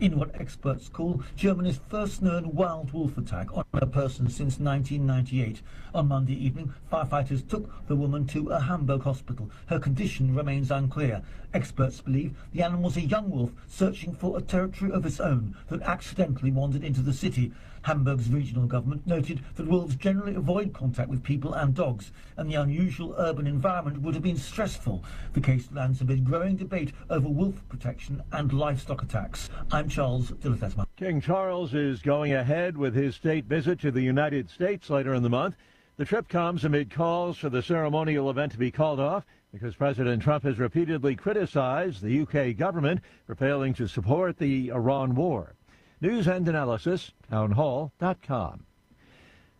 in what experts call Germany's first known wild wolf attack on a person since 1998. On Monday evening, firefighters took the woman to a Hamburg hospital. Her condition remains unclear. Experts believe the animal was a young wolf searching for a territory of its own that accidentally wandered into the city. Hamburg's regional government noted that wolves generally avoid contact with people and dogs, and the unusual urban environment would have been stressful. The case lands amid growing debate over wolf protection and livestock attacks. I'm Charles Dillethesma. King Charles is going ahead with his state visit to the United States later in the month. The trip comes amid calls for the ceremonial event to be called off because President Trump has repeatedly criticized the UK government for failing to support the Iran war. News and analysis, townhall.com.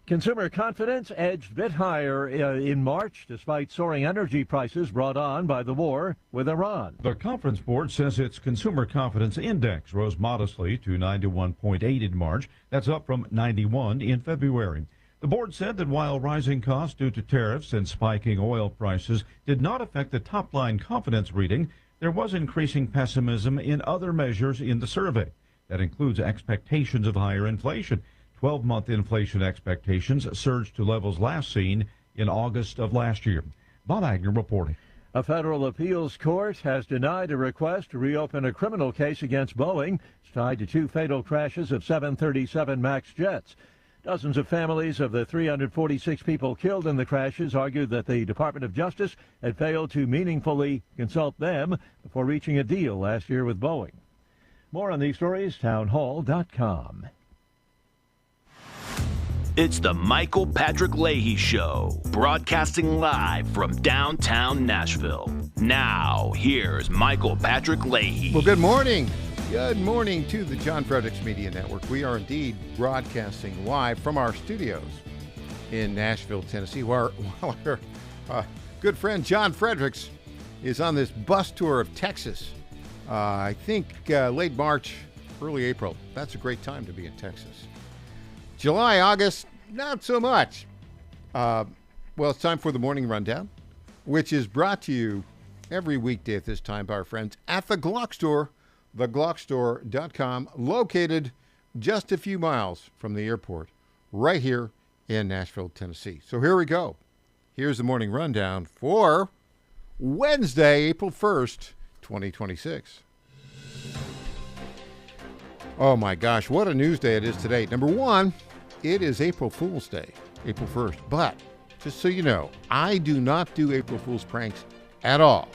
Consumer confidence edged a bit higher in March, despite soaring energy prices brought on by the war with Iran. The Conference Board says its Consumer Confidence Index rose modestly to 91.8 in March. That's up from 91 in February. The board said that while rising costs due to tariffs and spiking oil prices did not affect the top-line confidence reading, there was increasing pessimism in other measures in the survey. That includes expectations of higher inflation. 12-month inflation expectations surged to levels last seen in August of last year. Bob Agnew reporting. A federal appeals court has denied a request to reopen a criminal case against Boeing. It's tied to two fatal crashes of 737 MAX jets. Dozens of families of the 346 people killed in the crashes argued that the Department of Justice had failed to meaningfully consult them before reaching a deal last year with Boeing. More on these stories, townhall.com. It's the Michael Patrick Leahy Show, broadcasting live from downtown Nashville. Now, here's Michael Patrick Leahy. Well, good morning. Good morning to the John Fredericks Media Network. We are indeed broadcasting live from our studios in Nashville, Tennessee, while our good friend John Fredericks is on this bus tour of Texas. I think late March, early April. That's a great time to be in Texas. July, August, not so much. Well, it's time for the Morning Rundown, which is brought to you every weekday at this time by our friends at the Glock Store, theglockstore.com, located just a few miles from the airport, right here in Nashville, Tennessee. So here we go. Here's the Morning Rundown for Wednesday, April 1st, 2026. Oh my gosh, what a news day it is today. Number one, it is April Fool's Day, April 1st. But just so you know, I do not do April Fool's pranks at all.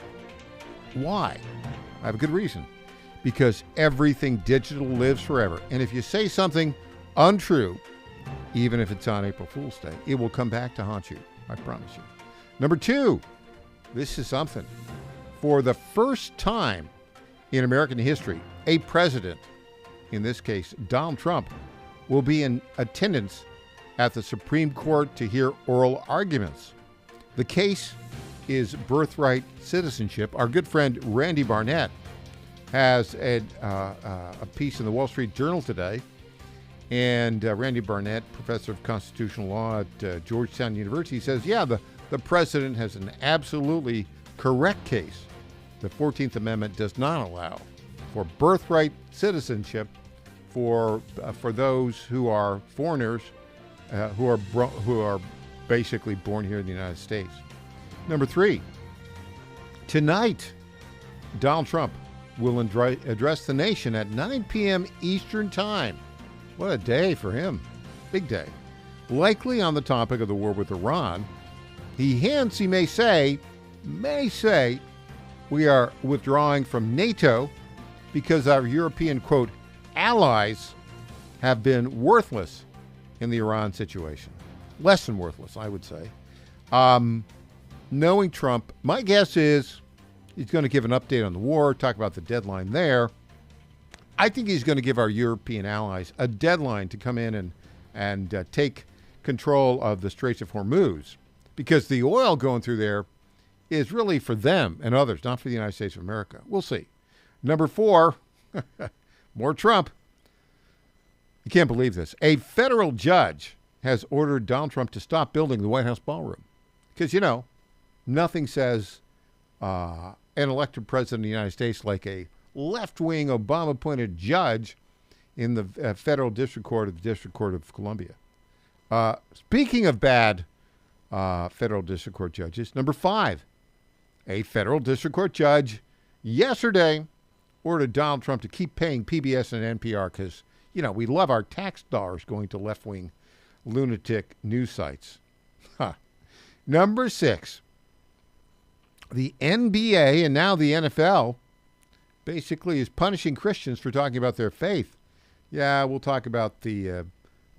Why? I have a good reason. Because everything digital lives forever. And if you say something untrue, even if it's on April Fool's Day, it will come back to haunt you. I promise you. Number two, this is something. For the first time in American history, a president, in this case Donald Trump, will be in attendance at the Supreme Court to hear oral arguments. The case is birthright citizenship. Our good friend Randy Barnett has a piece in the Wall Street Journal today. And Randy Barnett, professor of constitutional law at Georgetown University, says, yeah, the president has an absolutely correct case. The 14th Amendment does not allow for birthright citizenship for those who are foreigners who are basically born here in the United States. Number three, tonight, Donald Trump will address the nation at 9 p.m. Eastern Time. What a day for him. Big day. Likely on the topic of the war with Iran. He may say, we are withdrawing from NATO because our European, quote, allies have been worthless in the Iran situation. Less than worthless, I would say. Knowing Trump, my guess is he's going to give an update on the war, talk about the deadline there. I think he's going to give our European allies a deadline to come in and take control of the Straits of Hormuz, because the oil going through there is really for them and others, not for the United States of America. We'll see. Number four, more Trump. You can't believe this. A federal judge has ordered Donald Trump to stop building the White House ballroom. Because, nothing says an elected president of the United States like a left-wing Obama-appointed judge in the federal district court of the District Court of Columbia. Speaking of bad federal district court judges, number 5, a federal district court judge yesterday ordered Donald Trump to keep paying PBS and NPR because, we love our tax dollars going to left-wing lunatic news sites. Number 6, the NBA and now the NFL basically is punishing Christians for talking about their faith. Yeah, we'll talk about the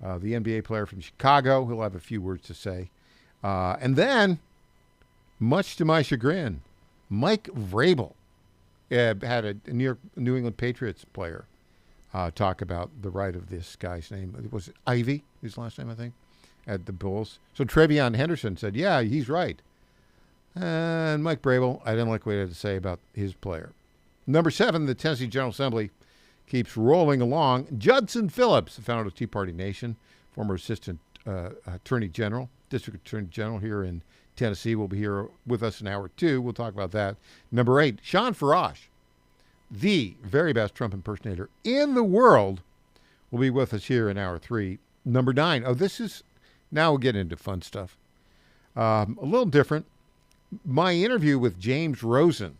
NBA player from Chicago. He'll have a few words to say. And then, much to my chagrin, Mike Vrabel had a New England Patriots player talk about the right of this guy's name. Was it Ivy, his last name, I think, at the Bulls. So Trevion Henderson said, yeah, he's right. And Mike Vrabel, I didn't like what he had to say about his player. Number 7, the Tennessee General Assembly keeps rolling along. Judson Phillips, the founder of Tea Party Nation, former assistant attorney general, district attorney general here in Tennessee, will be here with us in hour 2. We'll talk about that. Number 8, Sean Farash, the very best Trump impersonator in the world, will be with us here in hour 3. Number 9, now we'll get into fun stuff. A little different. My interview with James Rosen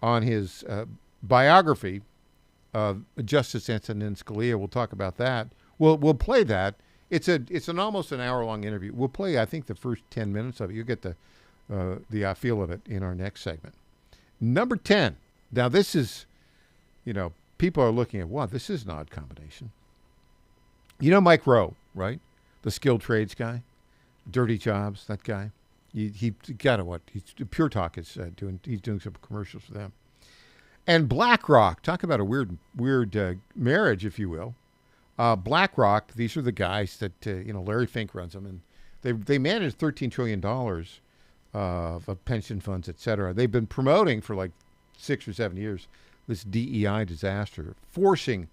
on his biography of Justice Antonin Scalia. We'll talk about that. We'll play that. It's an almost an hour-long interview. We'll play, I think, the first 10 minutes of it. You'll get the feel of it in our next segment. Number 10. Now, this is, people are looking at, wow, this is an odd combination. Mike Rowe, right? The skilled trades guy, Dirty Jobs, that guy. He got what? Pure Talk is he's doing some commercials for them. And BlackRock, talk about a weird marriage, if you will. BlackRock, these are the guys that Larry Fink runs them, and they manage $13 trillion of pension funds, et cetera. They've been promoting for like 6 or 7 years this DEI disaster, forcing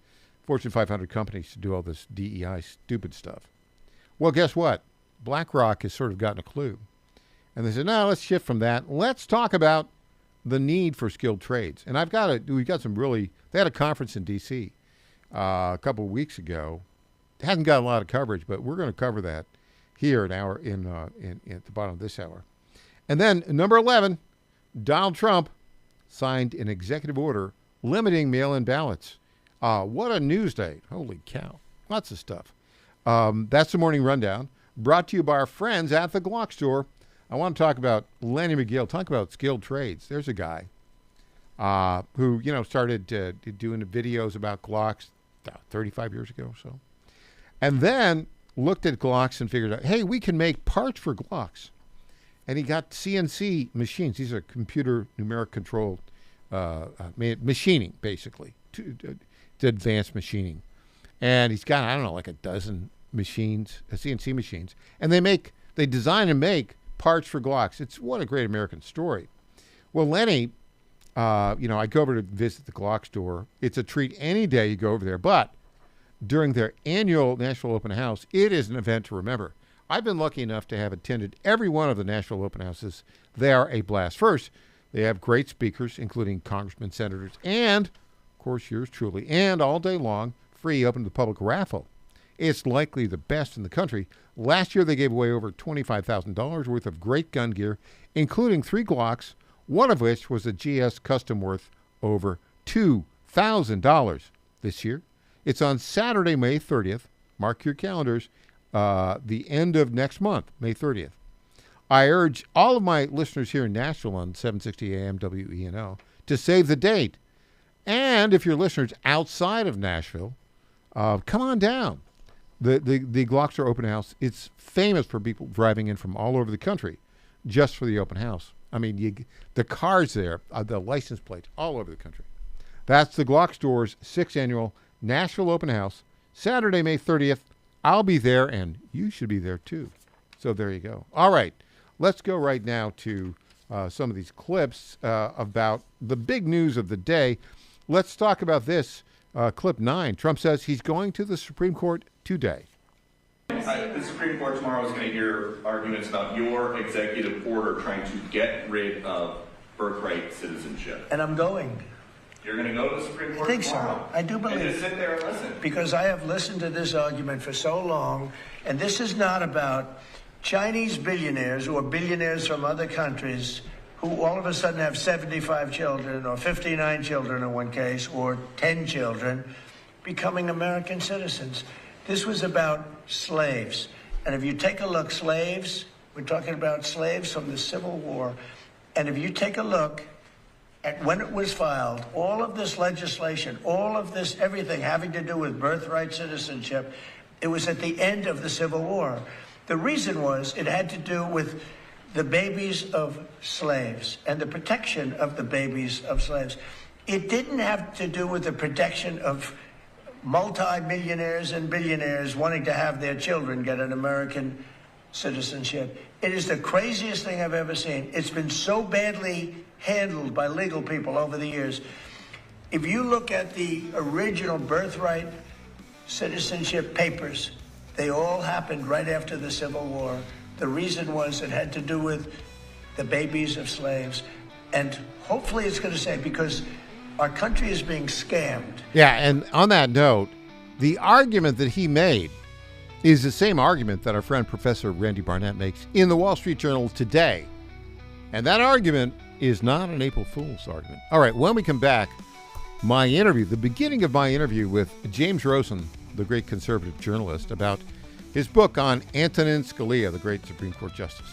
Fortune 500 companies to do all this DEI stupid stuff. Well, guess what? BlackRock has sort of gotten a clue. And they said, no, let's shift from that. Let's talk about the need for skilled trades. And we've got some they had a conference in D.C. A couple of weeks ago. It hasn't got a lot of coverage, but we're going to cover that here at the bottom of this hour. And then number 11, Donald Trump signed an executive order limiting mail-in ballots. What a news day. Holy cow. Lots of stuff. That's the morning rundown, brought to you by our friends at the Glock Store. I want to talk about Lenny McGill, talk about skilled trades. There's a guy who, started doing the videos about Glocks 35 years ago or so. And then looked at Glocks and figured out, hey, we can make parts for Glocks. And he got CNC machines. These are computer numeric controlled machining, basically, to advanced machining. And he's got, like a dozen machines, CNC machines. And they design and make parts for Glocks. What a great American story. Well, Lenny, I go over to visit the Glock Store. It's a treat any day you go over there. But during their annual Nashville Open House, it is an event to remember. I've been lucky enough to have attended every one of the Nashville Open Houses. They are a blast. First, they have great speakers, including congressmen, senators, and, of course, yours truly. And all day long, free, open to the public raffle. It's likely the best in the country. Last year, they gave away over $25,000 worth of great gun gear, including 3 Glocks, one of which was a GS Custom worth over $2,000 this year. It's on Saturday, May 30th. Mark your calendars. The end of next month, May 30th. I urge all of my listeners here in Nashville on 760 AM WENO to save the date. And if you're listeners outside of Nashville, come on down. The Glock Store Open House, it's famous for people driving in from all over the country just for the open house. I mean, the cars there, the license plates, all over the country. That's the Glock Store's 6th annual Nashville Open House, Saturday, May 30th. I'll be there, and you should be there, too. So there you go. All right, let's go right now to some of these clips about the big news of the day. Let's talk about this. Clip 9. Trump says he's going to the Supreme Court today. The Supreme Court tomorrow is going to hear arguments about your executive order trying to get rid of birthright citizenship. And I'm going. You're going to go to the Supreme Court I think tomorrow. so. I do believe and just sit there and listen. Because I have listened to this argument for so long, and this is not about Chinese billionaires or billionaires from other countries who all of a sudden have 75 children or 59 children in one case or 10 children becoming American citizens. This was about slaves. And if you take a look, slaves, we're talking about slaves from the Civil War. And if you take a look at when it was filed, all of this legislation, all of this, everything having to do with birthright citizenship, it was at the end of the Civil War. The reason was it had to do with the babies of slaves and the protection of the babies of slaves. It didn't have to do with the protection of multi-millionaires and billionaires wanting to have their children get an American citizenship. It is the craziest thing I've ever seen. It's been so badly handled by legal people over the years. If you look at the original birthright citizenship papers, they all happened right after the Civil War. The reason was it had to do with the babies of slaves. And hopefully it's going to say, because our country is being scammed. Yeah, and on that note, the argument that he made is the same argument that our friend Professor Randy Barnett makes in the Wall Street Journal today. And that argument is not an April Fool's argument. All right, when we come back, my interview, the beginning of my interview with James Rosen, the great conservative journalist, about his book on Antonin Scalia, the great Supreme Court Justice.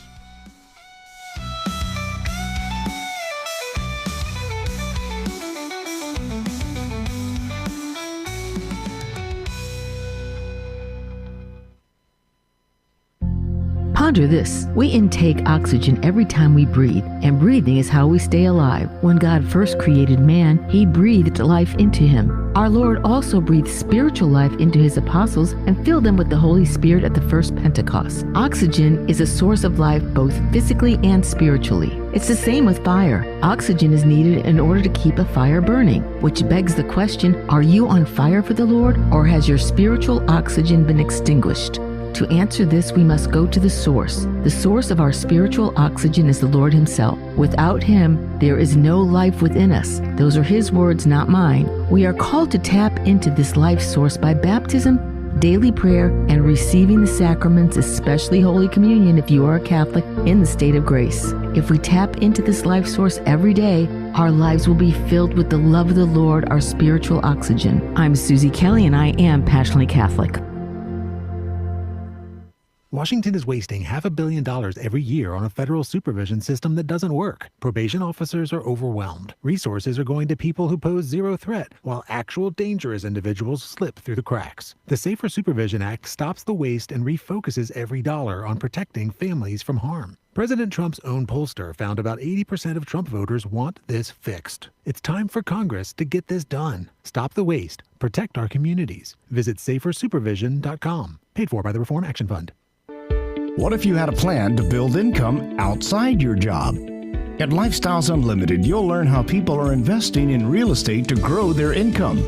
Ponder this. We intake oxygen every time we breathe, and breathing is how we stay alive. When God first created man, he breathed life into him. Our Lord also breathed spiritual life into his apostles and filled them with the Holy Spirit at the first Pentecost. Oxygen is a source of life both physically and spiritually. It's the same with fire. Oxygen is needed in order to keep a fire burning, which begs the question, are you on fire for the Lord, or has your spiritual oxygen been extinguished? To answer this, we must go to the source. The source of our spiritual oxygen is the Lord himself. Without him, there is no life within us. Those are his words, not mine. We are called to tap into this life source by baptism, daily prayer, and receiving the sacraments, especially Holy Communion if you are a Catholic, in the state of grace. If we tap into this life source every day, our lives will be filled with the love of the Lord, our spiritual oxygen. I'm Susie Kelly, and I am passionately Catholic. Washington is wasting $500 million every year on a federal supervision system that doesn't work. Probation officers are overwhelmed. Resources are going to people who pose zero threat, while actual dangerous individuals slip through the cracks. The Safer Supervision Act stops the waste and refocuses every dollar on protecting families from harm. President Trump's own pollster found about 80% of Trump voters want this fixed. It's time for Congress to get this done. Stop the waste. Protect our communities. Visit safersupervision.com. Paid for by the Reform Action Fund. What if you had a plan to build income outside your job? At Lifestyles Unlimited, you'll learn how people are investing in real estate to grow their income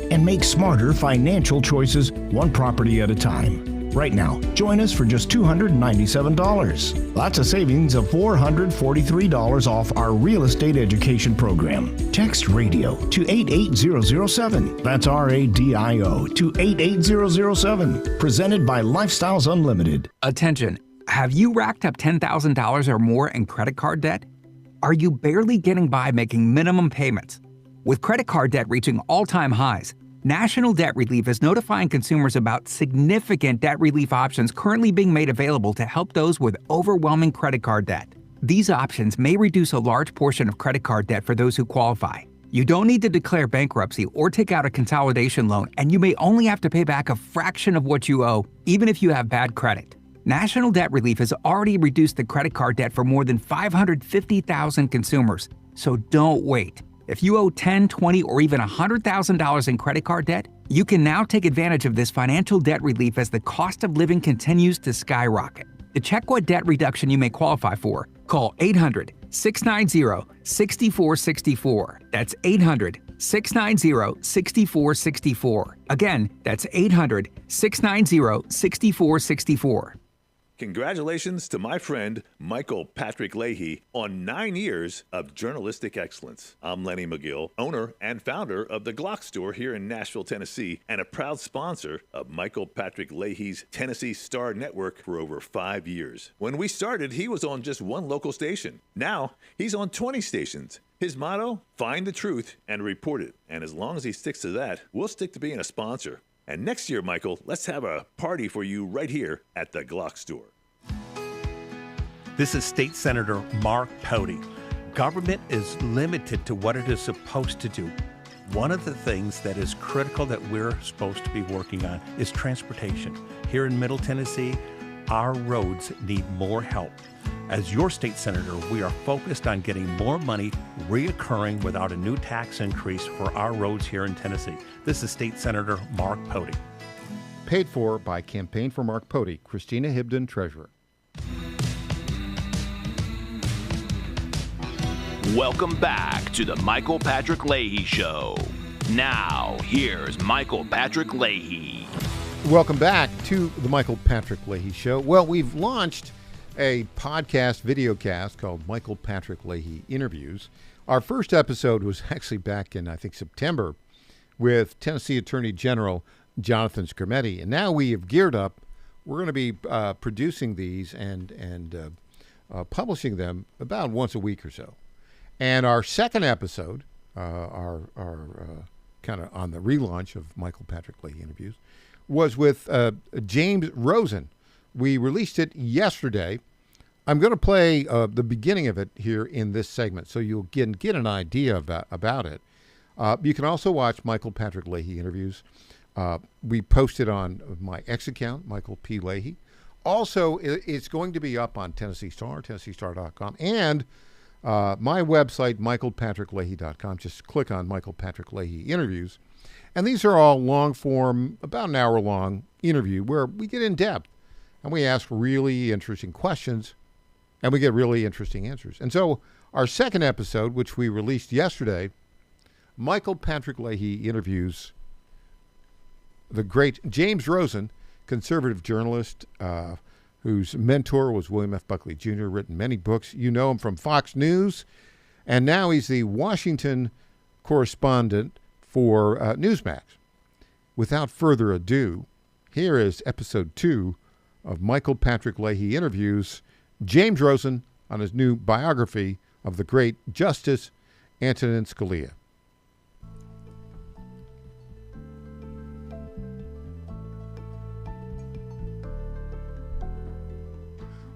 and make smarter financial choices one property at a time. Right now, join us for just $297. That's a savings of $443 off our real estate education program. Text RADIO to 88007. That's RADIO to 88007. Presented by Lifestyles Unlimited. Attention. Have you racked up $10,000 or more in credit card debt? Are you barely getting by making minimum payments? With credit card debt reaching all-time highs, National Debt Relief is notifying consumers about significant debt relief options currently being made available to help those with overwhelming credit card debt. These options may reduce a large portion of credit card debt for those who qualify. You don't need to declare bankruptcy or take out a consolidation loan, and you may only have to pay back a fraction of what you owe, even if you have bad credit. National Debt Relief has already reduced the credit card debt for more than 550,000 consumers, so don't wait. If you owe $10,000, $20,000, or even $100,000 in credit card debt, you can now take advantage of this financial debt relief as the cost of living continues to skyrocket. To check what debt reduction you may qualify for, call 800-690-6464. That's 800-690-6464. Again, that's 800-690-6464. Congratulations to my friend Michael Patrick Leahy on 9 years of journalistic excellence. I'm Lenny McGill, owner and founder of the Glock Store here in Nashville, Tennessee, and a proud sponsor of Michael Patrick Leahy's Tennessee Star Network for over 5 years. When we started, he was on just one local station. Now, he's on 20 stations. His motto, find the truth and report it. And as long as he sticks to that, we'll stick to being a sponsor. And next year, Michael, let's have a party for you right here at the Glock Store. This is State Senator Mark Pody. Government is limited to what it is supposed to do. One of the things that is critical that we're supposed to be working on is transportation. Here in Middle Tennessee, our roads need more help. As your state senator, we are focused on getting more money reoccurring without a new tax increase for our roads here in Tennessee. This is State Senator Mark Pody. Paid for by Campaign for Mark Pody, Christina Hibden, Treasurer. Welcome back to the Michael Patrick Leahy Show. Now, here's Michael Patrick Leahy. Welcome back to the Michael Patrick Leahy Show. Well, we've launched a podcast videocast called Michael Patrick Leahy Interviews. Our first episode was actually back in, I think, September with Tennessee Attorney General Jonathan Skrmetti. And now we have geared up. We're going to be producing these and publishing them about once a week or so. And our second episode, our kind of on the relaunch of Michael Patrick Leahy Interviews, was with James Rosen. We released it yesterday. I'm going to play the beginning of it here in this segment so you'll get an idea about it. You can also watch Michael Patrick Leahy Interviews. We post it on my X account, Michael P. Leahy. Also, it's going to be up on Tennessee Star, TennesseeStar.com, and my website, michaelpatrickleahy.com. Just click on Michael Patrick Leahy Interviews. And these are all long-form, about an hour-long interview where we get in depth and we ask really interesting questions and we get really interesting answers. And so our second episode, which we released yesterday, Michael Patrick Leahy interviews the great James Rosen, conservative journalist whose mentor was William F. Buckley Jr., written many books. You know him from Fox News, and now he's the Washington correspondent for Newsmax. Without further ado, here is episode 2 of Michael Patrick Leahy Interviews James Rosen on his new biography of the great Justice Antonin Scalia.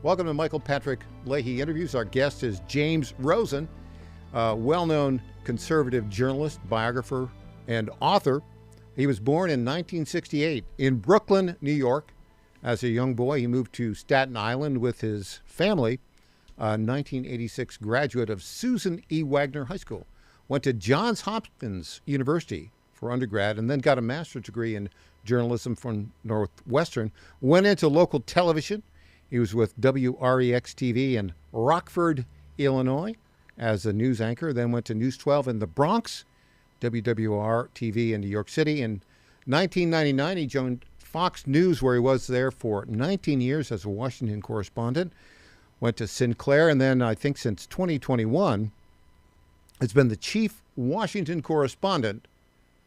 Welcome to Michael Patrick Leahy Interviews. Our guest is James Rosen, well-known conservative journalist, biographer, and author. He was born in 1968 in Brooklyn, New York. As a young boy, he moved to Staten Island with his family. 1986 graduate of Susan E. Wagner High School. Went to Johns Hopkins University for undergrad and then got a master's degree in journalism from Northwestern. Went into local television. He was with WREX-TV in Rockford, Illinois as a news anchor, then went to News 12 in the Bronx, WWR-TV in New York City. In 1999, he joined Fox News, where he was there for 19 years as a Washington correspondent. Went to Sinclair, and then I think since 2021, has been the chief Washington correspondent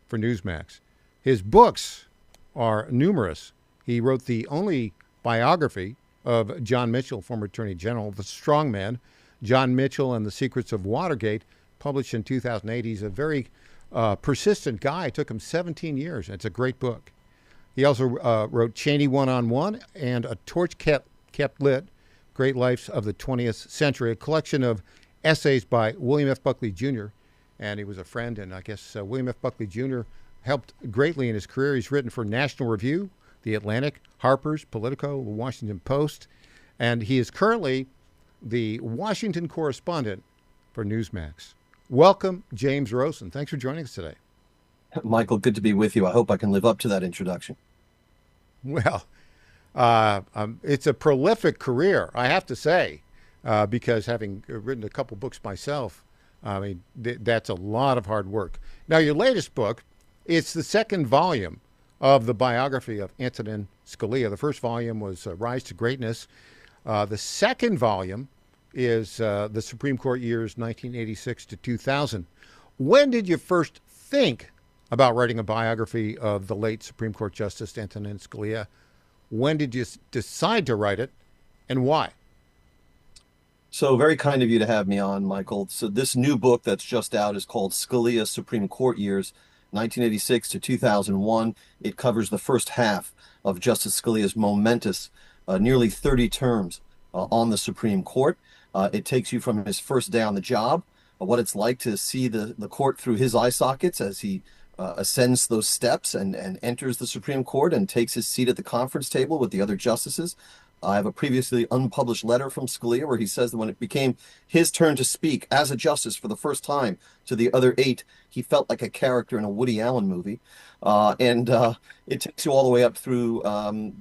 for Newsmax. His books are numerous. He wrote the only biography of John Mitchell, former Attorney General, The Strong Man, John Mitchell and the Secrets of Watergate, published in 2008. He's a very persistent guy. It took him 17 years. It's a great book. He also wrote Cheney One-on-One and A Torch Kept Lit, Great Lives of the 20th Century, a collection of essays by William F. Buckley Jr., and he was a friend, and I guess William F. Buckley Jr. helped greatly in his career. He's written for National Review, The Atlantic, Harper's, Politico, The Washington Post, and he is currently the Washington correspondent for Newsmax. Welcome, James Rosen. Thanks for joining us today. Michael, good to be with you. I hope I can live up to that introduction. Well, it's a prolific career, I have to say, because having written a couple books myself, I mean, that's a lot of hard work. Now, your latest book, it's the second volume of the biography of Antonin Scalia. The first volume was Rise to Greatness. The second volume is the Supreme Court years 1986 to 2000. When did you first think about writing a biography of the late Supreme Court Justice Antonin Scalia? When did you decide to write it, and why? So very kind of you to have me on, Michael. So this new book that's just out is called Scalia Supreme Court Years, 1986 to 2001. It covers the first half of Justice Scalia's momentous nearly 30 terms on the Supreme Court. It takes you from his first day on the job, what it's like to see the court through his eye sockets as he ascends those steps and enters the Supreme Court and takes his seat at the conference table with the other justices. I have a previously unpublished letter from Scalia where he says that when it became his turn to speak as a justice for the first time to the other 8, he felt like a character in a Woody Allen movie. And it takes you all the way up through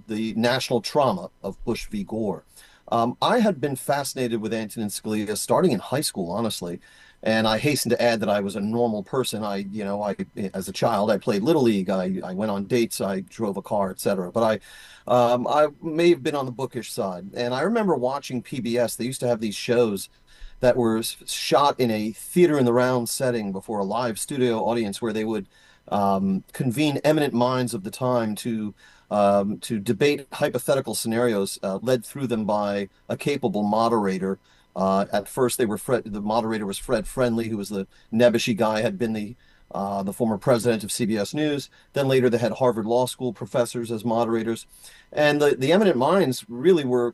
the national trauma of Bush v. Gore. I had been fascinated with Antonin Scalia starting in high school, honestly. And I hasten to add that I was a normal person. I as a child, I played Little League. I went on dates. I drove a car, etc. But I may have been on the bookish side. And I remember watching PBS. They used to have these shows that were shot in a theater in the round setting before a live studio audience, where they would convene eminent minds of the time to debate hypothetical scenarios led through them by a capable moderator. At first, the moderator was Fred Friendly, who was the nebbishy guy, had been the former president of CBS News. Then later, they had Harvard Law School professors as moderators, and the eminent minds really were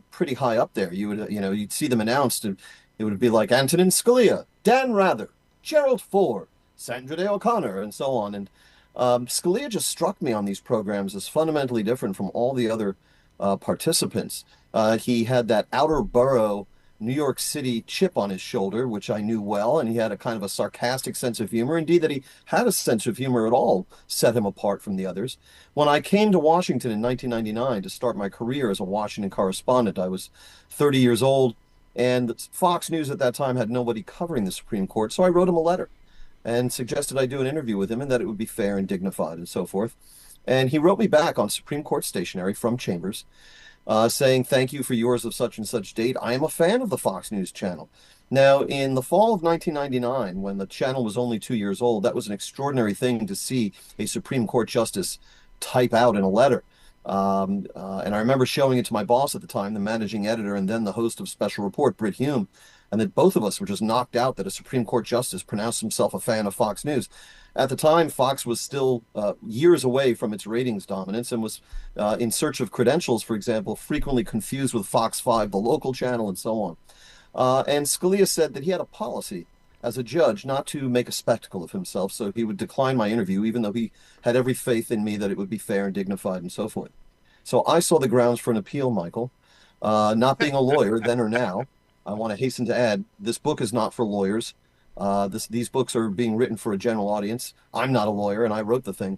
pretty high up there. You'd see them announced, and it would be like Antonin Scalia, Dan Rather, Gerald Ford, Sandra Day O'Connor, and so on. And Scalia just struck me on these programs as fundamentally different from all the other participants. He had that outer borough New York City chip on his shoulder, which I knew well, and he had a kind of a sarcastic sense of humor. Indeed, that he had a sense of humor at all set him apart from the others. When I came to Washington in 1999 to start my career as a Washington correspondent, I was 30 years old, and Fox News at that time had nobody covering the Supreme Court, so I wrote him a letter and suggested I do an interview with him and that it would be fair and dignified and so forth. And he wrote me back on Supreme Court stationery from Chambers, saying, "Thank you for yours of such and such date. I am a fan of the Fox News channel." Now, in the fall of 1999, when the channel was only 2 years old, that was an extraordinary thing to see a Supreme Court justice type out in a letter. And I remember showing it to my boss at the time, the managing editor, and then the host of Special Report, Britt Hume, and that both of us were just knocked out that a Supreme Court justice pronounced himself a fan of Fox News. At the time, Fox was still years away from its ratings dominance and was in search of credentials, for example, frequently confused with Fox 5, the local channel, and so on. And Scalia said that he had a policy as a judge not to make a spectacle of himself, so he would decline my interview, even though he had every faith in me that it would be fair and dignified and so forth. So I saw the grounds for an appeal, Michael. Not being a lawyer then or now, I want to hasten to add, this book is not for lawyers. These books are being written for a general audience. I'm not a lawyer, and I wrote the thing.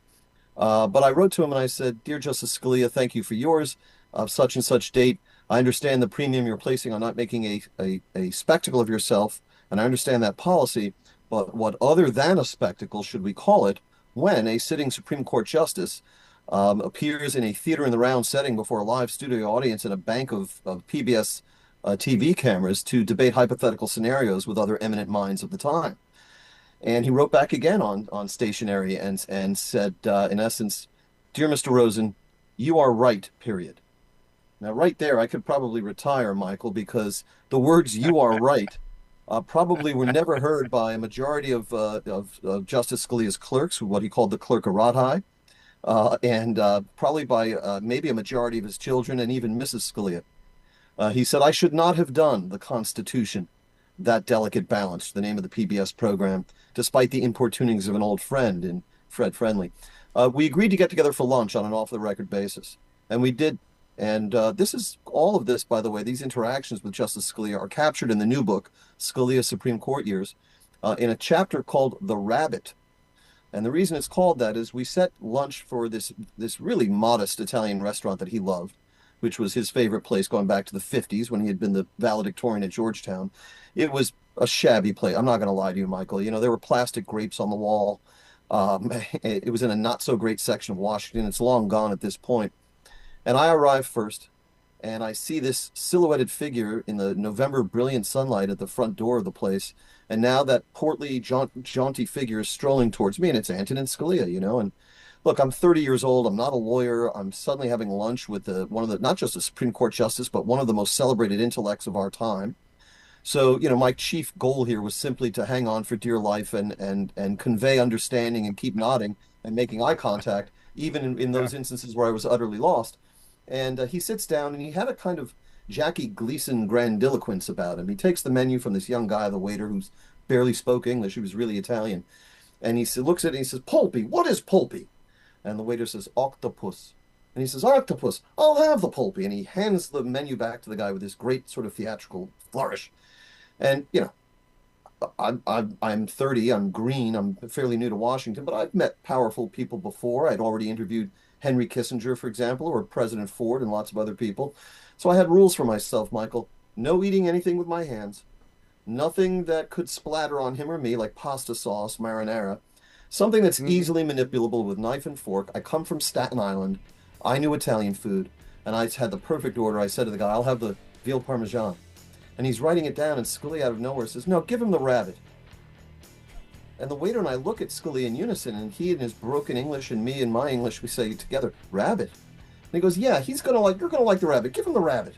But I wrote to him and I said, "Dear Justice Scalia, thank you for yours of such and such date. I understand the premium you're placing on not making a spectacle of yourself, and I understand that policy, but what other than a spectacle should we call it when a sitting Supreme Court justice appears in a theater in the round setting before a live studio audience and a bank of PBS TV cameras to debate hypothetical scenarios with other eminent minds of the time?" And he wrote back again on stationery and said, in essence, "Dear Mr. Rosen, you are right, period." Now, right there, I could probably retire, Michael, because the words "you are right" probably were never heard by a majority of Justice Scalia's clerks, what he called the clerkerati, and probably by maybe a majority of his children and even Mrs. Scalia. He said, "I should not have done the Constitution, that delicate balance," the name of the PBS program, despite the importunings of an old friend in Fred Friendly. We agreed to get together for lunch on an off-the-record basis, and we did. And all of this, by the way, these interactions with Justice Scalia are captured in the new book, Scalia Supreme Court Years, in a chapter called The Rabbit. And the reason it's called that is we set lunch for this really modest Italian restaurant that he loved, which was his favorite place going back to the 50s when he had been the valedictorian at Georgetown. It was a shabby place. I'm not going to lie to you, Michael. You know, there were plastic grapes on the wall. It was in a not so great section of Washington. It's long gone at this point. And I arrived first, and I see this silhouetted figure in the November brilliant sunlight at the front door of the place. And now that portly, jaunty figure is strolling towards me, and it's Antonin Scalia, you know. And look, I'm 30 years old. I'm not a lawyer. I'm suddenly having lunch with one of the, not just a Supreme Court justice, but one of the most celebrated intellects of our time. So, you know, my chief goal here was simply to hang on for dear life and convey understanding and keep nodding and making eye contact, even in those instances where I was utterly lost. And he sits down, and he had a kind of Jackie Gleason grandiloquence about him. He takes the menu from this young guy, the waiter, who's barely spoke English. He was really Italian. And he looks at it and he says, "Pulpy, what is pulpy?" And the waiter says, "Octopus." And he says, "Octopus, I'll have the pulpy." And he hands the menu back to the guy with this great sort of theatrical flourish. And, you know, I'm 30, I'm green, I'm fairly new to Washington, but I've met powerful people before. I'd already interviewed Henry Kissinger, for example, or President Ford and lots of other people. So I had rules for myself, Michael. No eating anything with my hands. Nothing that could splatter on him or me, like pasta sauce, marinara. Something that's easily manipulable with knife and fork. I come from Staten Island. I knew Italian food, and I had the perfect order. I said to the guy, "I'll have the veal parmesan." And he's writing it down, and Scalia out of nowhere says, "No, give him the rabbit." And the waiter and I look at Scalia in unison, and he in his broken English and me in my English, we say together, "Rabbit?" And he goes, "Yeah, you're gonna like the rabbit. Give him the rabbit."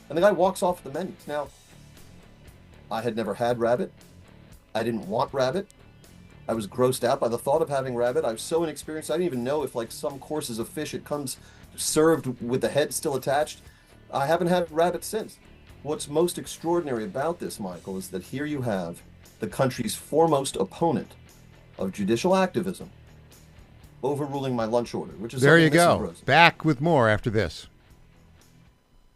And the guy walks off the menu. Now, I had never had rabbit. I didn't want rabbit. I was grossed out by the thought of having rabbit. I was so inexperienced, I didn't even know if, like some courses of fish, it comes served with the head still attached. I haven't had rabbit since. What's most extraordinary about this, Michael, is that here you have the country's foremost opponent of judicial activism overruling my lunch order, which is there you something go. Back with more after this.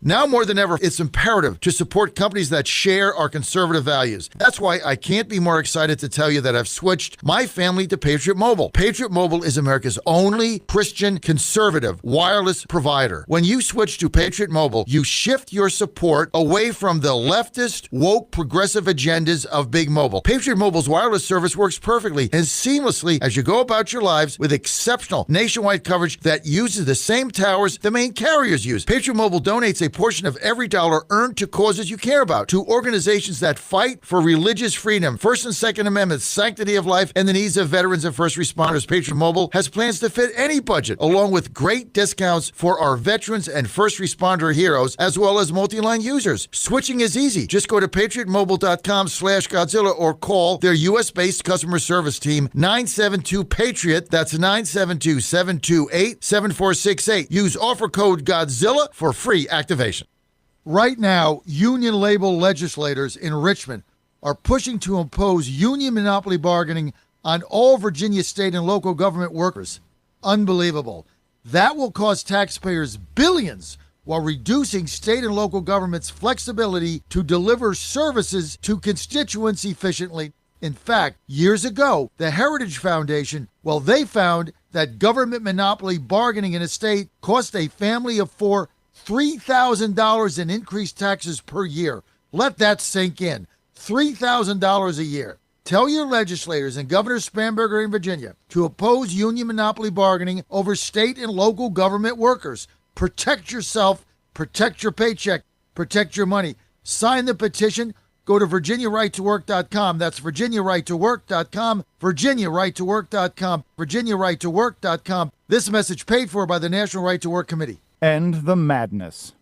Now more than ever, it's imperative to support companies that share our conservative values. That's why I can't be more excited to tell you that I've switched my family to Patriot Mobile. Patriot Mobile is America's only Christian conservative wireless provider. When you switch to Patriot Mobile, you shift your support away from the leftist, woke, progressive agendas of Big Mobile. Patriot Mobile's wireless service works perfectly and seamlessly as you go about your lives with exceptional nationwide coverage that uses the same towers the main carriers use. Patriot Mobile donates a portion of every dollar earned to causes you care about, to organizations that fight for religious freedom, First and Second Amendments, sanctity of life, and the needs of veterans and first responders. Patriot Mobile has plans to fit any budget, along with great discounts for our veterans and first responder heroes, as well as multi-line users. Switching is easy. Just go to patriotmobile.com/Godzilla or call their U.S.-based customer service team, 972-PATRIOT. That's 972-728-7468. Use offer code Godzilla for free activation. Right now, union label legislators in Richmond are pushing to impose union monopoly bargaining on all Virginia state and local government workers. Unbelievable. That will cost taxpayers billions while reducing state and local government's flexibility to deliver services to constituents efficiently. In fact, years ago, the Heritage Foundation, they found that government monopoly bargaining in a state cost a family of four $3,000 in increased taxes per year. Let that sink in. $3,000 a year. Tell your legislators and Governor Spanberger in Virginia to oppose union monopoly bargaining over state and local government workers. Protect yourself, protect your paycheck, protect your money. Sign the petition. Go to VirginiaRightToWork.com. That's VirginiaRightToWork.com. VirginiaRightToWork.com. VirginiaRightToWork.com. This message paid for by the National Right to Work Committee. End the madness.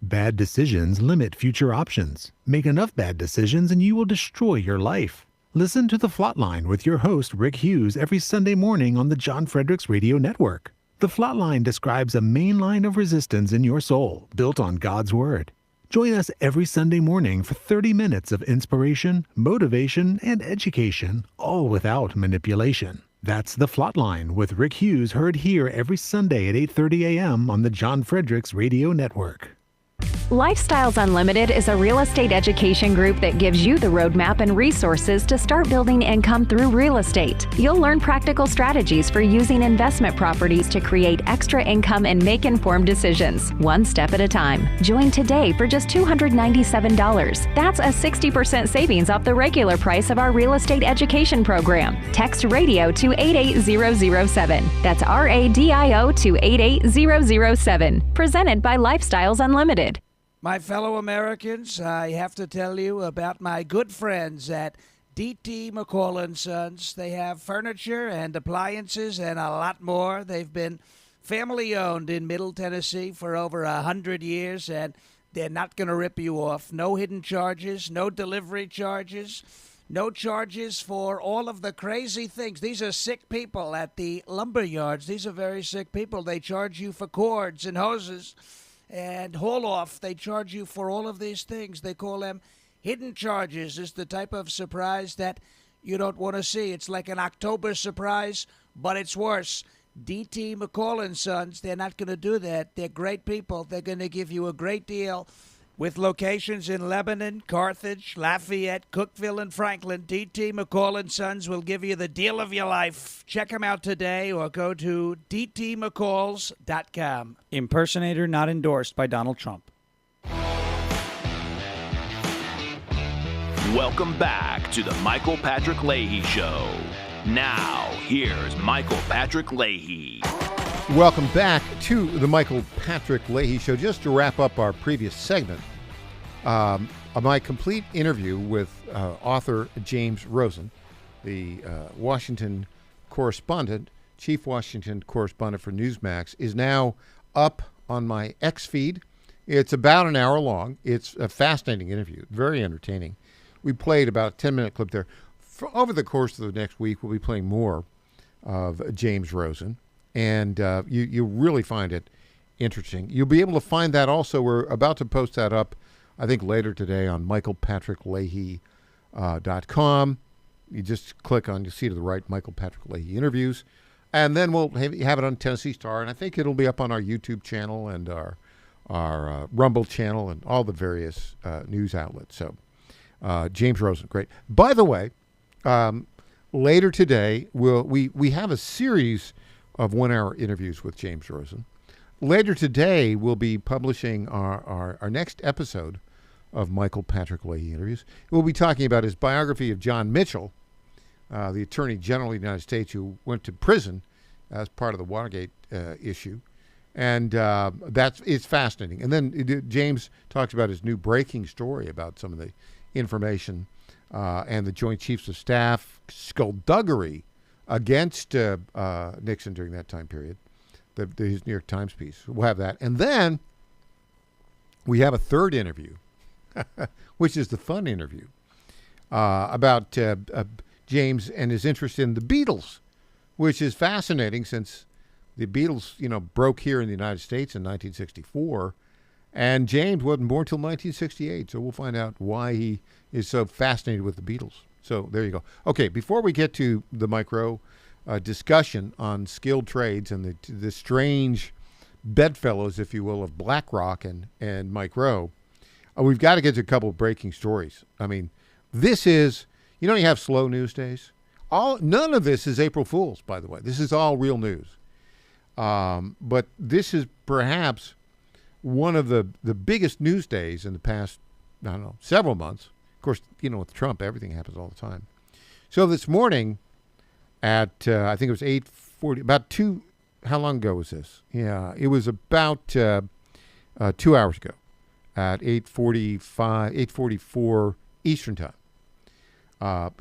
Bad decisions limit future options. Make enough bad decisions and you will destroy your life. Listen to The Flatline with your host, Rick Hughes, every Sunday morning on the John Fredericks Radio Network. The Flatline describes a main line of resistance in your soul, built on God's Word. Join us every Sunday morning for 30 minutes of inspiration, motivation, and education, all without manipulation. That's The Flatline with Rick Hughes, heard here every Sunday at 8:30 a.m. on the John Fredericks Radio Network. Lifestyles Unlimited is a real estate education group that gives you the roadmap and resources to start building income through real estate. You'll learn practical strategies for using investment properties to create extra income and make informed decisions, one step at a time. Join today for just $297. That's a 60% savings off the regular price of our real estate education program. Text radio to 88007. That's RADIO to 88007. Presented by Lifestyles Unlimited. My fellow Americans, I have to tell you about my good friends at D.T. McCall & Sons. They have furniture and appliances and a lot more. They've been family-owned in Middle Tennessee for over 100 years, and they're not going to rip you off. No hidden charges, no delivery charges, no charges for all of the crazy things. These are sick people at the lumber yards. These are very sick people. They charge you for cords and hoses and haul off. They charge you for all of these things. They call them hidden charges. It's the type of surprise that you don't want to see. It's like an October surprise, but it's worse. D.T. McCall & Sons, they're not going to do that. They're great people. They're going to give you a great deal. With locations in Lebanon, Carthage, Lafayette, Cookeville, and Franklin, D.T. McCall & Sons will give you the deal of your life. Check them out today or go to dtmccalls.com. Impersonator not endorsed by Donald Trump. Welcome back to the Michael Patrick Leahy Show. Now, here's Michael Patrick Leahy. Welcome back to the Michael Patrick Leahy Show. Just to wrap up our previous segment, my complete interview with author James Rosen, the Washington correspondent, chief Washington correspondent for Newsmax, is now up on my X feed. It's about an hour long. It's a fascinating interview, very entertaining. We played about a 10-minute clip there. Over the course of the next week, we'll be playing more of James Rosen. And you really find it interesting. You'll be able to find that also. We're about to post that up, I think, later today on michaelpatrickleahy.com. You just click on, you see to the right, Michael Patrick Leahy interviews. And then we'll have it on Tennessee Star. And I think it'll be up on our YouTube channel and our Rumble channel and all the various news outlets. So James Rosen, great. By the way, later today, we have a series of 1-hour interviews with James Rosen. Later today, we'll be publishing our next episode of Michael Patrick Leahy Interviews. We'll be talking about his biography of John Mitchell, the Attorney General of the United States, who went to prison as part of the Watergate issue. And it's fascinating. And then James talks about his new breaking story about some of the information and the Joint Chiefs of Staff skullduggery against Nixon during that time period, his New York Times piece. We'll have that. And then we have a third interview, which is the fun interview, about James and his interest in the Beatles, which is fascinating since the Beatles, broke here in the United States in 1964, and James wasn't born until 1968. So we'll find out why he is so fascinated with the Beatles. So there you go. Okay, before we get to the micro discussion on skilled trades and the strange bedfellows, if you will, of BlackRock and Mike Rowe, we've got to get to a couple of breaking stories. I mean, this is, you have slow news days. None of this is April Fool's, by the way. This is all real news. But this is perhaps one of the biggest news days in the past, several months. Of course, with Trump, everything happens all the time. So this morning at, I think it was 8:40, how long ago was this? Yeah, it was about 2 hours ago at 8:44 Eastern Time.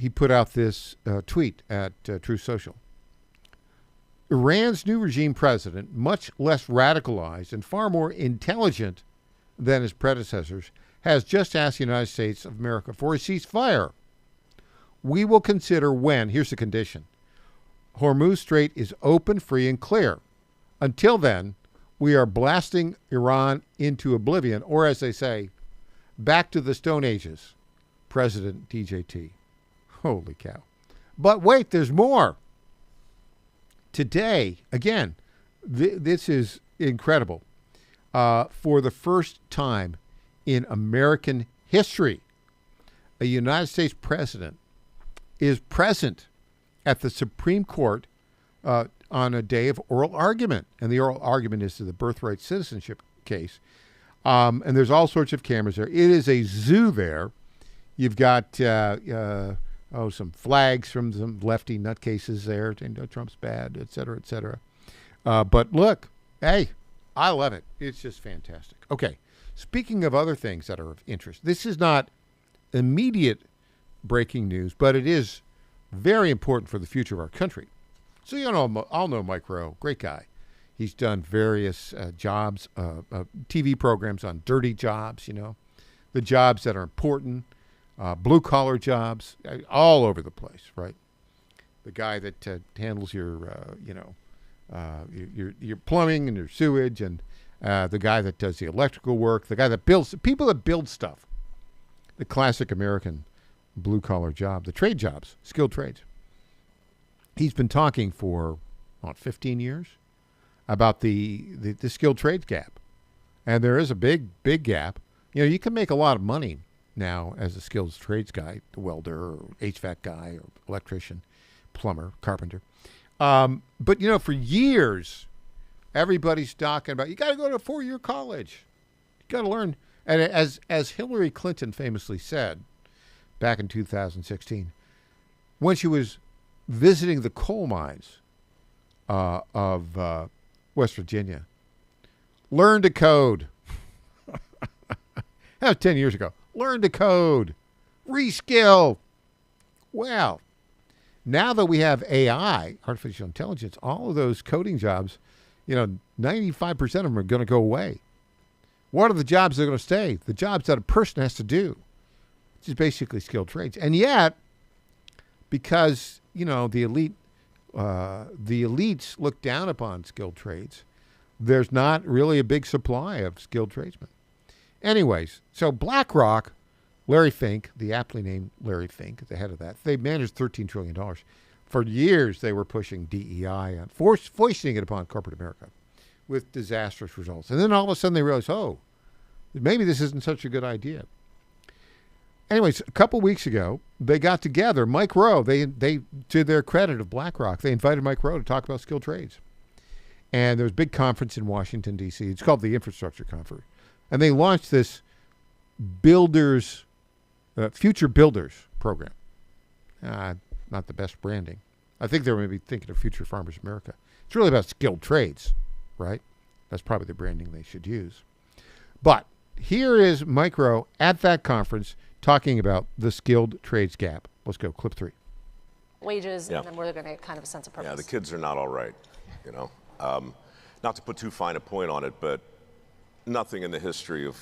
He put out this tweet at Truth Social. Iran's new regime president, much less radicalized and far more intelligent than his predecessors, has just asked the United States of America for a ceasefire. We will consider when, here's the condition, Hormuz Strait is open, free, and clear. Until then, we are blasting Iran into oblivion, or as they say, back to the Stone Ages. President DJT. Holy cow. But wait, there's more. Today, again, this is incredible. For the first time in American history. A United States president is present at the Supreme Court on a day of oral argument. And the oral argument is to the birthright citizenship case. And there's all sorts of cameras there. It is a zoo there. You've got some flags from some lefty nutcases there. Trump's bad, et cetera, et cetera. But look, hey, I love it. It's just fantastic. Okay, speaking of other things that are of interest, this is not immediate breaking news, but it is very important for the future of our country. So you know, I'll know Mike Rowe, great guy. He's done various jobs, TV programs on dirty jobs, you know, the jobs that are important, blue-collar jobs, all over the place, right? The guy that handles your plumbing and your sewage, and the guy that does the electrical work, the guy that builds, people that build stuff, the classic American blue-collar job, the trade jobs, skilled trades. He's been talking for, 15 years about the skilled trades gap. And there is a big gap. You know, you can make a lot of money now as a skilled trades guy, the welder or HVAC guy or electrician, plumber, carpenter. But, you know, for years, everybody's talking about, you got to go to a 4-year college. You got to learn. And as Hillary Clinton famously said back in 2016, when she was visiting the coal mines of West Virginia, learn to code. That was 10 years ago. Learn to code. Reskill. Well, now that we have AI, artificial intelligence, all of those coding jobs, 95% of them are going to go away. What are the jobs that are going to stay? The jobs that a person has to do, which is basically skilled trades. And yet, because, the elites look down upon skilled trades, there's not really a big supply of skilled tradesmen. Anyways, so BlackRock, Larry Fink, the aptly named Larry Fink, the head of that, they managed $13 trillion. For years, they were pushing DEI, foisting it upon corporate America with disastrous results. And then all of a sudden they realized, maybe this isn't such a good idea. Anyways, a couple weeks ago, they got together. Mike Rowe, they to their credit of BlackRock, they invited Mike Rowe to talk about skilled trades. And there was a big conference in Washington, D.C. It's called the Infrastructure Conference. And they launched this Future Builders program. Not the best branding. I think they were maybe thinking of Future Farmers America. It's really about skilled trades, right? That's probably the branding they should use. But here is Mike Rowe at that conference talking about the skilled trades gap. Let's go, clip 3. Wages, and then we're going to kind of a sense of purpose. Yeah, the kids are not all right, Not to put too fine a point on it, but nothing in the history of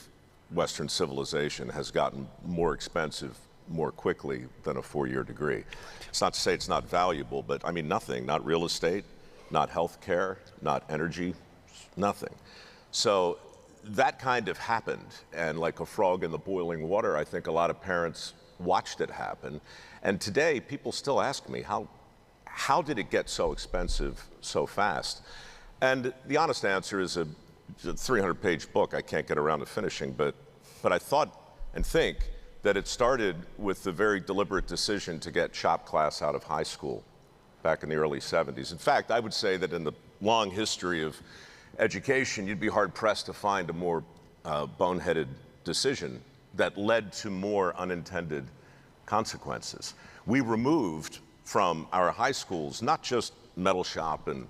Western civilization has gotten more expensive more quickly than a 4-year degree. It's not to say it's not valuable, but I mean nothing, not real estate, not health care, not energy, nothing. So that kind of happened, and like a frog in the boiling water, I think a lot of parents watched it happen. And today, people still ask me, how did it get so expensive so fast? And the honest answer is a 300-page book I can't get around to finishing, but I thought and think that it started with the very deliberate decision to get shop class out of high school back in the early 70s. In fact, I would say that in the long history of education, you'd be hard-pressed to find a more boneheaded decision that led to more unintended consequences. We removed from our high schools not just metal shop and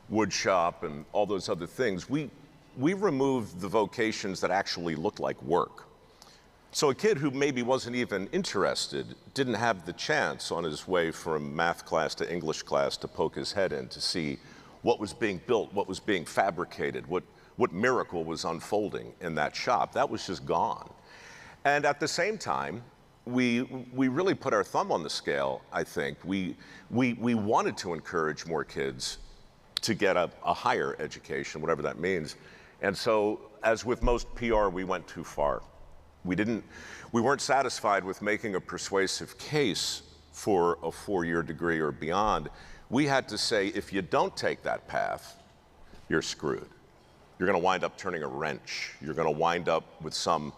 wood shop and all those other things. We removed the vocations that actually looked like work. So a kid who maybe wasn't even interested didn't have the chance on his way from math class to English class to poke his head in to see what was being built, what was being fabricated, what miracle was unfolding in that shop. That was just gone. And at the same time, we really put our thumb on the scale, I think. We wanted to encourage more kids to get a higher education, whatever that means. And so, as with most PR, we went too far. We weren't satisfied with making a persuasive case for a 4-year degree or beyond. We had to say, if you don't take that path, you're screwed. You're going to wind up turning a wrench. You're going to wind up with some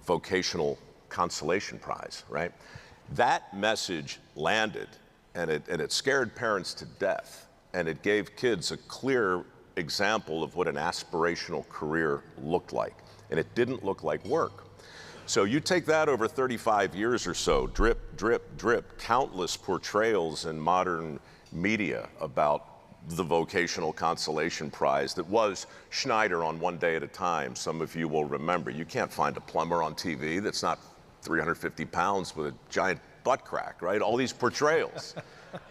vocational consolation prize, right? That message landed, and it scared parents to death, and it gave kids a clear example of what an aspirational career looked like, and it didn't look like work. So you take that over 35 years or so, drip, drip, drip, countless portrayals in modern media about the vocational consolation prize that was Schneider on One Day at a Time. Some of you will remember. You can't find a plumber on TV that's not 350 pounds with a giant butt crack, right? All these portrayals.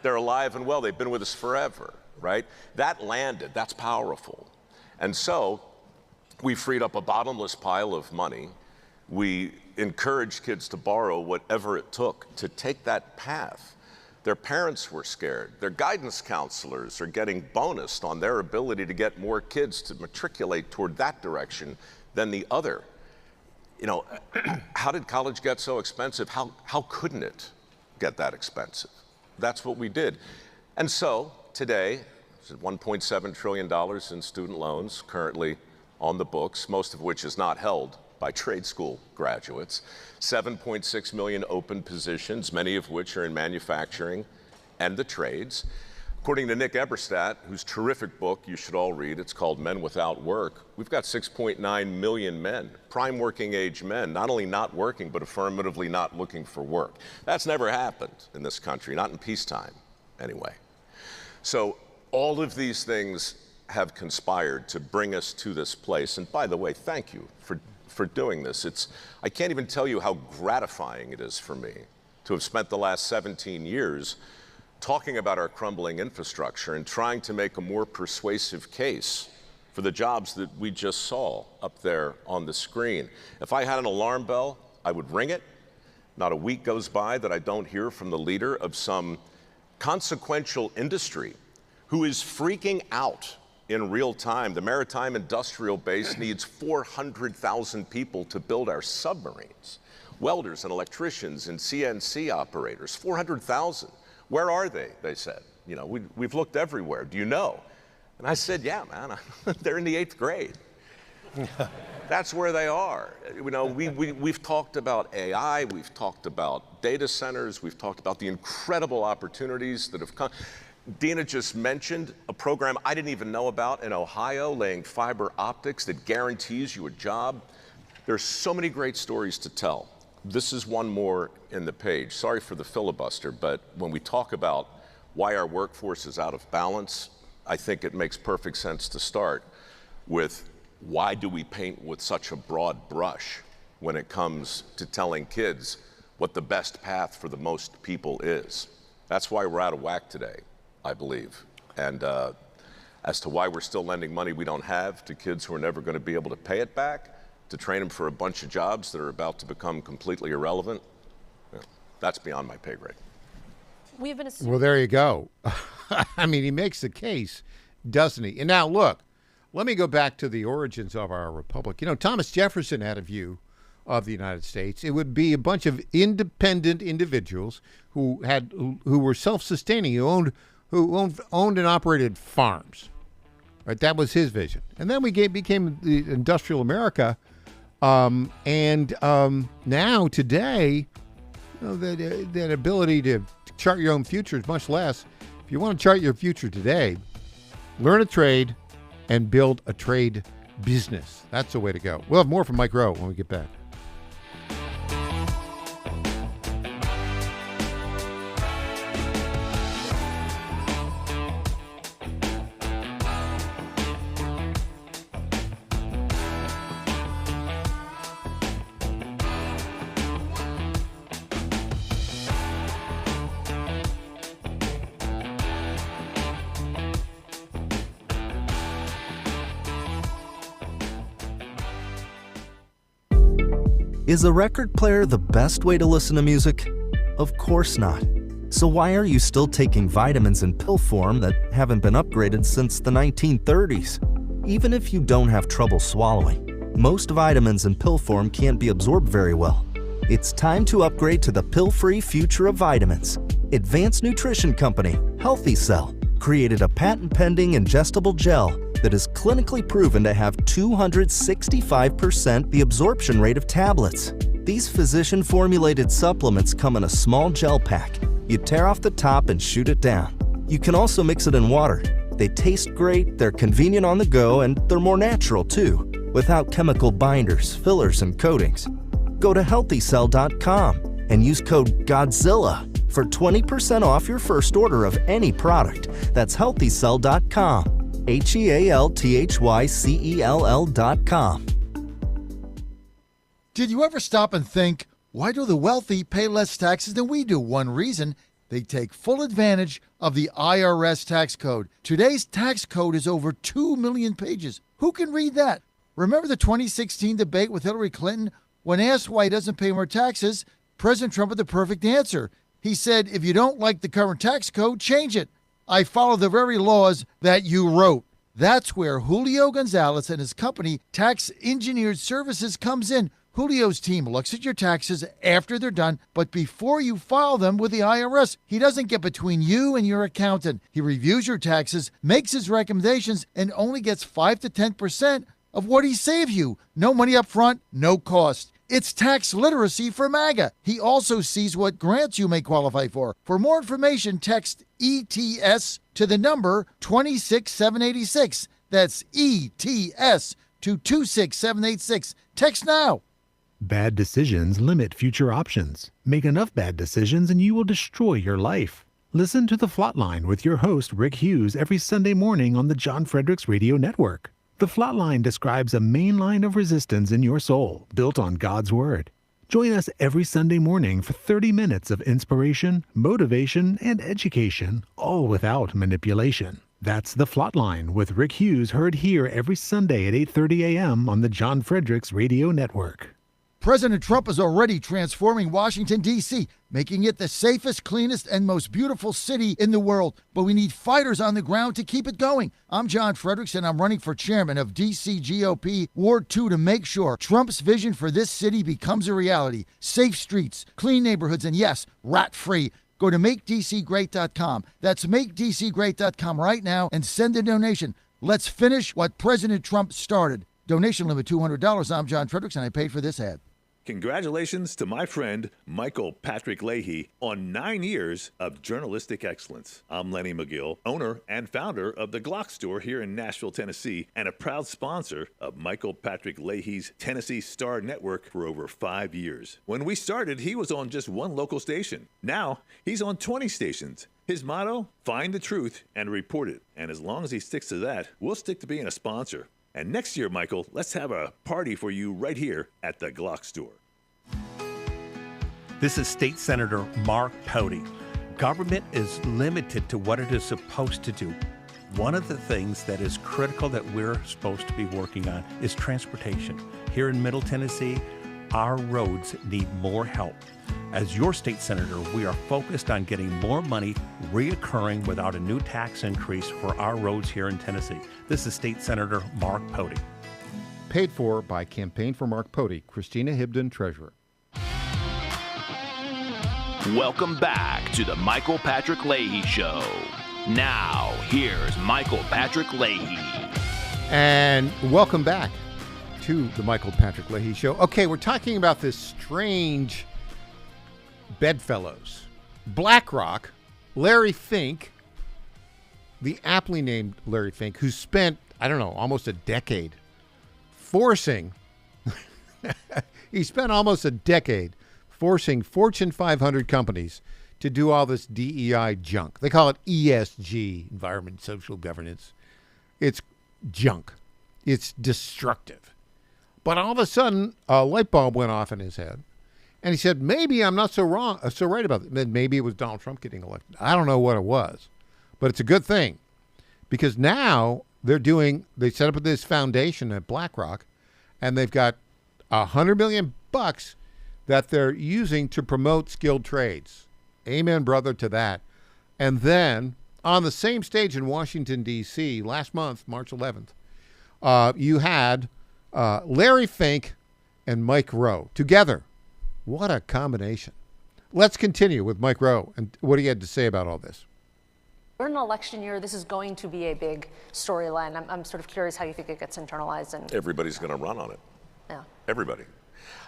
They're alive and well. They've been with us forever, right? That landed. That's powerful. And so we freed up a bottomless pile of money. We encouraged kids to borrow whatever it took to take that path. Their parents were scared. Their guidance counselors are getting bonused on their ability to get more kids to matriculate toward that direction than the other. How did college get so expensive? How couldn't it get that expensive? That's what we did. And so today, $1.7 trillion in student loans currently on the books, most of which is not held by trade school graduates, 7.6 million open positions, many of which are in manufacturing and the trades. According to Nick Eberstadt, whose terrific book you should all read, it's called Men Without Work, we've got 6.9 million men, prime working age men, not only not working, but affirmatively not looking for work. That's never happened in this country, not in peacetime anyway. So all of these things have conspired to bring us to this place. And by the way, thank you for doing this. I can't even tell you how gratifying it is for me to have spent the last 17 years talking about our crumbling infrastructure and trying to make a more persuasive case for the jobs that we just saw up there on the screen. If I had an alarm bell, I would ring it. Not a week goes by that I don't hear from the leader of some consequential industry who is freaking out in real time. The maritime industrial base needs 400,000 people to build our submarines. Welders and electricians and CNC operators, 400,000. Where are they? They said. We've looked everywhere. Do you know? And I said, yeah, man, they're in the 8th grade. That's where they are. We've talked about AI, we've talked about data centers, we've talked about the incredible opportunities that have come. Dina just mentioned a program I didn't even know about in Ohio, laying fiber optics that guarantees you a job. There's so many great stories to tell. This is one more in the page. Sorry for the filibuster, but when we talk about why our workforce is out of balance, I think it makes perfect sense to start with why do we paint with such a broad brush when it comes to telling kids what the best path for the most people is. That's why we're out of whack today, I believe. And as to why we're still lending money we don't have to kids who are never going to be able to pay it back, to train them for a bunch of jobs that are about to become completely irrelevant, that's beyond my pay grade. We've been well, there you go. I mean, he makes the case, doesn't he? And now, look, let me go back to the origins of our republic. Thomas Jefferson had a view of the United States. It would be a bunch of independent individuals who were self-sustaining, who owned and operated farms. Right, that was his vision. And then we became the industrial America, and now today, that ability to chart your own future is much less. If you want to chart your future today, learn a trade and build a trade business. That's the way to go. We'll have more from Mike Rowe when we get back. Is a record player the best way to listen to music? Of course not. So why are you still taking vitamins in pill form that haven't been upgraded since the 1930s? Even if you don't have trouble swallowing, most vitamins in pill form can't be absorbed very well. It's time to upgrade to the pill-free future of vitamins. Advanced nutrition company, Healthy Cell, created a patent-pending ingestible gel that is clinically proven to have 265% the absorption rate of tablets. These physician-formulated supplements come in a small gel pack. You tear off the top and shoot it down. You can also mix it in water. They taste great, they're convenient on the go, and they're more natural too, without chemical binders, fillers, and coatings. Go to HealthyCell.com and use code GODZILLA for 20% off your first order of any product. That's HealthyCell.com. HealthyCell.com. Did you ever stop and think, why do the wealthy pay less taxes than we do? One reason, they take full advantage of the IRS tax code. Today's tax code is over 2 million pages. Who can read that? Remember the 2016 debate with Hillary Clinton? When asked why he doesn't pay more taxes, President Trump had the perfect answer. He said, if you don't like the current tax code, change it. I follow the very laws that you wrote. That's where Julio Gonzalez and his company, Tax Engineered Services, comes in. Julio's team looks at your taxes after they're done, but before you file them with the IRS. He doesn't get between you and your accountant. He reviews your taxes, makes his recommendations, and only gets 5 to 10% of what he saved you. No money up front, no cost. It's tax literacy for MAGA. He also sees what grants you may qualify for. For more information, text ETS to the number 26786. That's ETS to 26786. Text now. Bad decisions limit future options. Make enough bad decisions and you will destroy your life. Listen to The Flatline with your host, Rick Hughes, every Sunday morning on the John Fredericks Radio Network. The Flatline describes a main line of resistance in your soul, built on God's Word. Join us every Sunday morning for 30 minutes of inspiration, motivation, and education, all without manipulation. That's The Flatline with Rick Hughes, heard here every Sunday at 8:30 a.m. on the John Fredericks Radio Network. President Trump is already transforming Washington, D.C., making it the safest, cleanest, and most beautiful city in the world. But we need fighters on the ground to keep it going. I'm John Fredericks, and I'm running for chairman of D.C. GOP Ward 2 to make sure Trump's vision for this city becomes a reality. Safe streets, clean neighborhoods, and yes, rat-free. Go to MakeDCGreat.com. That's MakeDCGreat.com right now and send a donation. Let's finish what President Trump started. Donation limit $200. I'm John Fredericks, and I paid for this ad. Congratulations to my friend Michael Patrick Leahy on 9 years of journalistic excellence. I'm Lenny McGill, owner and founder of the Glock Store here in Nashville, Tennessee, and a proud sponsor of Michael Patrick Leahy's Tennessee Star Network for over 5 years. When we started, he was on just one local station. Now, he's on 20 stations. His motto, find the truth and report it. And as long as he sticks to that, we'll stick to being a sponsor. And next year, Michael, let's have a party for you right here at the Glock Store. This is State Senator Mark Pody. Government is limited to what it is supposed to do. One of the things that is critical that we're supposed to be working on is transportation. Here in Middle Tennessee, our roads need more help. As your state senator, we are focused on getting more money reoccurring without a new tax increase for our roads here in Tennessee. This is State Senator Mark Pody. Paid for by Campaign for Mark Pody, Christina Hibden, Treasurer. Welcome back to the Michael Patrick Leahy Show. Now, here's Michael Patrick Leahy. And welcome back to the Michael Patrick Leahy Show. Okay, we're talking about this strange bedfellows. BlackRock, Larry Fink, the aptly named Larry Fink, who spent, I don't know, almost a decade forcing Fortune 500 companies to do all this DEI junk. They call it ESG, environment, social governance. It's junk. It's destructive. But all of a sudden, a light bulb went off in his head. And he said, maybe I'm not so right about it. Maybe it was Donald Trump getting elected. I don't know what it was. But it's a good thing. Because now they set up this foundation at BlackRock, and they've got $100 million that they're using to promote skilled trades. Amen, brother, to that. And then on the same stage in Washington, D.C., last month, March 11th, you had Larry Fink and Mike Rowe together. What a combination. Let's continue with Mike Rowe and what he had to say about all this. We're in an election year. This is going to be a big storyline. I'm sort of curious how you think it gets internalized. And Everybody's going to run on it. Yeah. Everybody.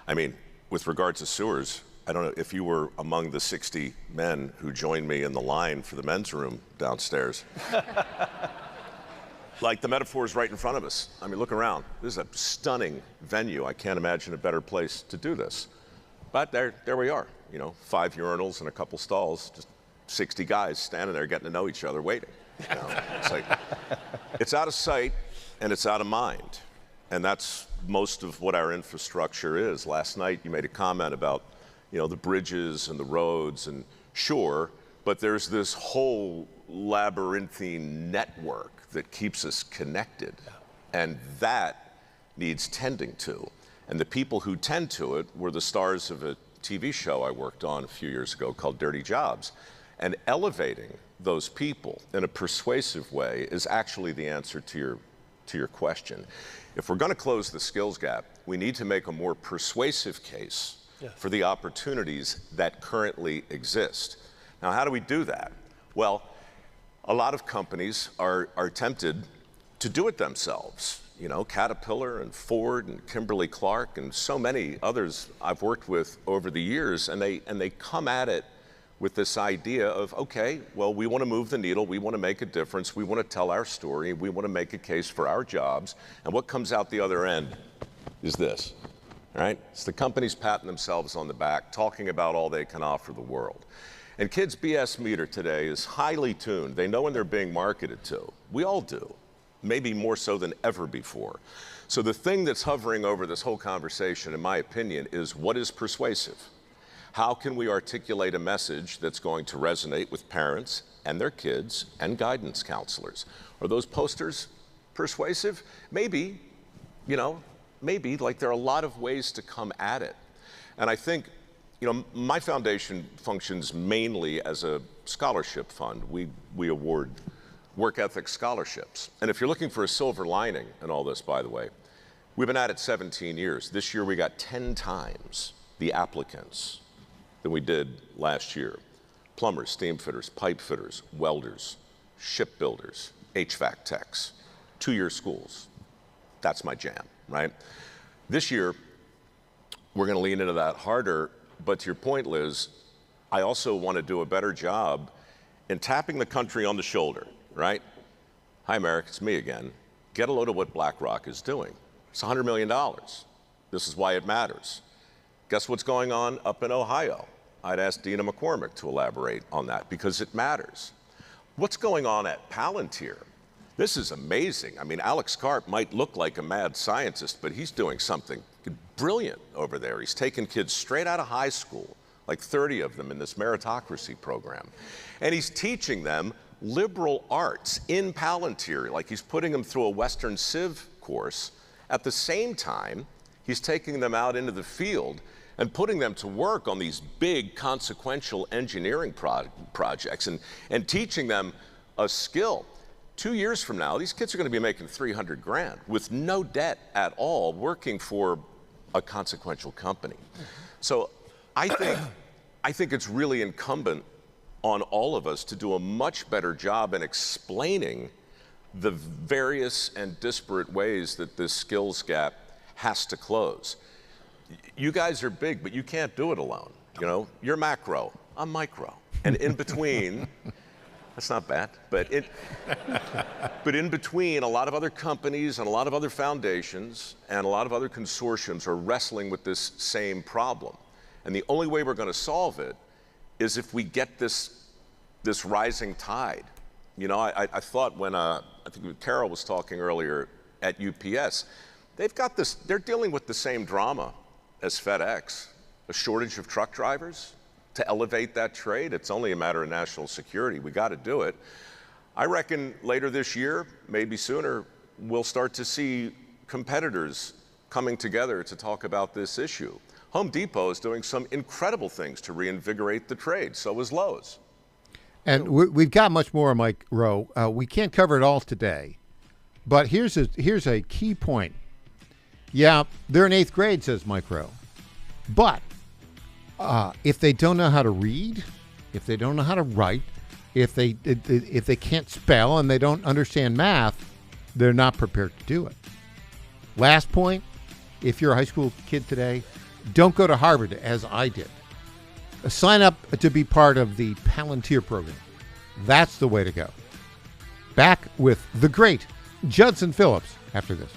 I mean, with regard to sewers, I don't know if you were among the 60 men who joined me in the line for the men's room downstairs. Like, the metaphor is right in front of us. I mean, look around. This is a stunning venue. I can't imagine a better place to do this. But there we are, 5 urinals and a couple stalls, just 60 guys standing there getting to know each other, waiting. It's like, it's out of sight and it's out of mind. And that's most of what our infrastructure is. Last night you made a comment about, the bridges and the roads, and sure, but there's this whole labyrinthine network that keeps us connected. And that needs tending to. And the people who tend to it were the stars of a TV show I worked on a few years ago called Dirty Jobs. And elevating those people in a persuasive way is actually the answer to your question. If we're going to close the skills gap, we need to make a more persuasive case for the opportunities that currently exist. Now, how do we do that? Well, a lot of companies are tempted to do it themselves. Caterpillar and Ford and Kimberly-Clark and so many others I've worked with over the years, and they come at it with this idea of, okay, well, we want to move the needle, we want to make a difference, we want to tell our story, we want to make a case for our jobs, and what comes out the other end is this, right? It's the companies patting themselves on the back, talking about all they can offer the world. And kids' BS meter today is highly tuned. They know when they're being marketed to. We all do, maybe more so than ever before. So the thing that's hovering over this whole conversation, in my opinion, is what is persuasive? How can we articulate a message that's going to resonate with parents and their kids and guidance counselors? Are those posters persuasive? Maybe, maybe. Like, there are a lot of ways to come at it. And I think, my foundation functions mainly as a scholarship fund. We award work ethic scholarships. And if you're looking for a silver lining in all this, by the way, we've been at it 17 years. This year we got 10 times the applicants than we did last year. Plumbers, steam fitters, pipe fitters, welders, shipbuilders, HVAC techs, 2-year schools. That's my jam, right? This year, we're going to lean into that harder. But to your point, Liz, I also want to do a better job in tapping the country on the shoulder, right? Hi, America, it's me again. Get a load of what BlackRock is doing. It's $100 million. This is why it matters. Guess what's going on up in Ohio? I'd ask Dina McCormick to elaborate on that because it matters. What's going on at Palantir? This is amazing. I mean, Alex Karp might look like a mad scientist, but he's doing something brilliant over there. He's taking kids straight out of high school, like 30 of them in this meritocracy program. And he's teaching them liberal arts in Palantir, like he's putting them through a Western Civ course. At the same time, he's taking them out into the field and putting them to work on these big consequential engineering projects and teaching them a skill. 2 years from now, these kids are going to be making $300 grand with no debt at all, working for a consequential company. So I think it's really incumbent on all of us to do a much better job in explaining the various and disparate ways that this skills gap has to close. You guys are big, but you can't do it alone. You're macro, I'm micro. And in between, that's not bad, but in between, a lot of other companies and a lot of other foundations and a lot of other consortiums are wrestling with this same problem. And the only way we're going to solve it is if we get this rising tide. I thought when I think Carol was talking earlier at UPS, they're dealing with the same drama as FedEx, a shortage of truck drivers. To elevate that trade, it's only a matter of national security. We got to do it. I reckon later this year, maybe sooner, we'll start to see competitors coming together to talk about this issue. Home Depot is doing some incredible things to reinvigorate the trade. So is Lowe's. And we've got much more, Mike Rowe. We can't cover it all today, but here's a key point. Yeah, they're in 8th grade, says Mike Rowe, but if they don't know how to read, if they don't know how to write, if they can't spell and they don't understand math, they're not prepared to do it. Last point, if you're a high school kid today, don't go to Harvard as I did. Sign up to be part of the Palantir program. That's the way to go. Back with the great Judson Phillips after this.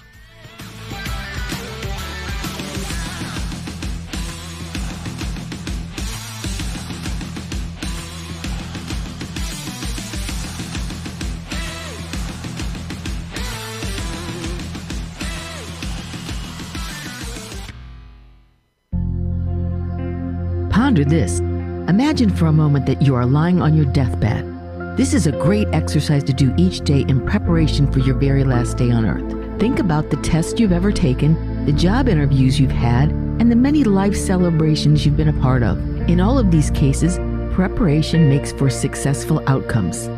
Ponder this. Imagine for a moment that you are lying on your deathbed. This is a great exercise to do each day in preparation for your very last day on earth. Think about the tests you've ever taken, the job interviews you've had, and the many life celebrations you've been a part of. In all of these cases, preparation makes for successful outcomes.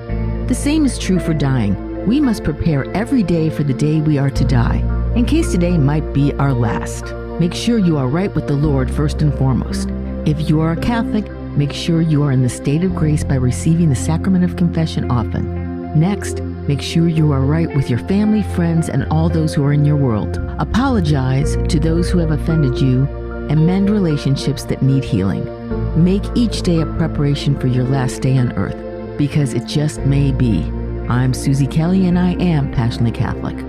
The same is true for dying. We must prepare every day for the day we are to die, in case today might be our last. Make sure you are right with the Lord first and foremost. If you are a Catholic, make sure you are in the state of grace by receiving the sacrament of confession often. Next, make sure you are right with your family, friends, and all those who are in your world. Apologize to those who have offended you and mend relationships that need healing. Make each day a preparation for your last day on earth, because it just may be. I'm Susie Kelly, and I am passionately Catholic.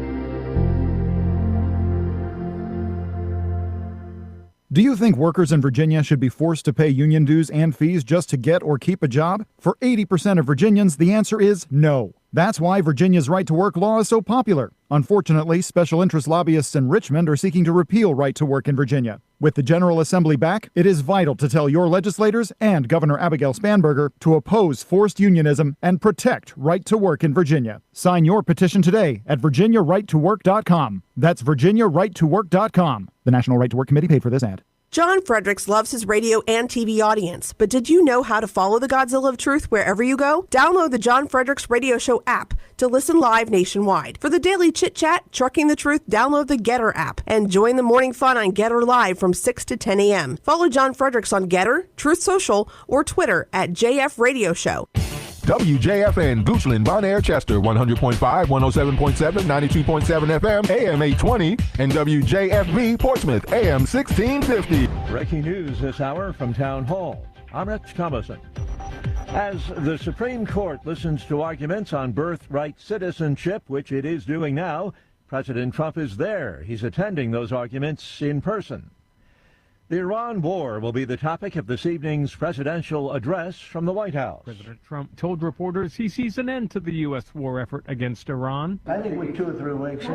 Do you think workers in Virginia should be forced to pay union dues and fees just to get or keep a job? For 80% of Virginians, the answer is no. That's why Virginia's right-to-work law is so popular. Unfortunately, special interest lobbyists in Richmond are seeking to repeal right-to-work in Virginia. With the General Assembly back, it is vital to tell your legislators and Governor Abigail Spanberger to oppose forced unionism and protect right-to-work in Virginia. Sign your petition today at virginiarighttowork.com. That's virginiarighttowork.com. The National Right to Work Committee paid for this ad. John Fredericks loves his radio and TV audience, but did you know how to follow the Godzilla of Truth wherever you go? Download the John Fredericks Radio Show app to listen live nationwide. For the daily chit-chat, Trucking the Truth, download the Getter app and join the morning fun on Getter Live from 6 to 10 a.m. Follow John Fredericks on Getter, Truth Social, or Twitter at JF Radio Show. WJFN, Goochland, Bon Air, Chester, 100.5, 107.7, 92.7 FM, AM 820, and WJFB, Portsmouth, AM 1650. Breaking news this hour from Town Hall. I'm Rich Thomason. As the Supreme Court listens to arguments on birthright citizenship, which it is doing now, President Trump is there. He's attending those arguments in person. The Iran war will be the topic of this evening's presidential address from the White House. President Trump told reporters he sees an end to the U.S. war effort against Iran. I think with 2 or 3 weeks,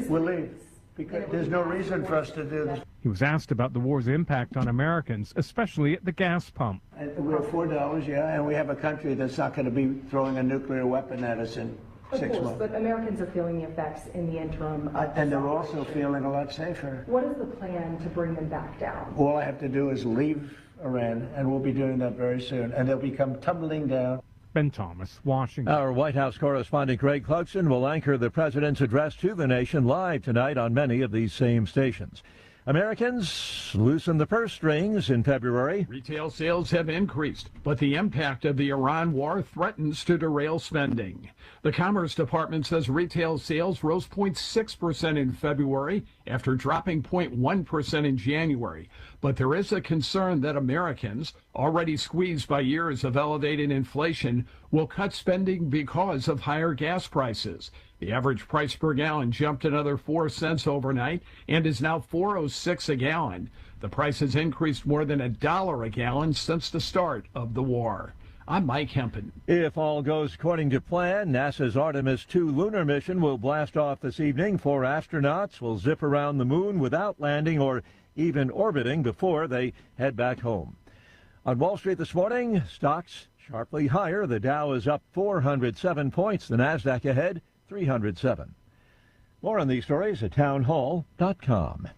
we'll leave. Because there's no reason for us to do this. He was asked about the war's impact on Americans, especially at the gas pump. And we're $4, yeah, and we have a country that's not going to be throwing a nuclear weapon at us in 6 months. But Americans are feeling the effects in the interim. And they're also feeling a lot safer. What is the plan to bring them back down? All I have to do is leave Iran, and we'll be doing that very soon, and they'll become tumbling down. Ben Thomas, Washington. Our White House correspondent Greg Clugston will anchor the president's address to the nation live tonight on many of these same stations. Americans loosened the purse strings in February. Retail sales have increased, but the impact of the Iran war threatens to derail spending. The Commerce Department says retail sales rose 0.6% in February after dropping 0.1% in January. But there is a concern that Americans, already squeezed by years of elevated inflation, will cut spending because of higher gas prices. The average price per gallon jumped another 4 cents overnight and is now $4.06 a gallon. The price has increased more than $1 a gallon since the start of the war. I'm Mike Hempen. If all goes according to plan, NASA's Artemis II lunar mission will blast off this evening. 4 astronauts will zip around the moon without landing or even orbiting before they head back home. On Wall Street this morning, stocks sharply higher. The Dow is up 407 points. The Nasdaq ahead 307. More on these stories at townhall.com.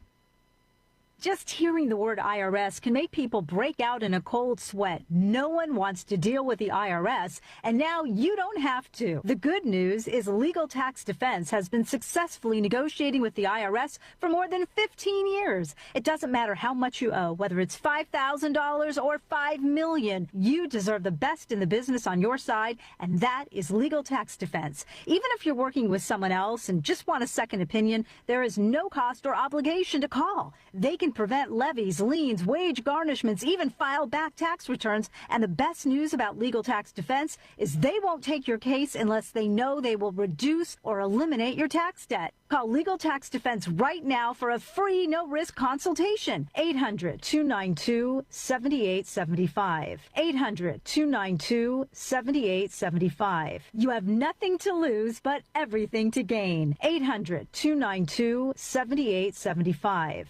Just hearing the word IRS can make people break out in a cold sweat. No one wants to deal with the IRS, and now you don't have to. The good news is Legal Tax Defense has been successfully negotiating with the IRS for more than 15 years. It doesn't matter how much you owe, whether it's $5,000 or $5 million. You deserve the best in the business on your side, and that is Legal Tax Defense. Even if you're working with someone else and just want a second opinion, there is no cost or obligation to call. They can prevent levies, liens, wage garnishments, even file back tax returns. And the best news about Legal Tax Defense is they won't take your case unless they know they will reduce or eliminate your tax debt. Call Legal Tax Defense right now for a free, no-risk consultation. 800-292-7875. 800-292-7875. You have nothing to lose but everything to gain. 800-292-7875.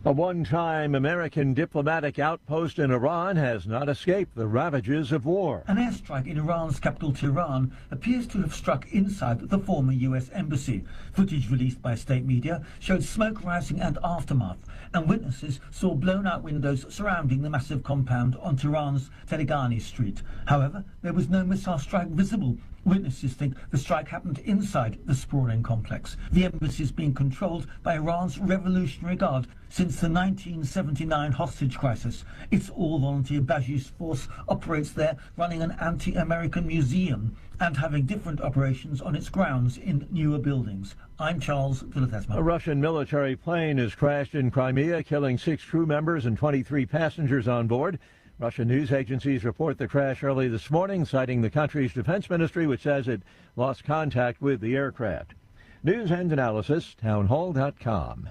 A one-time American diplomatic outpost in Iran has not escaped the ravages of war. An airstrike in Iran's capital, Tehran, appears to have struck inside the former U.S. embassy. Footage released by state media showed smoke rising and aftermath, and witnesses saw blown-out windows surrounding the massive compound on Tehran's Telegani Street. However, there was no missile strike visible. Witnesses think the strike happened inside the sprawling complex. The embassy is being controlled by Iran's Revolutionary Guard since the 1979 hostage crisis. Its all-volunteer Basij force operates there, running an anti-American museum and having different operations on its grounds in newer buildings. I'm Charles Villatesma. A Russian military plane has crashed in Crimea, killing 6 crew members and 23 passengers on board. Russian news agencies report the crash early this morning, citing the country's defense ministry, which says it lost contact with the aircraft. News and analysis, townhall.com.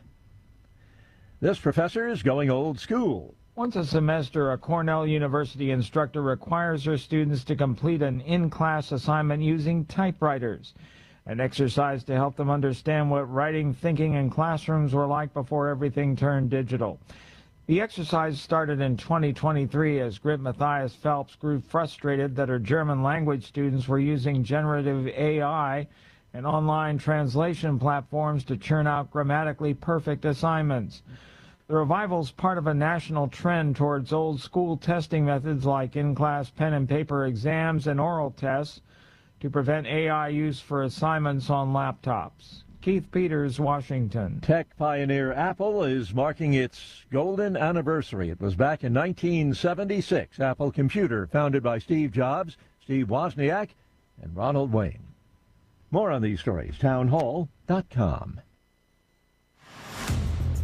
This professor is going old school. Once a semester, a Cornell University instructor requires her students to complete an in-class assignment using typewriters, an exercise to help them understand what writing, thinking, and classrooms were like before everything turned digital. The exercise started in 2023 as Grit Matthias Phelps grew frustrated that her German language students were using generative AI and online translation platforms to churn out grammatically perfect assignments. The revival is part of a national trend towards old school testing methods like in-class pen and paper exams and oral tests to prevent AI use for assignments on laptops. Keith Peters, Washington. Tech pioneer Apple is marking its golden anniversary. It was back in 1976. Apple Computer, founded by Steve Jobs, Steve Wozniak, and Ronald Wayne. More on these stories, townhall.com.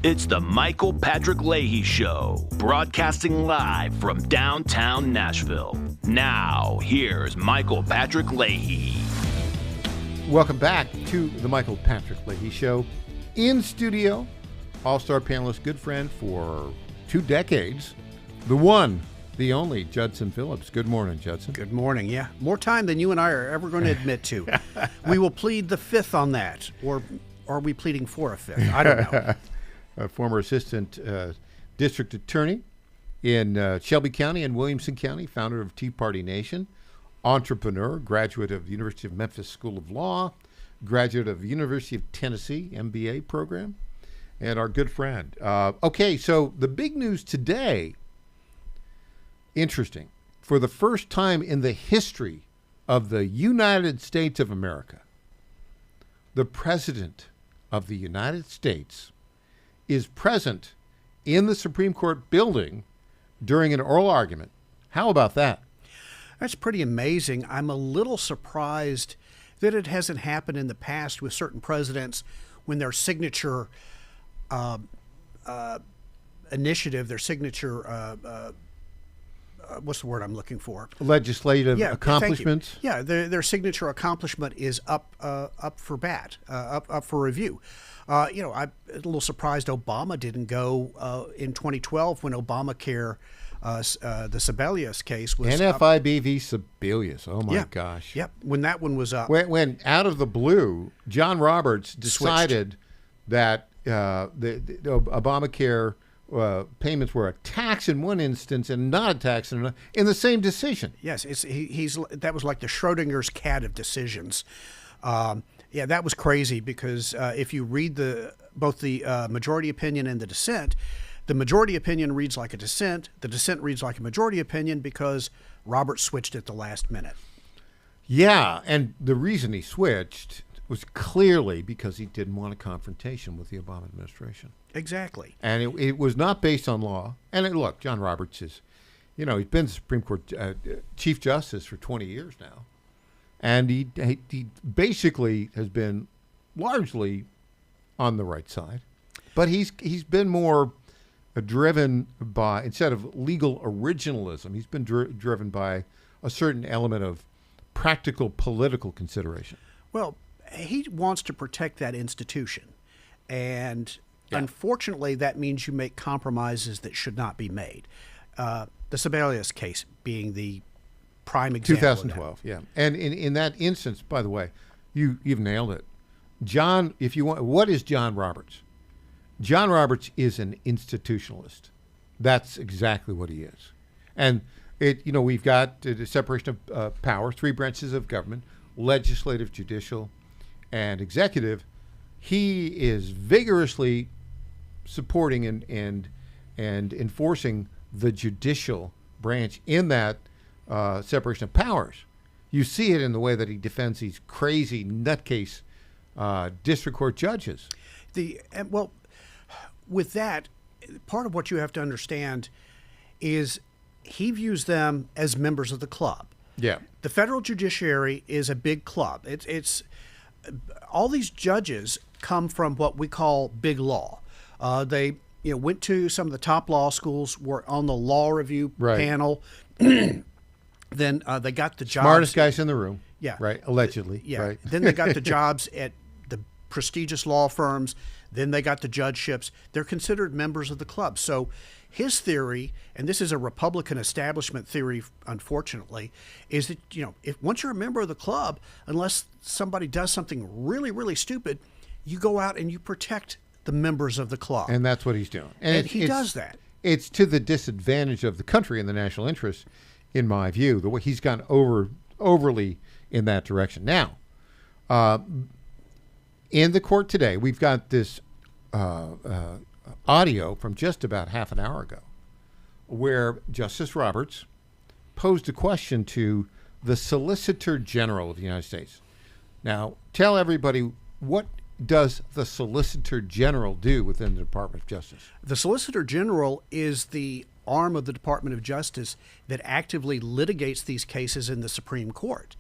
It's the Michael Patrick Leahy Show, broadcasting live from downtown Nashville. Now, here's Michael Patrick Leahy. Welcome back to the Michael Patrick Leahy Show. In studio, all-star panelist, good friend for 2 decades, the one, the only, Judson Phillips. Good morning, Judson. Good morning, yeah. More time than you and I are ever going to admit to. We will plead the 5th on that, or are we pleading for a 5th? I don't know. A former assistant district attorney in Shelby County and Williamson County, founder of Tea Party Nation. Entrepreneur, graduate of the University of Memphis School of Law, graduate of the University of Tennessee MBA program, and our good friend. Okay, so the big news today, interesting. For the first time in the history of the United States of America, the President of the United States is present in the Supreme Court building during an oral argument. How about that? That's pretty amazing. I'm a little surprised that it hasn't happened in the past with certain presidents when their signature initiative, their signature, what's the word I'm looking for? Legislative accomplishments. Yeah, their signature accomplishment is up for review. I'm a little surprised Obama didn't go in 2012 when Obamacare. The Sebelius case was NFIB v. Sebelius. Oh my gosh! Yep. When that one was up, when out of the blue, John Roberts decided that the Obamacare payments were a tax in one instance and not a tax in another, in the same decision. Yes, that was like the Schrodinger's cat of decisions. Yeah, that was crazy because if you read both the majority opinion and the dissent, the majority opinion reads like a dissent. The dissent reads like a majority opinion because Roberts switched at the last minute. Yeah, and the reason he switched was clearly because he didn't want a confrontation with the Obama administration. Exactly. And it was not based on law. And look, John Roberts is, he's been the Supreme Court Chief Justice for 20 years now. And he basically has been largely on the right side. But he's been more driven by, instead of legal originalism, he's been driven by a certain element of practical political consideration. Well, he wants to protect that institution. And unfortunately, that means you make compromises that should not be made. The Sebelius case being the prime example. 2012, yeah. And in that instance, by the way, you've nailed it. John, if you want, what is John Roberts? John Roberts is an institutionalist. That's exactly what he is. And we've got the separation of power, 3 branches of government, legislative, judicial, and executive. He is vigorously supporting and enforcing the judicial branch in that separation of powers. You see it in the way that he defends these crazy nutcase district court judges. With that, part of what you have to understand is he views them as members of the club. Yeah. The federal judiciary is a big club. It's all these judges come from what we call big law. They went to some of the top law schools, were on the law review panel. Then they got the jobs. Smartest guys in the room. Yeah. Right. Allegedly. Yeah. Right. Then they got the jobs at the prestigious law firms. Then they got the judgeships. They're considered members of the club. So his theory, and this is a Republican establishment theory, unfortunately, is that, if once you're a member of the club, unless somebody does something really, really stupid, you go out and you protect the members of the club. And that's what he's doing. And he does that. It's to the disadvantage of the country and the national interest, in my view. The way he's gone overly in that direction. Now, in the court today, we've got this audio from just about half an hour ago where Justice Roberts posed a question to the Solicitor General of the United States. Now, tell everybody, what does the Solicitor General do within the Department of Justice? The Solicitor General is the arm of the Department of Justice that actively litigates these cases in the Supreme Court.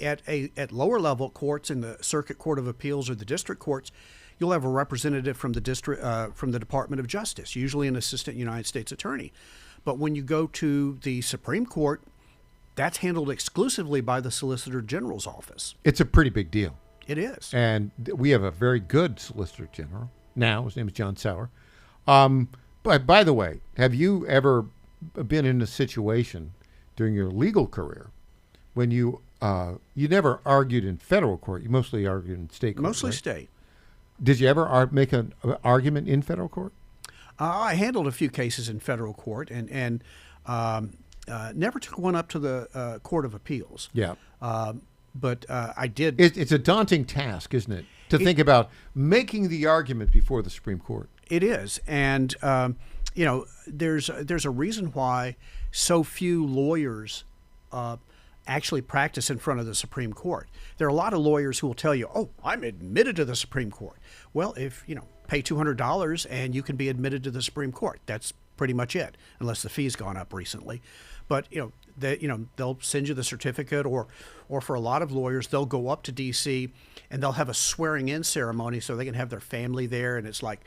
At lower level courts, in the Circuit Court of Appeals or the district courts, you'll have a representative from the Department of Justice, usually an assistant United States attorney. But when you go to the Supreme Court, that's handled exclusively by the Solicitor General's office. It's a pretty big deal. It is. And we have a very good Solicitor General now. His name is John Sauer. But by the way, have you ever been in a situation during your legal career when you never argued in federal court? You mostly argued in state court. Mostly right? state. Did you ever make an argument in federal court? I handled a few cases in federal court and never took one up to the Court of Appeals. Yeah. But I did. It's a daunting task, isn't it, to think about making the argument before the Supreme Court? It is. And, there's a reason why so few lawyers actually practice in front of the Supreme Court. There are a lot of lawyers who will tell you, oh, I'm admitted to the Supreme Court. Well, if, pay $200 and you can be admitted to the Supreme Court. That's pretty much it, unless the fee's gone up recently. But, they'll send you the certificate, or for a lot of lawyers, they'll go up to D.C. and they'll have a swearing-in ceremony so they can have their family there. And it's like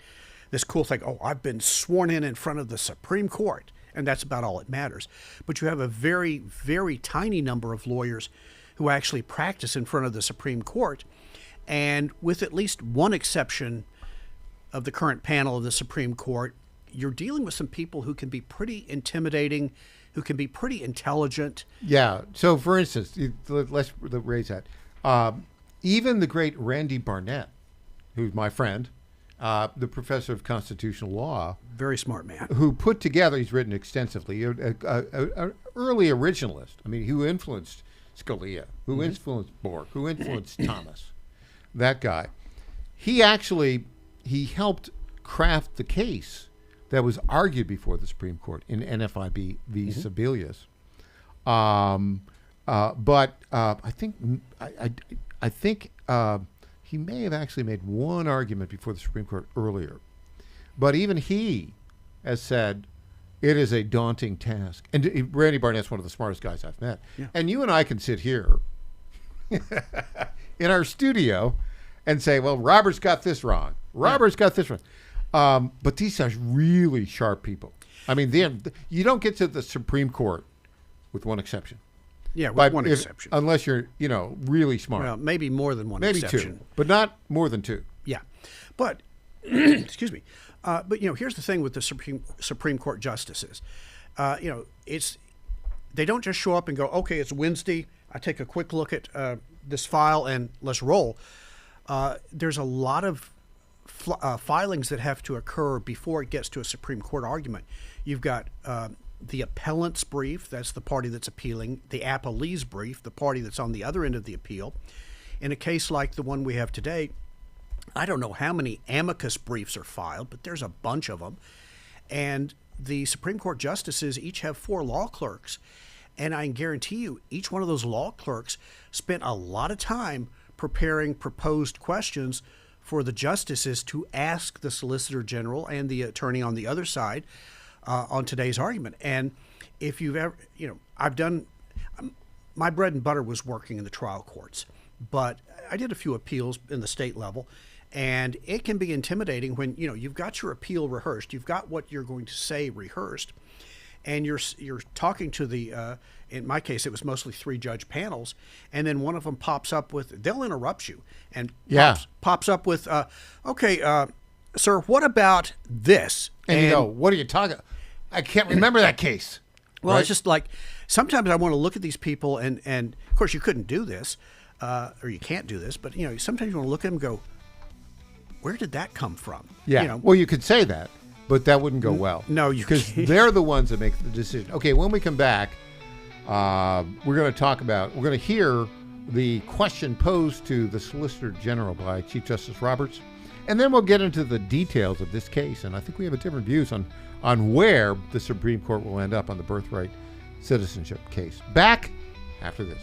this cool thing, oh, I've been sworn in front of the Supreme Court. And that's about all that matters. But you have a very, very tiny number of lawyers who actually practice in front of the Supreme Court. And with at least one exception of the current panel of the Supreme Court, you're dealing with some people who can be pretty intimidating, who can be pretty intelligent. Yeah. So, for instance, let's raise that. Even the great Randy Barnett, who's my friend, the professor of constitutional law. Very smart man. Who put together, he's written extensively, an early originalist. I mean, who influenced Scalia, who influenced Bork, who influenced Thomas. that guy. He helped craft the case that was argued before the Supreme Court in NFIB v. Sebelius. But I think he may have actually made one argument before the Supreme Court earlier. But even he has said it is a daunting task. And Randy Barnett's one of the smartest guys I've met. Yeah. And you and I can sit here in our studio and say, well, Robert's got this wrong. Robert's got this wrong. But these are really sharp people. I mean, you don't get to the Supreme Court with one exception. Yeah, with one exception. Unless you're, really smart. Well, maybe more than one exception. Maybe two, but not more than two. Yeah. But, excuse me. But here's the thing with the Supreme Court justices. They don't just show up and go, okay, it's Wednesday. I take a quick look at this file and let's roll. There's a lot of filings that have to occur before it gets to a Supreme Court argument. You've got the appellant's brief, that's the party that's appealing, the appellee's brief, the party that's on the other end of the appeal. In a case like the one we have today, I don't know how many amicus briefs are filed, but there's a bunch of them. And the Supreme Court justices each have 4 law clerks. And I can guarantee you, each one of those law clerks spent a lot of time preparing proposed questions for the justices to ask the Solicitor General and the attorney on the other side on today's argument. And if you've ever, my bread and butter was working in the trial courts, but I did a few appeals in the state level, and it can be intimidating when, you've got your appeal rehearsed, you've got what you're going to say rehearsed, and you're talking to the, in my case, it was mostly 3 judge panels, and then one of them pops up with, they'll interrupt you, and pops up with, okay, sir, what about this? And you go, what are you talking? I can't remember that case. Well, It's just like, sometimes I want to look at these people, and of course you couldn't do this, or you can't do this, but sometimes you want to look at them and go, where did that come from? Yeah. Well, you could say that, but that wouldn't go well. No, because they're the ones that make the decision. Okay, when we come back, we're going to hear the question posed to the Solicitor General by Chief Justice Roberts, and then we'll get into the details of this case. And I think we have different views on where the Supreme Court will end up on the birthright citizenship case. Back after this.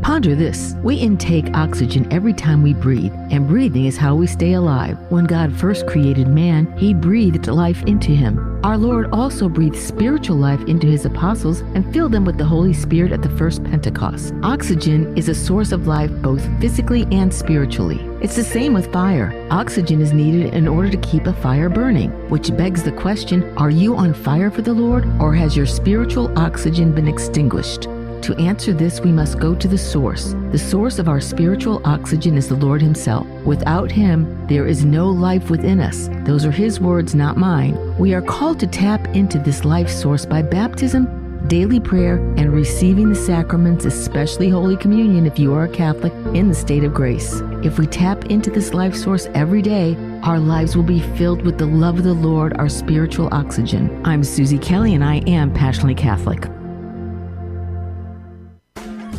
Ponder this. We intake oxygen every time we breathe, and breathing is how we stay alive. When God first created man, he breathed life into him. Our Lord also breathed spiritual life into his apostles and filled them with the Holy Spirit at the first Pentecost. Oxygen is a source of life both physically and spiritually. It's the same with fire. Oxygen is needed in order to keep a fire burning, which begs the question, are you on fire for the Lord, or has your spiritual oxygen been extinguished? To answer this, we must go to the source. The source of our spiritual oxygen is the Lord himself. Without him, there is no life within us. Those are his words, not mine. We are called to tap into this life source by baptism, daily prayer, and receiving the sacraments, especially Holy Communion if you are a Catholic, in the state of grace. If we tap into this life source every day, our lives will be filled with the love of the Lord, our spiritual oxygen. I'm Susie Kelly, and I am passionately Catholic.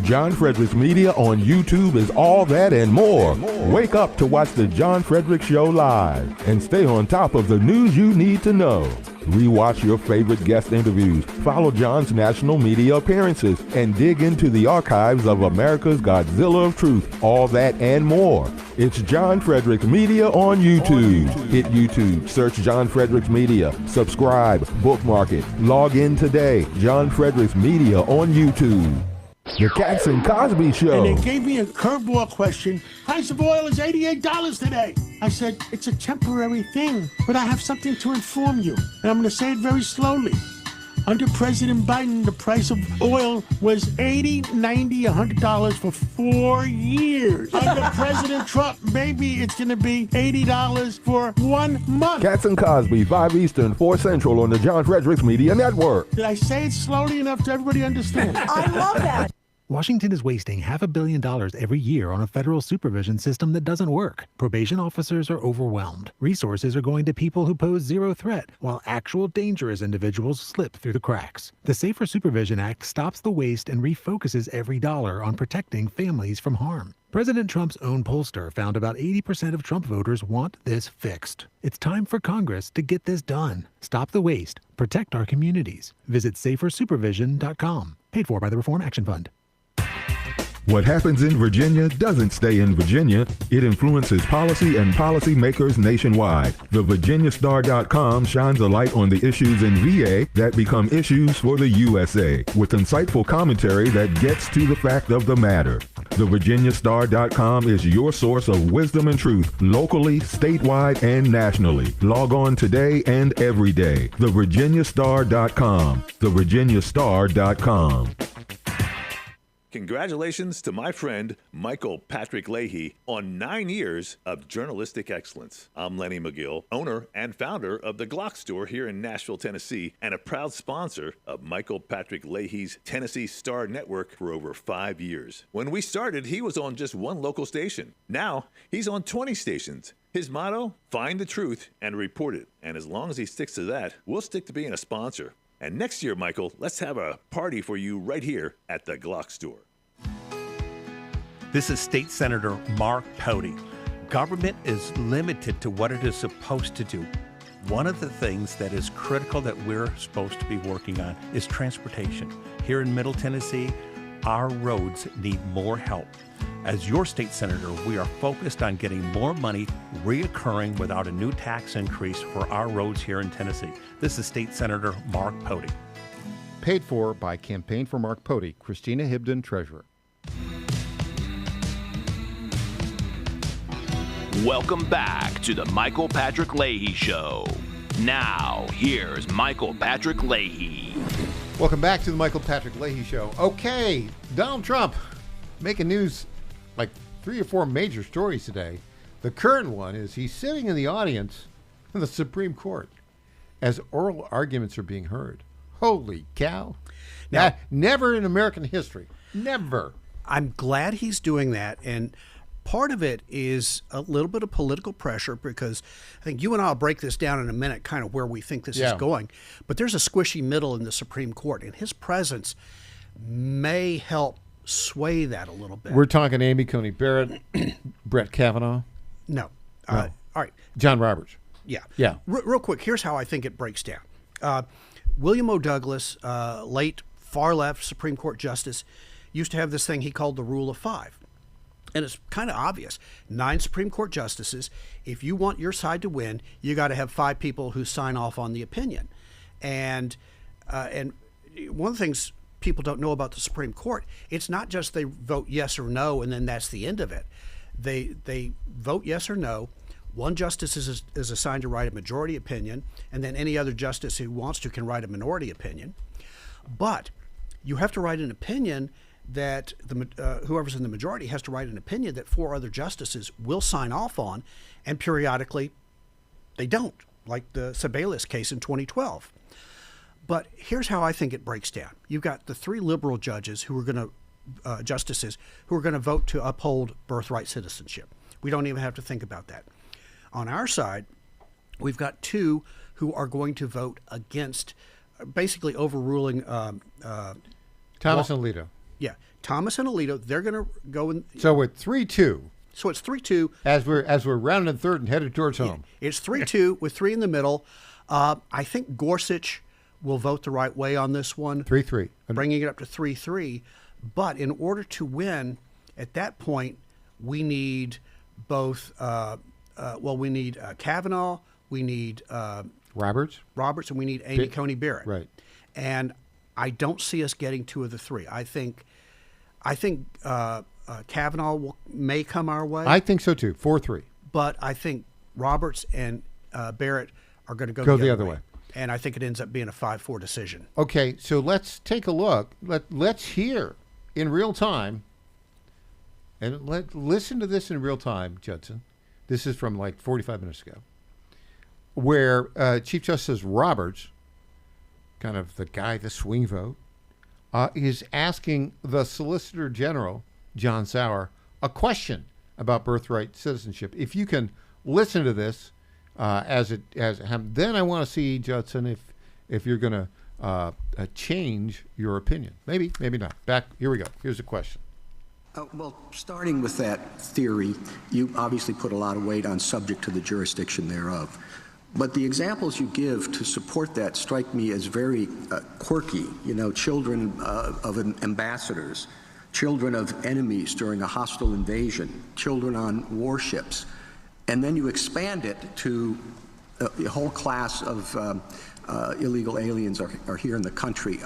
John Frederick's Media on YouTube is all that and more. Wake up to watch the John Frederick Show live and stay on top of the news you need to know. Rewatch your favorite guest interviews, follow John's national media appearances, and dig into the archives of America's Godzilla of Truth. All that and more. It's John Frederick's Media on YouTube. Hit YouTube, search John Frederick's Media, subscribe, bookmark it, log in today. John Frederick's Media on YouTube. The Cats and Cosby Show. And they gave me a curveball question. Price of oil is $88 today. I said, it's a temporary thing, but I have something to inform you. And I'm going to say it very slowly. Under President Biden, the price of oil was $80, $90, $100 for 4 years. Under President Trump, maybe it's going to be $80 for 1 month. Katz and Cosby, 5 Eastern, 4 Central on the John Fredericks Media Network. Did I say it slowly enough to everybody understand? I love that. Washington is wasting $500 million every year on a federal supervision system that doesn't work. Probation officers are overwhelmed. Resources are going to people who pose zero threat, while actual dangerous individuals slip through the cracks. The Safer Supervision Act stops the waste and refocuses every dollar on protecting families from harm. President Trump's own pollster found about 80% of Trump voters want this fixed. It's time for Congress to get this done. Stop the waste. Protect our communities. Visit safersupervision.com. Paid for by the Reform Action Fund. What happens in Virginia doesn't stay in Virginia. It influences policy and policymakers nationwide. The VirginiaStar.com shines a light on the issues in VA that become issues for the USA, with insightful commentary that gets to the fact of the matter. The VirginiaStar.com is your source of wisdom and truth, locally, statewide, and nationally. Log on today and every day. The VirginiaStar.com. The VirginiaStar.com. Congratulations to my friend Michael Patrick Leahy on 9 years of journalistic excellence. I'm Lenny McGill, owner and founder of the Glock Store here in Nashville, Tennessee, and a proud sponsor of Michael Patrick Leahy's Tennessee Star Network for over 5 years. When we started, he was on just one local station. Now, he's on 20 stations. His motto, find the truth and report it. And as long as he sticks to that, we'll stick to being a sponsor. And next year, Michael, let's have a party for you right here at the Glock Store. This is State Senator Mark Pody. Government is limited to what it is supposed to do. One of the things that is critical that we're supposed to be working on is transportation. Here in Middle Tennessee, our roads need more help. As your state senator, we are focused on getting more money reoccurring without a new tax increase for our roads here in Tennessee. This is State Senator Mark Pody. Paid for by Campaign for Mark Pody, Christina Hibden, Treasurer. Welcome back to the Michael Patrick Leahy Show. Now, here's Michael Patrick Leahy. Welcome back to the Michael Patrick Leahy Show. Okay, Donald Trump making news like 3 or 4 major stories today. The current one is he's sitting in the audience in the Supreme Court as oral arguments are being heard. Holy cow. Now, never in American history. Never. I'm glad he's doing that, and part of it is a little bit of political pressure, because I think you and I will break this down in a minute, kind of where we think this is going. But there's a squishy middle in the Supreme Court, and his presence may help sway that a little bit. We're talking Amy Coney Barrett, Brett Kavanaugh. No. No. All right. John Roberts. Yeah. Real quick, here's how I think it breaks down. William O. Douglas, late far left Supreme Court justice, used to have this thing he called the Rule of 5. And it's kind of obvious. 9 Supreme Court justices. If you want your side to win, you got to have 5 people who sign off on the opinion. And one of the things people don't know about the Supreme Court, it's not just they vote yes or no and then that's the end of it. They vote yes or no. One justice is assigned to write a majority opinion, and then any other justice who wants to can write a minority opinion. But you have to write an opinion that whoever's in the majority has to write an opinion that 4 other justices will sign off on, and periodically they don't, like the Sebelius case in 2012. But here's how I think it breaks down. You've got the 3 liberal judges who are going to justices who are going to vote to uphold birthright citizenship. We don't even have to think about that. On our side, we've got 2 who are going to vote against, basically overruling Thomas and Alito. Yeah, Thomas and Alito. They're going to go in. So with 3-2. So it's 3-2 as we're rounding third and headed towards home. It's 3-2 with 3 in the middle. I think Gorsuch will vote the right way on this one. 3-3, bringing it up to 3-3. But in order to win, at that point, we need both. We need Kavanaugh, we need Roberts, and we need Amy Coney Barrett. Right. And I don't see us getting 2 of the 3. I think Kavanaugh may come our way. I think so too. 4-3. But I think Roberts and Barrett are going to go the other way. And I think it ends up being a 5-4 decision. Okay, so let's take a look. Let's hear in real time, and listen to this in real time, Judson. This is from like 45 minutes ago, where Chief Justice Roberts, kind of the swing vote, is asking the Solicitor General, John Sauer, a question about birthright citizenship. If you can listen to this then I want to see, Judson, if you're going to change your opinion. Maybe not. Here we go. Here's a question. Well, starting with that theory, you obviously put a lot of weight on subject to the jurisdiction thereof. But the examples you give to support that strike me as very quirky. Children of ambassadors, children of enemies during a hostile invasion, children on warships. And then you expand it to a whole class of illegal aliens are here in the country.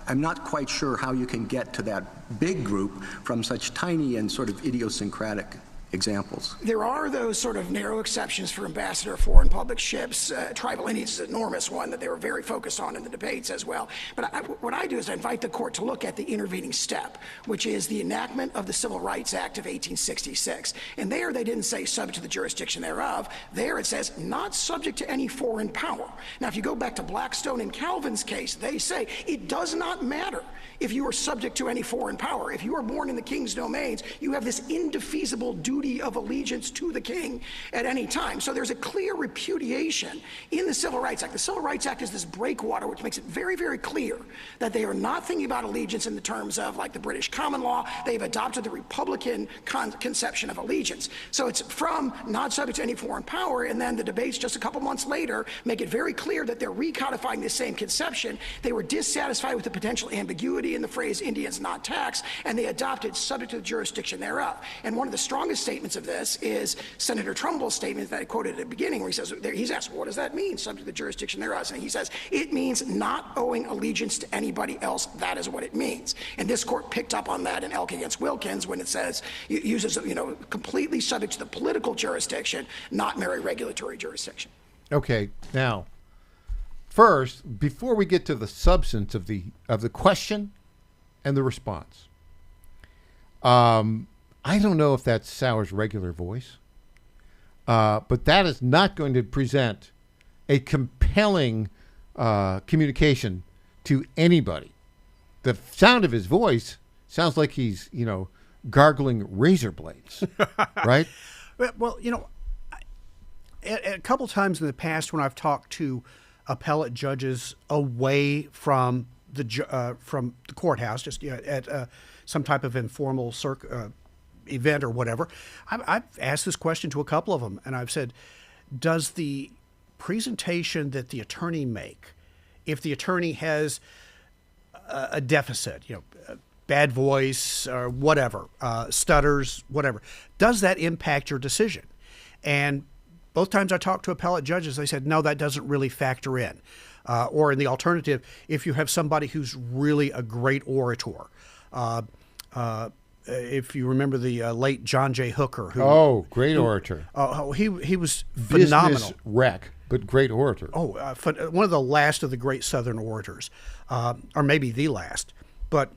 I'm not quite sure how you can get to that big group from such tiny and sort of idiosyncratic examples. There are those sort of narrow exceptions for ambassador of foreign public ships. Tribal Indians is an enormous one that they were very focused on in the debates as well. But what I do is I invite the court to look at the intervening step, which is the enactment of the Civil Rights Act of 1866. And there they didn't say subject to the jurisdiction thereof. There it says not subject to any foreign power. Now, if you go back to Blackstone and Calvin's case, they say it does not matter if you are subject to any foreign power. If you are born in the king's domains, you have this indefeasible duty of allegiance to the king at any time. So there's a clear repudiation in the Civil Rights Act. The Civil Rights Act is this breakwater which makes it very, very clear that they are not thinking about allegiance in the terms of like the British common law. They've adopted the Republican conception of allegiance. So it's from not subject to any foreign power, and then the debates just a couple months later make it very clear that they're recodifying this same conception. They were dissatisfied with the potential ambiguity in the phrase Indians not taxed, and they adopted subject to the jurisdiction thereof. And one of the strongest statements of this is Senator Trumbull's statement that I quoted at the beginning, where he says, he's asked, what does that mean, subject to the jurisdiction thereof? And he says, it means not owing allegiance to anybody else. That is what it means. And this court picked up on that in Elk against Wilkins when it says, it uses, completely subject to the political jurisdiction, not mere regulatory jurisdiction. Okay, now, first, before we get to the substance of the question and the response, I don't know if that's Sauer's regular voice, but that is not going to present a compelling communication to anybody. The sound of his voice sounds like he's, gargling razor blades, right? Well, a couple times in the past when I've talked to appellate judges away from the courthouse, just at some type of informal event or whatever, I've asked this question to a couple of them, and I've said, does the presentation that the attorney make, if the attorney has a deficit, bad voice or whatever, stutters, whatever, does that impact your decision? And both times I talked to appellate judges, they said, no, that doesn't really factor in. Or in the alternative, if you have somebody who's really a great orator, if you remember the late John J. Hooker. Great orator. He was phenomenal. Business wreck, but great orator. One of the last of the great Southern orators, or maybe the last. But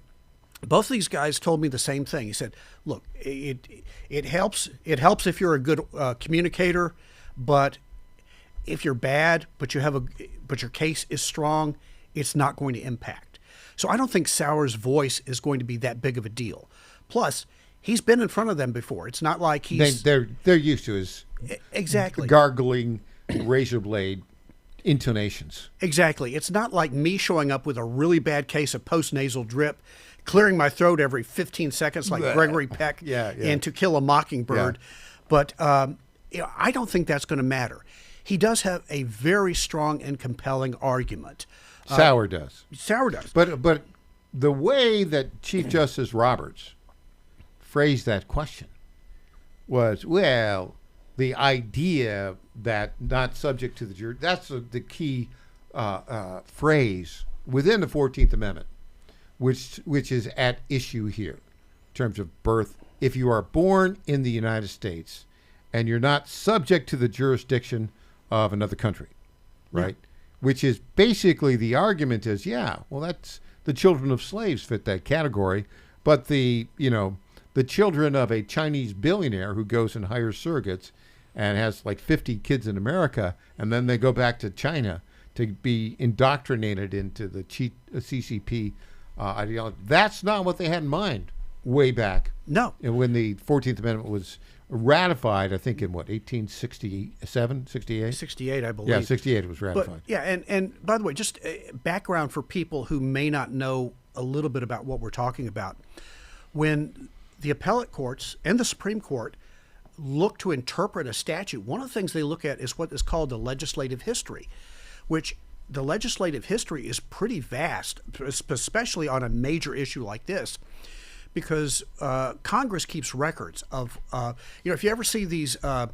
both of these guys told me the same thing. He said, look, it helps if you're a good communicator, but if you're bad, but your case is strong, it's not going to impact. So I don't think Sauer's voice is going to be that big of a deal. Plus, he's been in front of them before. It's not like he's... They're used to his gargling razor blade intonations. Exactly. It's not like me showing up with a really bad case of postnasal drip, clearing my throat every 15 seconds like Gregory Peck in To Kill a Mockingbird. Yeah. But I don't think that's going to matter. He does have a very strong and compelling argument. Sauer does. Sauer does. But the way that Chief Justice Roberts phrased that question was, well, the idea that not subject to the jury, that's the key phrase within the 14th Amendment, which is at issue here in terms of birth. If you are born in the United States and you're not subject to the jurisdiction of another country, right? which is basically the argument is, yeah, well, that's the children of slaves fit that category, but the children of a Chinese billionaire who goes and hires surrogates and has like 50 kids in America, and then they go back to China to be indoctrinated into the CCP ideology. That's not what they had in mind way back. No. And when the 14th Amendment was ratified, I think in 1867, 68? 68, I believe. Yeah, 68 it was ratified. But, yeah, and by the way, just background for people who may not know a little bit about what we're talking about. When the appellate courts and the Supreme Court look to interpret a statute, one of the things they look at is what is called the legislative history, which the legislative history is pretty vast, especially on a major issue like this, because Congress keeps records of, if you ever see these, like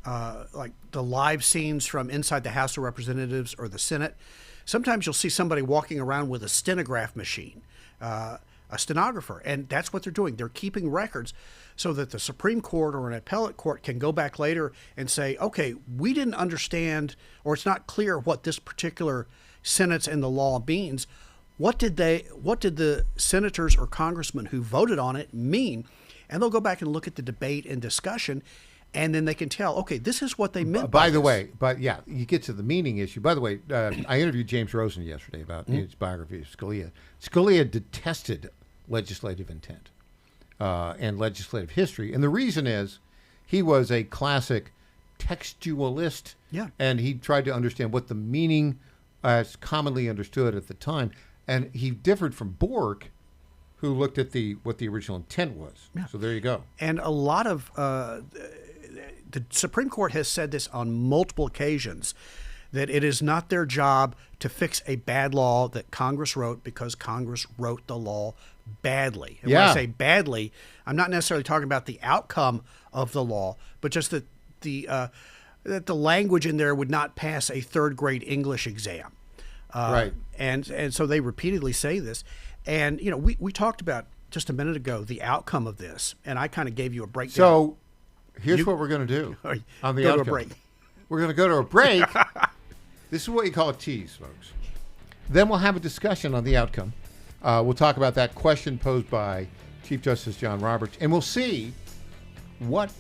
the live scenes from inside the House of Representatives or the Senate, sometimes you'll see somebody walking around with a stenograph machine, a stenographer, and that's what they're doing. They're keeping records so that the Supreme Court or an appellate court can go back later and say, okay, we didn't understand, or it's not clear what this particular sentence in the law means. What did the senators or congressmen who voted on it mean? And they'll go back and look at the debate and discussion, and then they can tell, okay, this is what they meant. By the way, you get to the meaning issue. By the way, I interviewed James Rosen yesterday about his biography of Scalia. Scalia detested legislative intent and legislative history. And the reason is he was a classic textualist, and he tried to understand what the meaning as commonly understood at the time. And he differed from Bork, who looked at what the original intent was. Yeah. So there you go. And a lot of the Supreme Court has said this on multiple occasions, that it is not their job to fix a bad law that Congress wrote because Congress wrote the law badly. And when I say badly, I'm not necessarily talking about the outcome of the law, but just that the language in there would not pass a third grade English exam. Right. And so they repeatedly say this. And, we talked about just a minute ago the outcome of this, and I kind of gave you a breakdown. So here's what we're going to do on the outcome. To a break. We're going to go to a break. This is what you call a tease, folks. Then we'll have a discussion on the outcome. We'll talk about that question posed by Chief Justice John Roberts, and we'll see what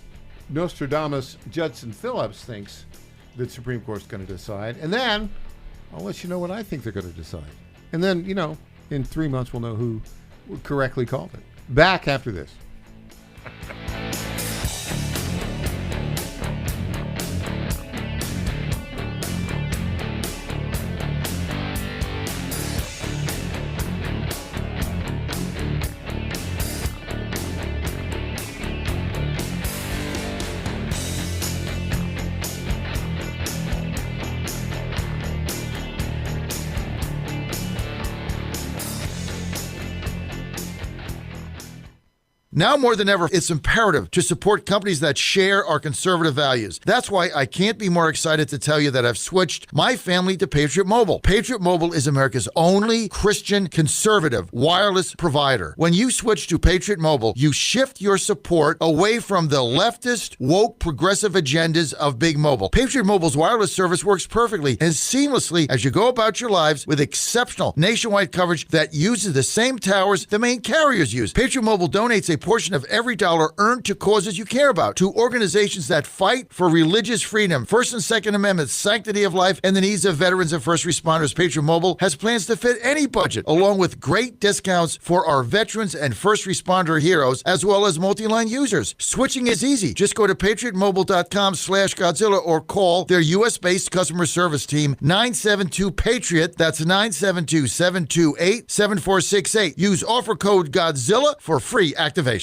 Nostradamus Judson Phillips thinks the Supreme Court's going to decide. And then I'll let you know what I think they're going to decide. And then, in 3 months, we'll know who correctly called it. Back after this. Now more than ever, it's imperative to support companies that share our conservative values. That's why I can't be more excited to tell you that I've switched my family to Patriot Mobile. Patriot Mobile is America's only Christian conservative wireless provider. When you switch to Patriot Mobile, you shift your support away from the leftist, woke, progressive agendas of Big Mobile. Patriot Mobile's wireless service works perfectly and seamlessly as you go about your lives with exceptional nationwide coverage that uses the same towers the main carriers use. Patriot Mobile donates a portion of every dollar earned to causes you care about, to organizations that fight for religious freedom, First and Second Amendments, sanctity of life, and the needs of veterans and first responders. Patriot Mobile has plans to fit any budget, along with great discounts for our veterans and first responder heroes, as well as multi-line users. Switching is easy. Just go to patriotmobile.com/Godzilla or call their U.S.-based customer service team, 972-PATRIOT. That's 972-728-7468. Use offer code Godzilla for free activation.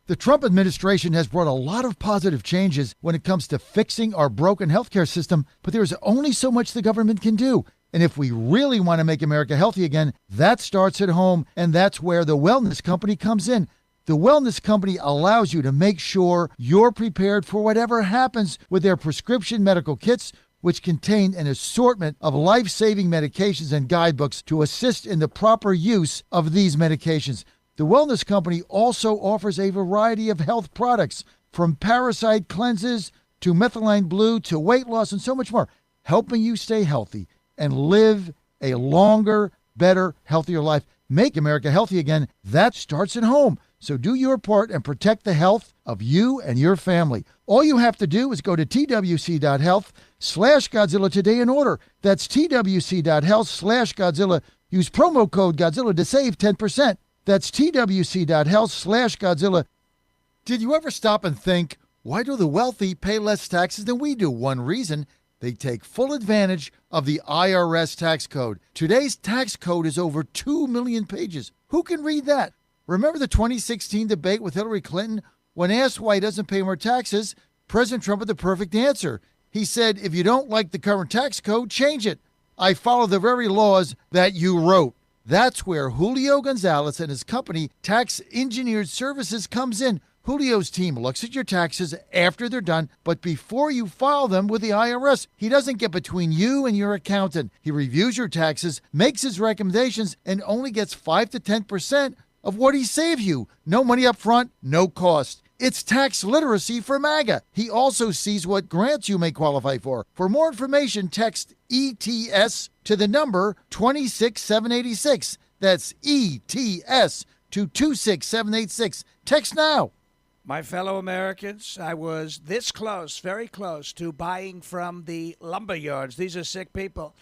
The Trump administration has brought a lot of positive changes when it comes to fixing our broken healthcare system, but there's only so much the government can do. And if we really want to make America healthy again, that starts at home, and that's where the Wellness Company comes in. The Wellness Company allows you to make sure you're prepared for whatever happens with their prescription medical kits, which contain an assortment of life-saving medications and guidebooks to assist in the proper use of these medications. The Wellness Company also offers a variety of health products, from parasite cleanses to methylene blue to weight loss and so much more, helping you stay healthy. and live a longer, better, healthier life. Make America healthy again. That starts at home. So do your part and protect the health of you and your family. All you have to do is go to twc.health/Godzilla today and order. That's twc.health/Godzilla. Use promo code Godzilla to save 10%. That's twc.health/Godzilla. Did you ever stop and think, why do the wealthy pay less taxes than we do? One reason, they take full advantage of the IRS tax code. Today's tax code is over 2 million pages. Who can read that? Remember the 2016 debate with Hillary Clinton? When asked why he doesn't pay more taxes, President Trump had the perfect answer. He said, if you don't like the current tax code, change it. I follow the very laws that you wrote. That's where Julio Gonzalez and his company, Tax Engineered Services, comes in. Julio's team looks at your taxes after they're done, but before you file them with the IRS. He doesn't get between you and your accountant. He reviews your taxes, makes his recommendations, and only gets 5 to 10% of what he saved you. No money up front, no cost. It's tax literacy for MAGA. He also sees what grants you may qualify for. For more information, text ETS to the number 26786. That's ETS to 26786. Text now. My fellow Americans, I was this close, very close, to buying from the lumber yards. These are sick people.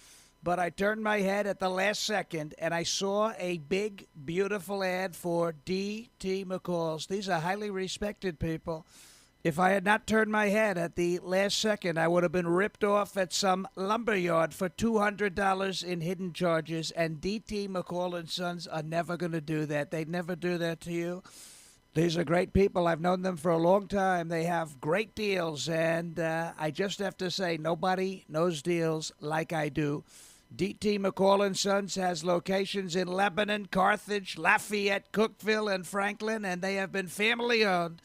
But I turned my head at the last second, and I saw a big, beautiful ad for D.T. McCall's. These are highly respected people. If I had not turned my head at the last second, I would have been ripped off at some lumber yard for $200 in hidden charges, and D.T. McCall & Sons are never going to do that. They'd never do that to you. These are great people. I've known them for a long time. They have great deals, and I just have to say, nobody knows deals like I do. D.T. McCall & Sons has locations in Lebanon, Carthage, Lafayette, Cookeville, and Franklin, and they have been family-owned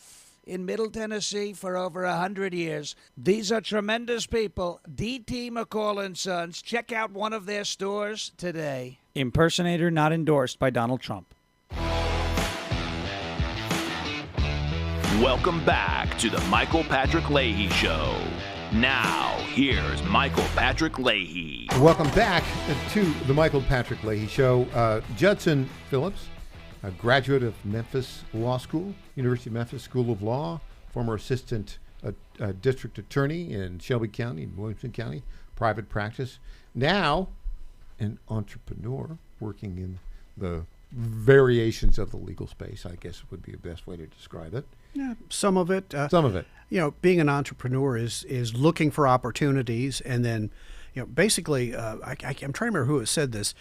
in Middle Tennessee for over 100 years. These are tremendous people. D.T. McCall & Sons. Check out one of their stores today. Impersonator not endorsed by Donald Trump. Welcome back to the Michael Patrick Leahy Show. Now, here's Michael Patrick Leahy. Welcome back to the Michael Patrick Leahy Show. Judson Phillips, a graduate of Memphis Law School, University of Memphis School of Law, former assistant district attorney in Shelby County, Williamson County, private practice. Now, an entrepreneur working in the variations of the legal space, I guess would be the best way to describe it. Yeah, some of it. Some of it. You know, being an entrepreneur is looking for opportunities, and then, you know, basically, I'm trying to remember who said this.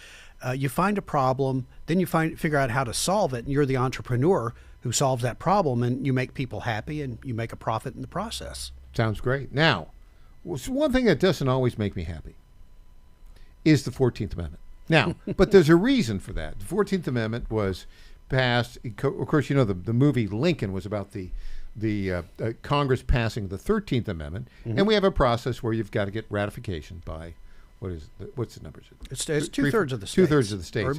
You find a problem, then you figure out how to solve it, and you're the entrepreneur who solves that problem, and you make people happy, and you make a profit in the process. Sounds great. Now, one thing that doesn't always make me happy is the 14th Amendment. Now, but there's a reason for that. The 14th Amendment was passed. Of course, you know, the movie Lincoln was about the Congress passing the 13th Amendment, and we have a process where you've got to get ratification by what's the numbers? It's 2/3 of the states. 2/3 of the states.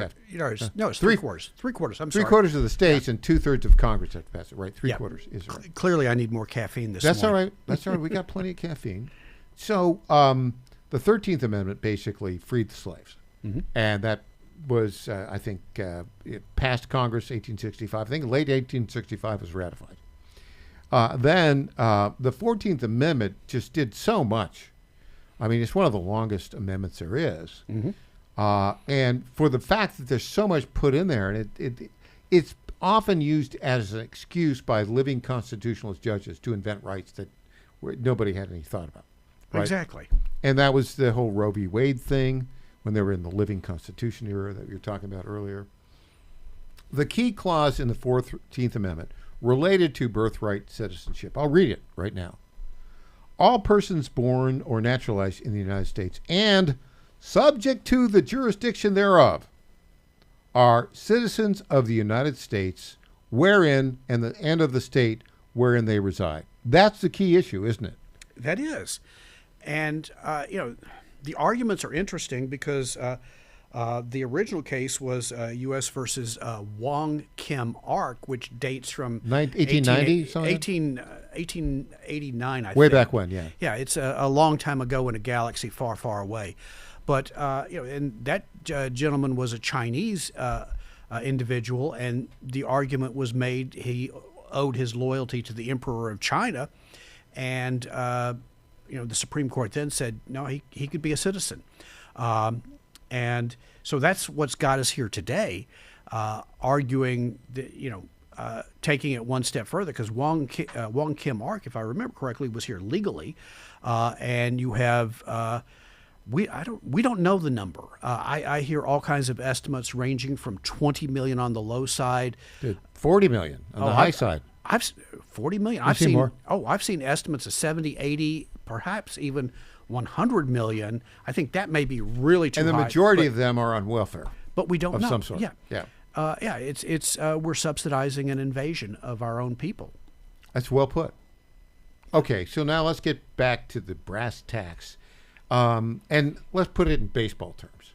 No, it's 3/4. 3/4. I'm sorry. 3/4 of the states and 2/3 of Congress have to pass it. Right, 3/4 is right. Clearly, I need more caffeine this That's morning. all right. That's all right. We got plenty of caffeine. So the 13th Amendment basically freed the slaves, and that was, I think, it passed Congress 1865. I think late 1865 was ratified. Then the 14th Amendment just did so much. I mean, it's one of the longest amendments there is. And for the fact that there's so much put in there, and it's often used as an excuse by living constitutionalist judges to invent rights that nobody had any thought about. Right? Exactly. And that was the whole Roe v. Wade thing when they were in the living constitution era that you were talking about earlier. The key clause in the 14th Amendment related to birthright citizenship. I'll read it right now. All persons born or naturalized in the United States and subject to the jurisdiction thereof are citizens of the United States wherein and the end of the state wherein they reside. That's the key issue, isn't it? That is. And, you know, the arguments are interesting because the original case was U.S. versus Wong Kim Ark, which dates from 1890, 1889, I think. Way back when, yeah. Yeah, it's a long time ago in a galaxy far, far away. But and that gentleman was a Chinese individual, and the argument was made he owed his loyalty to the Emperor of China, and the Supreme Court then said no, he could be a citizen, and so that's what's got us here today, arguing that, taking it one step further, because Wong Kim Ark, if I remember correctly, was here legally, and you have. We don't know the number. I hear all kinds of estimates ranging from 20 million on the low side to 40 million on the high side. 40 million. I've seen more. I've seen estimates of 70, 80, perhaps even 100 million. I think that may be really too high. And the majority of them are on welfare. But we don't know. Of some sort. Yeah. It's we're subsidizing an invasion of our own people. That's well put. Okay, so now let's get back to the brass tacks. And let's put it in baseball terms.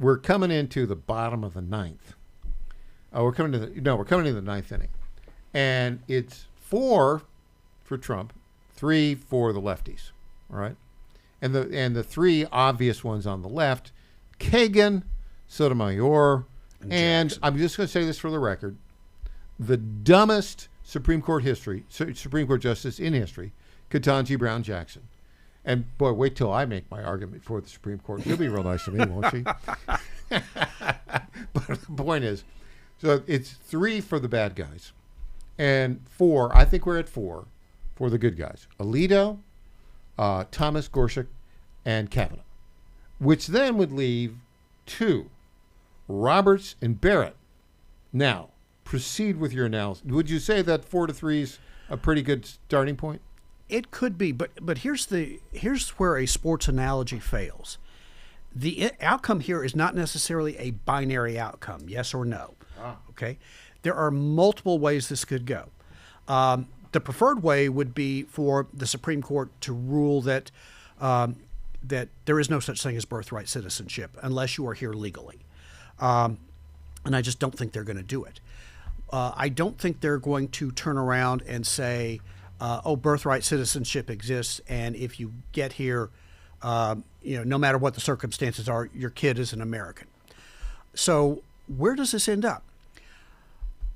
We're coming into the bottom of the ninth. We're coming to the ninth inning, and it's 4 for Trump, 3 for the lefties. All right, and the 3 obvious ones on the left: Kagan, Sotomayor, and I'm just going to say this for the record: the dumbest Supreme Court justice in history, Ketanji Brown Jackson. And boy, wait till I make my argument before the Supreme Court. She'll be real nice to me, won't she? But the point is, so it's 3 for the bad guys, and 4. I think we're at 4 for the good guys: Alito, Thomas Gorsuch, and Kavanaugh, which then would leave 2, Roberts and Barrett. Now, proceed with your analysis. Would you say that 4 to 3 is a pretty good starting point? It could be, but here's where a sports analogy fails. The outcome here is not necessarily a binary outcome, yes or no. Okay, there are multiple ways this could go. The preferred way would be for the Supreme Court to rule that that there is no such thing as birthright citizenship unless you are here legally, and I just don't think they're going to do it. I don't think they're going to turn around and say, birthright citizenship exists, and if you get here, no matter what the circumstances are, your kid is an American. So where does this end up?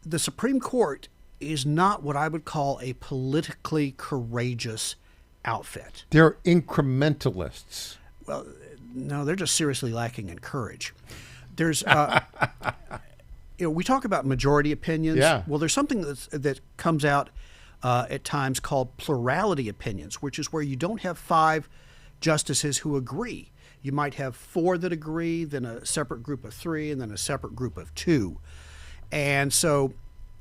The Supreme Court is not what I would call a politically courageous outfit. They're incrementalists. Well, no, they're just seriously lacking in courage. There's, we talk about majority opinions. Yeah. Well, there's something that comes out at times called plurality opinions, which is where you don't have 5 justices who agree. You might have 4 that agree, then a separate group of 3, and then a separate group of 2. And so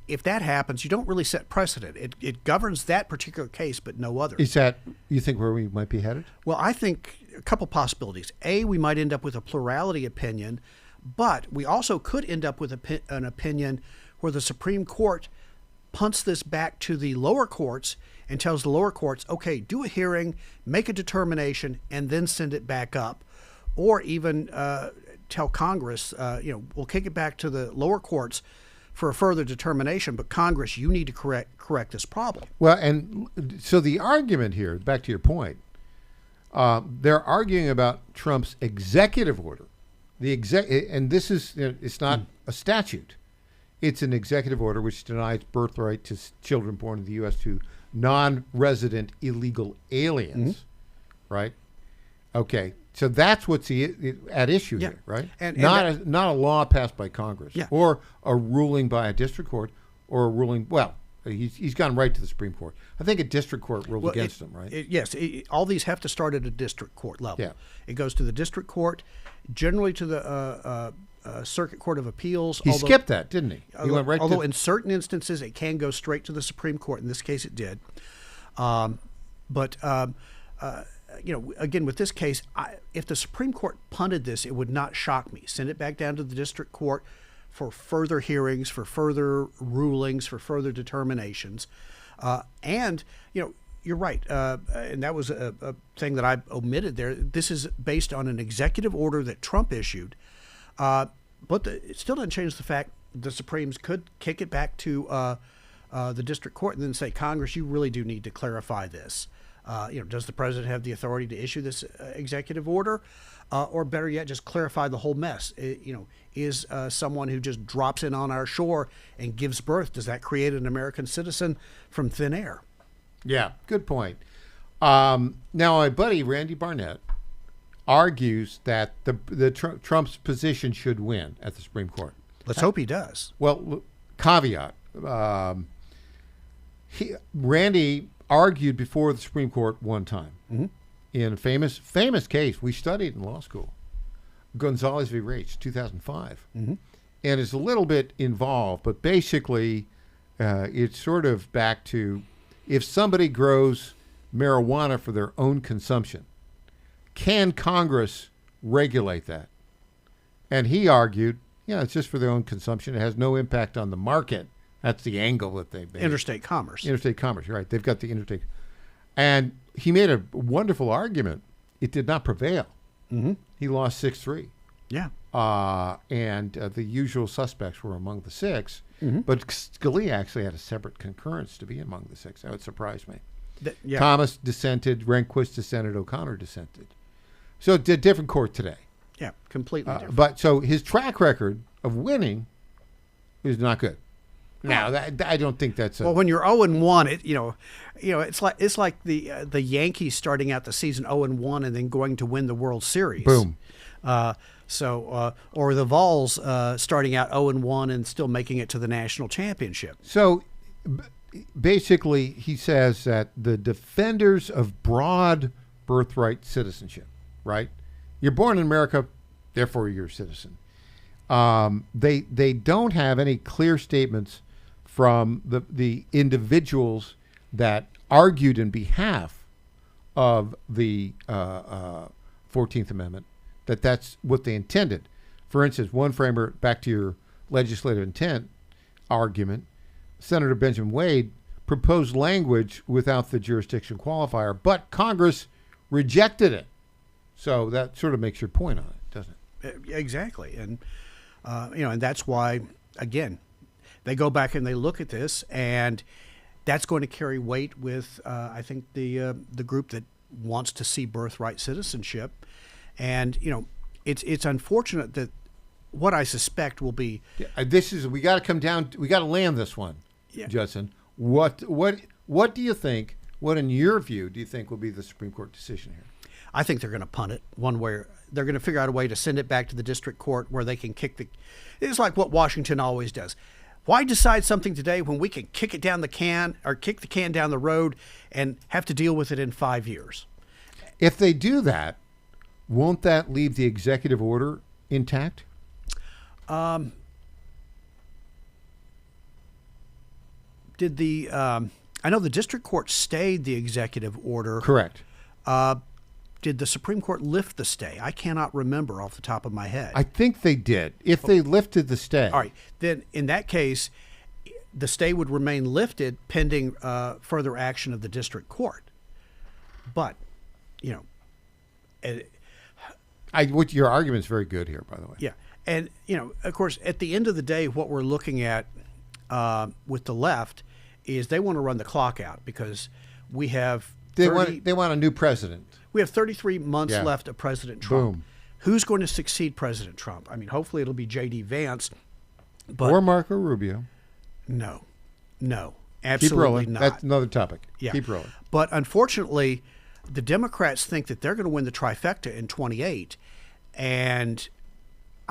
if that happens, you don't really set precedent. It governs that particular case, but no other. Is that, you think, where we might be headed? Well, I think a couple possibilities. A, we might end up with a plurality opinion, but we also could end up with an opinion where the Supreme Court punts this back to the lower courts and tells the lower courts, okay, do a hearing, make a determination, and then send it back up. Or even tell Congress, we'll kick it back to the lower courts for a further determination, but Congress, you need to correct this problem. Well, and so the argument here, back to your point, they're arguing about Trump's executive order. And this is, it's not a statute. It's an executive order which denies birthright to children born in the U.S. to non-resident illegal aliens, right? Okay, so that's what's at issue here, right? And not a law passed by Congress, or a ruling by a district court, or a ruling. Well, he's gone right to the Supreme Court. I think a district court ruled against him, right? Yes, all these have to start at a district court level. Yeah. It goes to the district court, generally to the Circuit Court of Appeals. He skipped that, didn't he? He went right. Although in certain instances it can go straight to the Supreme Court. In this case, it did. Again, with this case, if the Supreme Court punted this, it would not shock me. Send it back down to the district court for further hearings, for further rulings, for further determinations. You're right. And that was a thing that I omitted there. This is based on an executive order that Trump issued. But it still doesn't change the fact the Supremes could kick it back to the district court and then say, Congress, you really do need to clarify this. Does the president have the authority to issue this executive order? Or better yet, just clarify the whole mess. Is someone who just drops in on our shore and gives birth, does that create an American citizen from thin air? Yeah, good point. Now, my buddy Randy Barnett argues that Trump's position should win at the Supreme Court. Let's hope he does. Well, caveat. Randy argued before the Supreme Court one time in a famous case we studied in law school, Gonzalez v. Raich, 2005. And it's a little bit involved, but basically it's sort of back to if somebody grows marijuana for their own consumption, can Congress regulate that? And he argued, it's just for their own consumption. It has no impact on the market. That's the angle that they've made. Interstate commerce. Interstate commerce, you're right. They've got the interstate. And he made a wonderful argument. It did not prevail. He lost 6-3. Yeah. And the usual suspects were among the 6. But Scalia actually had a separate concurrence to be among the 6. That would surprise me. Yeah. Thomas dissented, Rehnquist dissented, O'Connor dissented. So it's a different court today. Yeah, completely different. But so his track record of winning is not good. Now, I don't think that's well. When you're 0-1, it's like the Yankees starting out the season 0-1 and then going to win the World Series. Boom. Or the Vols starting out 0-1 and still making it to the national championship. So basically, he says that the defenders of broad birthright citizenship, right? You're born in America, therefore you're a citizen. They don't have any clear statements from the individuals that argued in behalf of the 14th Amendment, that's what they intended. For instance, one framer, back to your legislative intent argument, Senator Benjamin Wade proposed language without the jurisdiction qualifier, but Congress rejected it. So that sort of makes your point on it, doesn't it? Exactly. And, and that's why, again, they go back and they look at this, and that's going to carry weight with, I think, the group that wants to see birthright citizenship. And, it's unfortunate that what I suspect will be. We got to come down. We got to land this one, Judson. What do you think? What, in your view, do you think will be the Supreme Court decision here? I think they're going to punt it one way. They're going to figure out a way to send it back to the district court where they can kick the. It's like what Washington always does. Why decide something today when we can kick the can down the road and have to deal with it in 5 years? If they do that, won't that leave the executive order intact? I know the district court stayed the executive order. Correct. Did the Supreme Court lift the stay? I cannot remember off the top of my head. I think they did. If they lifted the stay. All right. Then in that case, the stay would remain lifted pending further action of the district court. But, your argument's very good here, by the way. Yeah. And, of course, at the end of the day, what we're looking at with the left is they want to run the clock out because we have they want a new president. We have 33 months left of President Trump. Boom. Who's going to succeed President Trump? I mean, hopefully it'll be J.D. Vance. But or Marco Rubio. No, absolutely not. That's another topic. Yeah. Keep rolling. But unfortunately, the Democrats think that they're going to win the trifecta in 28, and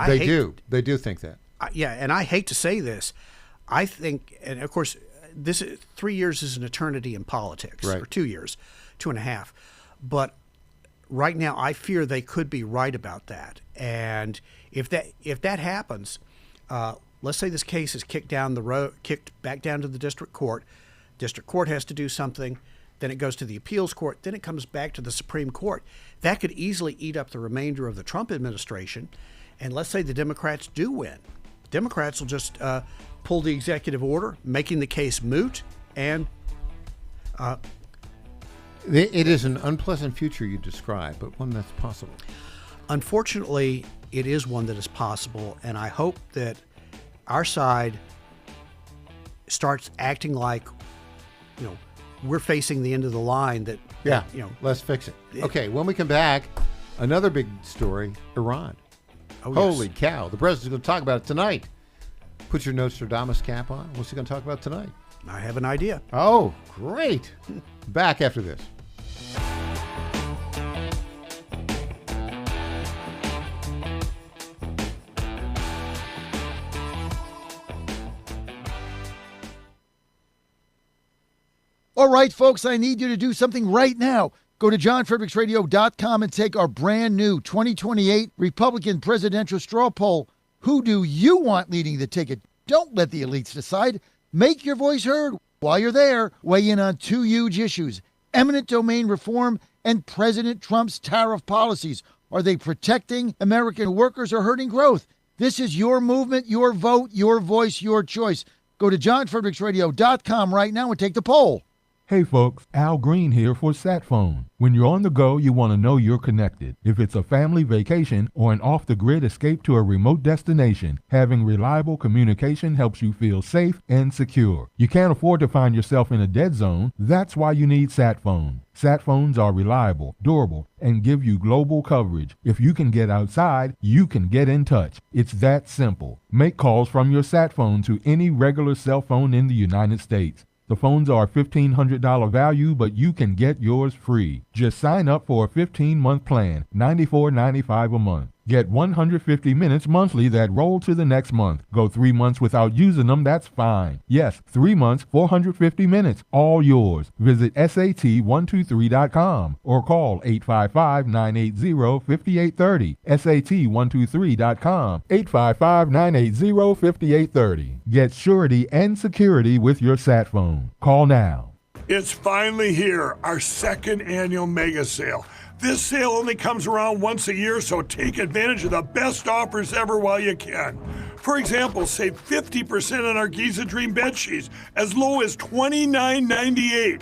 They do think that. And I hate to say this. I think, and of course, 3 years is an eternity in politics, right. Or 2 years, 2.5. But right now, I fear they could be right about that. And if that happens, let's say this case is kicked back down to the district court. District court has to do something. Then it goes to the appeals court. Then it comes back to the Supreme Court. That could easily eat up the remainder of the Trump administration. And let's say the Democrats do win. Democrats will just pull the executive order, making the case moot. And it is an unpleasant future you describe, but one that's possible. Unfortunately, it is one that is possible. And I hope that our side starts acting like, we're facing the end of the line that, Yeah, you know. let's fix it. Okay, when we come back, another big story, Iran. Oh, Holy yes. cow. The president's going to talk about it tonight. Put your Nostradamus cap on. What's he going to talk about tonight? I have an idea. Oh, great. Back after this. All right, folks, I need you to do something right now. Go to johnfredericksradio.com and take our brand new 2028 Republican presidential straw poll. Who do you want leading the ticket? Don't let the elites decide. Make your voice heard. While you're there, weigh in on two huge issues: eminent domain reform and President Trump's tariff policies. Are they protecting American workers or hurting growth? This is your movement, your vote, your voice, your choice. Go to johnfredericksradio.com right now and take the poll. Hey folks, Al Green here for SatPhone. When you're on the go, you want to know you're connected. If it's a family vacation or an off-the-grid escape to a remote destination, having reliable communication helps you feel safe and secure. You can't afford to find yourself in a dead zone. That's why you need SatPhone. SatPhones are reliable, durable, and give you global coverage. If you can get outside, you can get in touch. It's that simple. Make calls from your SatPhone to any regular cell phone in the United States. The phones are $1,500 value, but you can get yours free. Just sign up for a 15-month plan, $94.95 a month. Get 150 minutes monthly that roll to the next month. Go 3 months without using them, that's fine. Yes, 3 months, 450 minutes, all yours. Visit SAT123.com or call 855-980-5830. SAT123.com, 855-980-5830. Get surety and security with your sat phone. Call now. It's finally here, our second annual mega sale. This sale only comes around once a year, so take advantage of the best offers ever while you can. For example, save 50% on our Giza Dream bed sheets, as low as $29.98.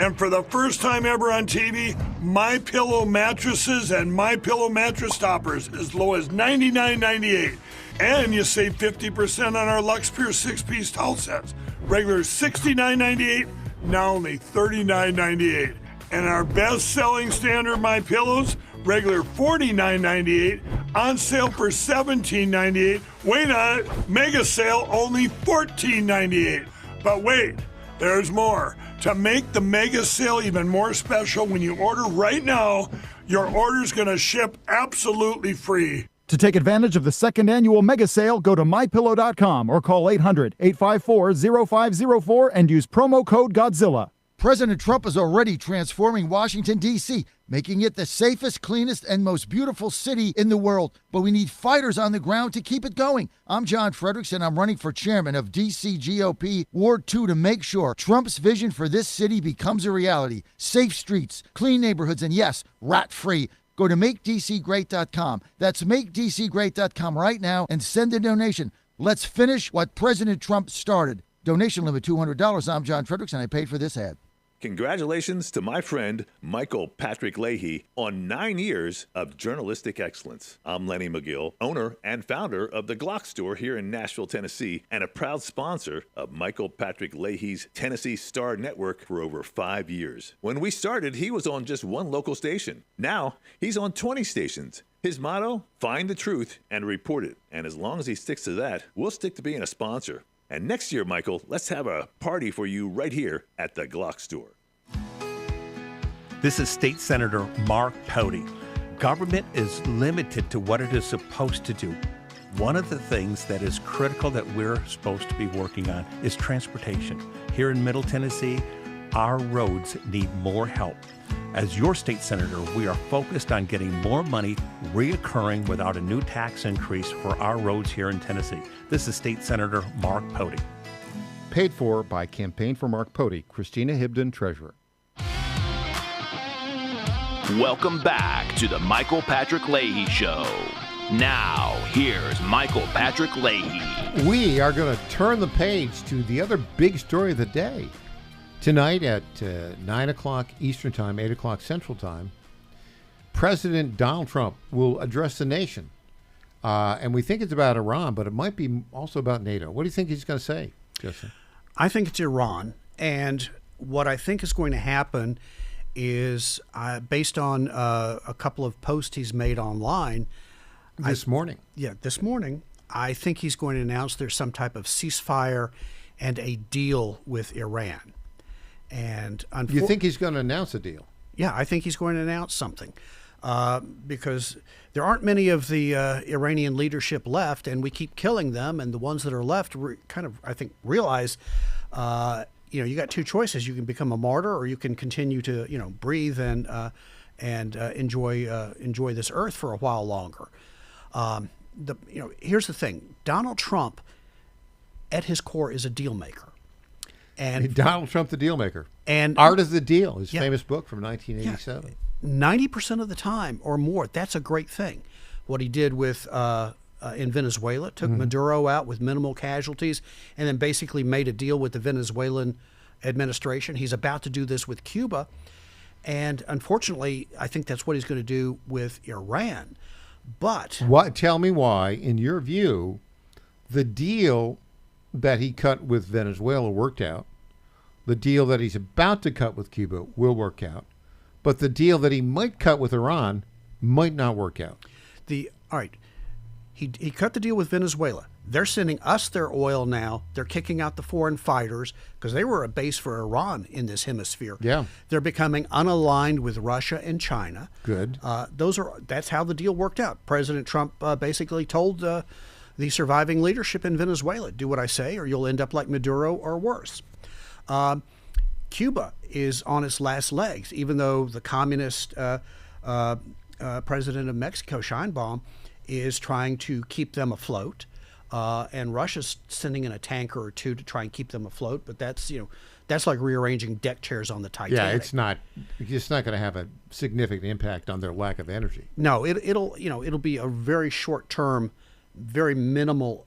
And for the first time ever on TV, MyPillow mattresses and MyPillow mattress toppers, as low as $99.98. And you save 50% on our Lux Pure 6-piece towel sets, regular $69.98, now only $39.98. And our best-selling standard MyPillows, regular $49.98, on sale for $17.98. Wait on it, mega sale only $14.98. But wait, there's more. To make the mega sale even more special, when you order right now, your order's gonna ship absolutely free. To take advantage of the second annual mega sale, go to mypillow.com or call 800-854-0504 and use promo code Godzilla. President Trump is already transforming Washington, D.C., making it the safest, cleanest, and most beautiful city in the world. But we need fighters on the ground to keep it going. I'm John Fredericks, and I'm running for chairman of D.C. GOP Ward 2 to make sure Trump's vision for this city becomes a reality. Safe streets, clean neighborhoods, and yes, rat-free. Go to MakeDCGreat.com. That's MakeDCGreat.com right now and send a donation. Let's finish what President Trump started. Donation limit $200. I'm John Fredericks, and I paid for this ad. Congratulations to my friend Michael Patrick Leahy on 9 years of journalistic excellence. I'm Lenny McGill, owner and founder of the Glock Store here in Nashville, Tennessee, and a proud sponsor of Michael Patrick Leahy's Tennessee Star Network for over 5 years. When we started, he was on just one local station. Now, he's on 20 stations. His motto, find the truth and report it. And as long as he sticks to that, we'll stick to being a sponsor. And next year, Michael, let's have a party for you right here at the Glock Store. This is State Senator Mark Pody. Government is limited to what it is supposed to do. One of the things that is critical that we're supposed to be working on is transportation. Here in Middle Tennessee, our roads need more help. As your state senator, we are focused on getting more money reoccurring without a new tax increase for our roads here in Tennessee. This is State Senator Mark Pody. Paid for by Campaign for Mark Pody, Christina Hibden, Treasurer. Welcome back to the Michael Patrick Leahy Show. Now, here's Michael Patrick Leahy. We are going to turn the page to the other big story of the day. Tonight at 9 o'clock Eastern Time, 8 o'clock Central Time, President Donald Trump will address the nation. And we think it's about Iran, but it might be also about NATO. What do you think he's going to say, Justin? I think it's Iran. And what I think is going to happen is, based on a couple of posts he's made online. This morning. Yeah, this morning. I think he's going to announce there's some type of ceasefire and a deal with Iran. And you think he's going to announce a deal? Yeah, I think he's going to announce something. Because there aren't many of the Iranian leadership left, and we keep killing them. And the ones that are left kind of, I think, realize, you got two choices. You can become a martyr, or you can continue to, breathe and enjoy this earth for a while longer. Here's the thing: Donald Trump, at his core, is a deal maker. And Donald Trump, the deal maker, and Art of the Deal, his famous book from 1987. Yeah. 90% of the time or more, that's a great thing. What he did with in Venezuela, took Maduro out with minimal casualties, and then basically made a deal with the Venezuelan administration. He's about to do this with Cuba, and unfortunately, I think that's what he's going to do with Iran. But tell me why, in your view, the deal that he cut with Venezuela worked out, the deal that he's about to cut with Cuba will work out, but the deal that he might cut with Iran might not work out. All right, he cut the deal with Venezuela. They're sending us their oil now. They're kicking out the foreign fighters because they were a base for Iran in this hemisphere. Yeah, they're becoming unaligned with Russia and China. Good. That's how the deal worked out. President Trump basically told the surviving leadership in Venezuela, "Do what I say, or you'll end up like Maduro or worse." Cuba is on its last legs, even though the communist president of Mexico, Sheinbaum, is trying to keep them afloat, and Russia's sending in a tanker or two to try and keep them afloat. But that's like rearranging deck chairs on the Titanic. Yeah, it's not going to have a significant impact on their lack of energy. No, it'll be a very short term, very minimal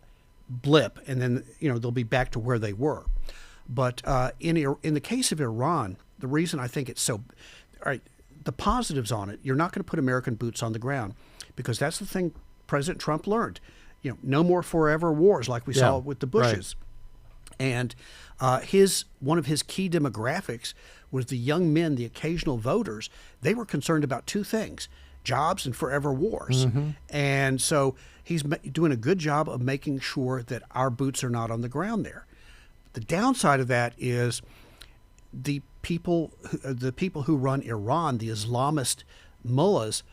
blip, and then they'll be back to where they were. But in the case of Iran, the reason I think it's so, all right, the positives on it, you're not going to put American boots on the ground, because that's the thing President Trump learned. No more forever wars like we saw with the Bushes. Right. And one of his key demographics was the young men, the occasional voters. They were concerned about two things: jobs and forever wars. And so he's doing a good job of making sure that our boots are not on the ground there. The downside of that is the people who run Iran, the Islamist mullahs,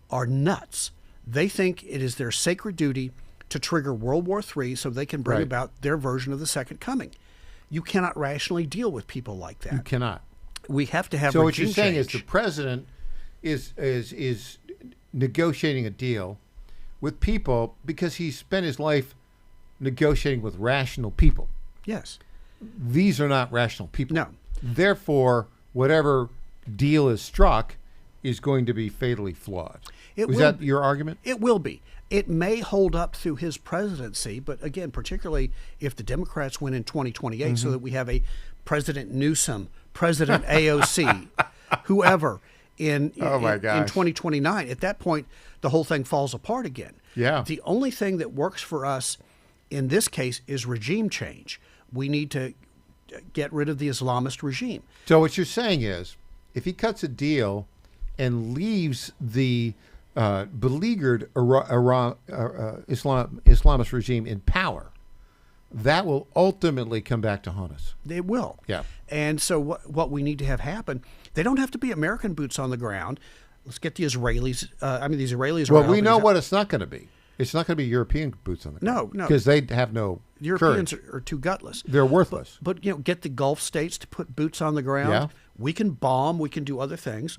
are nuts. They think it is their sacred duty to trigger World War III so they can bring about their version of the Second Coming. You cannot rationally deal with people like that. You cannot. We have to have So regime what you're saying change. is the president is negotiating a deal with people because he spent his life negotiating with rational people. Yes. These are not rational people. No. Therefore, whatever deal is struck is going to be fatally flawed. Is that your argument? It will be. It may hold up through his presidency, but again, particularly if the Democrats win in 2028, so that we have a President Newsom, President AOC, whoever in 2029. At that point, the whole thing falls apart again. Yeah. The only thing that works for us in this case is regime change. We need to get rid of the Islamist regime. So what you're saying is, if he cuts a deal and leaves the beleaguered Islamist regime in power, that will ultimately come back to haunt us. It will. Yeah. And so what we need to have happen, they don't have to be American boots on the ground. Let's get the Israelis. The Israelis are... Well, we know what it's not going to be. It's not going to be European boots on the ground. No. Because they have no Europeans courage. are too gutless. They're worthless. But get the Gulf states to put boots on the ground. Yeah. We can bomb. We can do other things.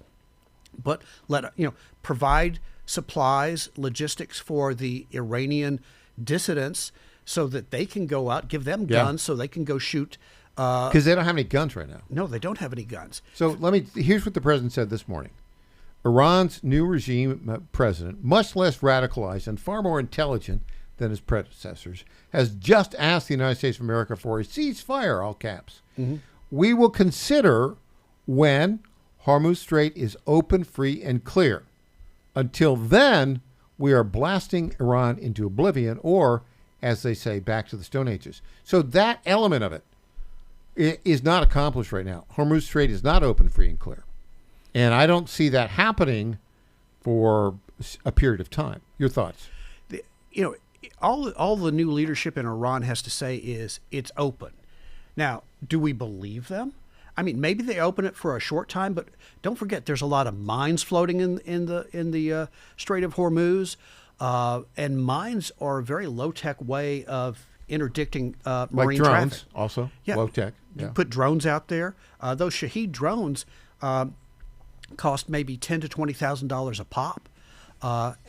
But provide supplies, logistics for the Iranian dissidents so that they can go out, give them guns so they can go shoot. Because they don't have any guns right now. No, they don't have any guns. So here's what the president said this morning. Iran's new regime president, much less radicalized and far more intelligent than his predecessors, has just asked the United States of America for a ceasefire, all caps. We will consider when Hormuz Strait is open, free, and clear. Until then, we are blasting Iran into oblivion, or, as they say, back to the Stone Ages. So that element of it, is not accomplished right now. Hormuz Strait is not open, free, and clear. And I don't see that happening for a period of time. Your thoughts? All the new leadership in Iran has to say is it's open. Now, do we believe them? I mean, maybe they open it for a short time, but don't forget there's a lot of mines floating in the Strait of Hormuz, and mines are a very low-tech way of interdicting marine like drones, traffic. also Yeah. low-tech. Yeah. You put drones out there. Those Shahed drones cost maybe $10,000 to $20,000 a pop,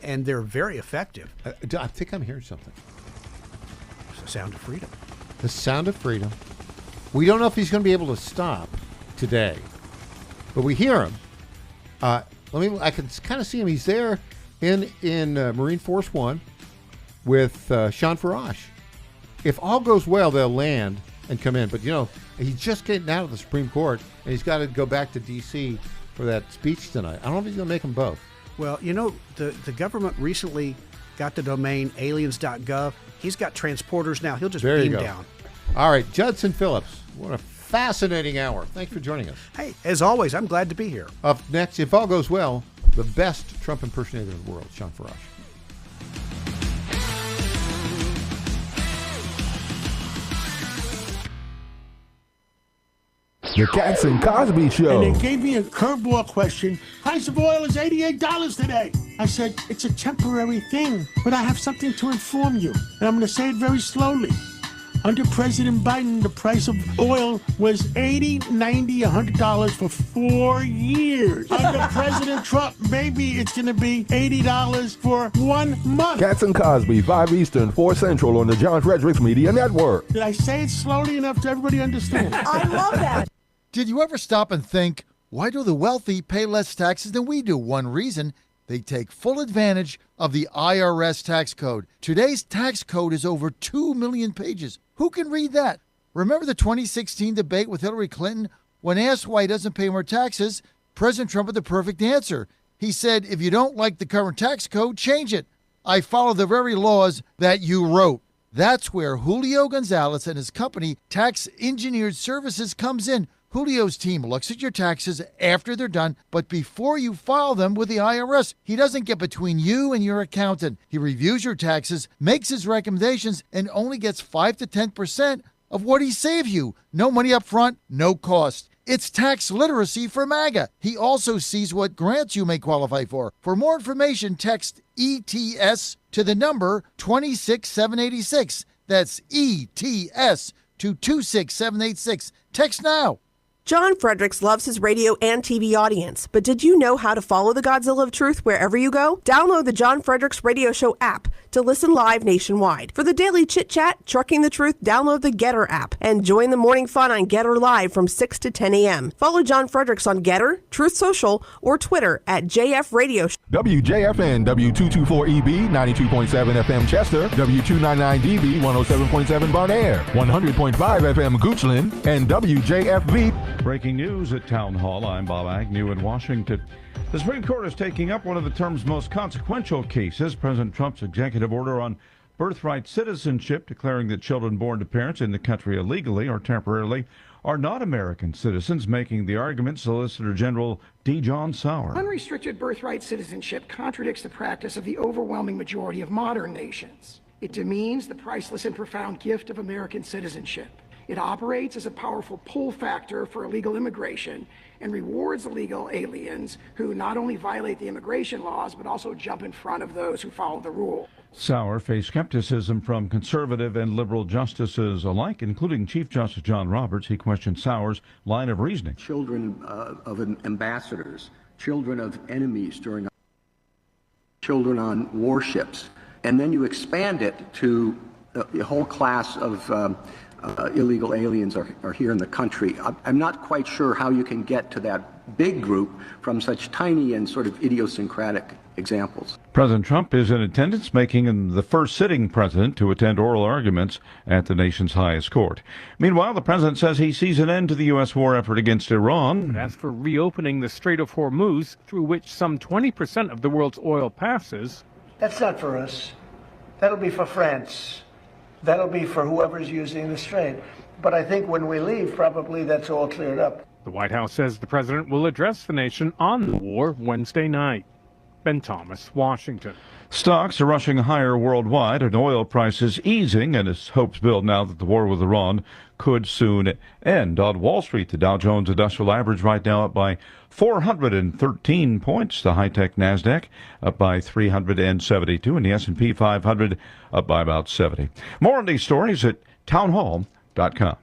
and they're very effective. I think I'm hearing something. It's the sound of freedom. The sound of freedom. We don't know if he's going to be able to stop today, but we hear him. I can kind of see him. He's there in Marine Force One with Sean Farash. If all goes well, they'll land and come in. But he's just getting out of the Supreme Court, and he's got to go back to D.C. for that speech tonight. I don't know if he's going to make them both. Well, the government recently got the domain aliens.gov. He's got transporters now. He'll just beam down. All right, Judson Phillips, what a fascinating hour. Thanks for joining us. Hey, as always, I'm glad to be here. Up next, if all goes well, the best Trump impersonator in the world, Sean Farash. The Cats and Cosby Show. And they gave me a curveball question. Price of oil is $88 today. I said, it's a temporary thing, but I have something to inform you. And I'm going to say it very slowly. Under President Biden, the price of oil was $80, $90, $100 for 4 years. Under President Trump, maybe it's going to be $80 for 1 month. Cats and Cosby, 5 Eastern, 4 Central on the John Fredericks Media Network. Did I say it slowly enough to everybody understand? I love that. Did you ever stop and think, why do the wealthy pay less taxes than we do? One reason, they take full advantage of the IRS tax code. Today's tax code is over 2 million pages. Who can read that? Remember the 2016 debate with Hillary Clinton? When asked why he doesn't pay more taxes, President Trump had the perfect answer. He said, if you don't like the current tax code, change it. I follow the very laws that you wrote. That's where Julio Gonzalez and his company, Tax Engineered Services, comes in. Julio's team looks at your taxes after they're done, but before you file them with the IRS. He doesn't get between you and your accountant. He reviews your taxes, makes his recommendations, and only gets 5 to 10% of what he saved you. No money up front, no cost. It's tax literacy for MAGA. He also sees what grants you may qualify for. For more information, text ETS to the number 26786. That's ETS to 26786. Text now. John Fredericks loves his radio and TV audience, but did you know how to follow the Godzilla of Truth wherever you go? Download the John Fredericks Radio Show app to listen live nationwide. For the daily chit-chat, Trucking the Truth, download the Getter app and join the morning fun on Getter Live from 6 to 10 a.m. Follow John Fredericks on Getter, Truth Social, or Twitter at JF Radio Show. WJFN W224EB 92.7 FM Chester, W299DB 107.7 Bon Air, 100.5 FM Goochland, and WJFB. Breaking news at Town Hall. I'm Bob Agnew in Washington. The Supreme Court is taking up one of the term's most consequential cases, President Trump's executive order on birthright citizenship, declaring that children born to parents in the country illegally or temporarily are not American citizens, making the argument Solicitor General D. John Sauer. Unrestricted birthright citizenship contradicts the practice of the overwhelming majority of modern nations. It demeans the priceless and profound gift of American citizenship. It operates as a powerful pull factor for illegal immigration and rewards illegal aliens who not only violate the immigration laws, but also jump in front of those who follow the rule. Sauer faced skepticism from conservative and liberal justices alike, including Chief Justice John Roberts. He questioned Sauer's line of reasoning. Children of ambassadors, children of enemies children on warships, and then you expand it to the whole class of illegal aliens are here in the country. I'm not quite sure how you can get to that big group from such tiny and sort of idiosyncratic examples. President Trump is in attendance, making him the first sitting president to attend oral arguments at the nation's highest court. Meanwhile, the president says he sees an end to the U.S. war effort against Iran. As for reopening the Strait of Hormuz, through which some 20% of the world's oil passes. That's not for us. That'll be for France. That'll be for whoever's using the strain. But I think when we leave, probably that's all cleared up. The White House says the president will address the nation on the war Wednesday night. Ben Thomas, Washington. Stocks are rushing higher worldwide and oil prices easing, and as hopes build now that the war with Iran could soon end. On Wall Street, the Dow Jones Industrial Average right now up by 413 points. The high-tech NASDAQ up by 372, and the S&P 500 up by about 70. More on these stories at townhall.com.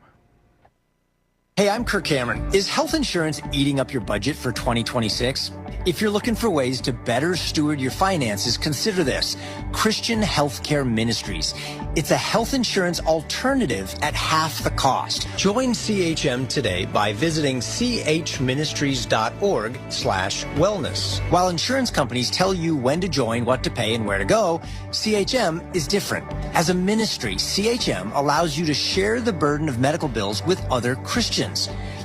Hey, I'm Kirk Cameron. Is health insurance eating up your budget for 2026? If you're looking for ways to better steward your finances, consider this: Christian Healthcare Ministries. It's a health insurance alternative at half the cost. Join CHM today by visiting chministries.org/wellness. While insurance companies tell you when to join, what to pay, and where to go, CHM is different. As a ministry, CHM allows you to share the burden of medical bills with other Christians.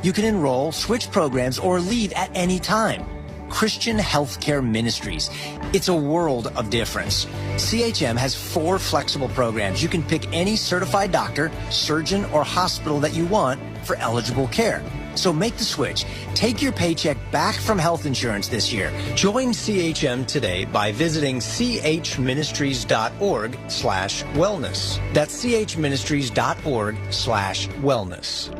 You can enroll, switch programs, or leave at any time. Christian Healthcare Ministries. It's a world of difference. CHM has 4 flexible programs. You can pick any certified doctor, surgeon, or hospital that you want for eligible care. So make the switch. Take your paycheck back from health insurance this year. Join CHM today by visiting chministries.org/wellness. That's chministries.org/wellness.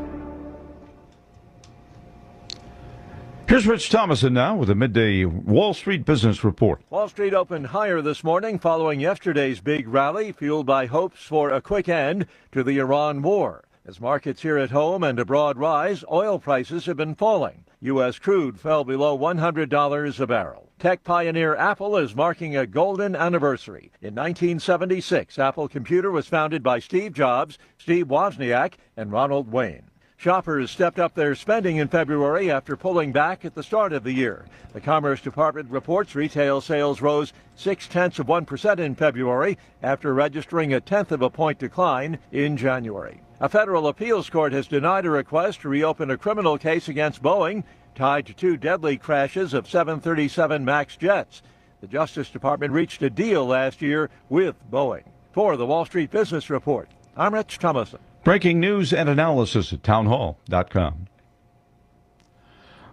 Here's Rich Thomason now with a midday Wall Street business report. Wall Street opened higher this morning following yesterday's big rally, fueled by hopes for a quick end to the Iran war. As markets here at home and abroad rise, oil prices have been falling. U.S. crude fell below $100 a barrel. Tech pioneer Apple is marking a golden anniversary. In 1976, Apple Computer was founded by Steve Jobs, Steve Wozniak, and Ronald Wayne. Shoppers stepped up their spending in February after pulling back at the start of the year. The Commerce Department reports retail sales rose 0.6% in February after registering a 0.1 point decline in January. A federal appeals court has denied a request to reopen a criminal case against Boeing tied to 2 deadly crashes of 737 MAX jets. The Justice Department reached a deal last year with Boeing. For the Wall Street Business Report, I'm Rich Thomason. Breaking news and analysis at townhall.com.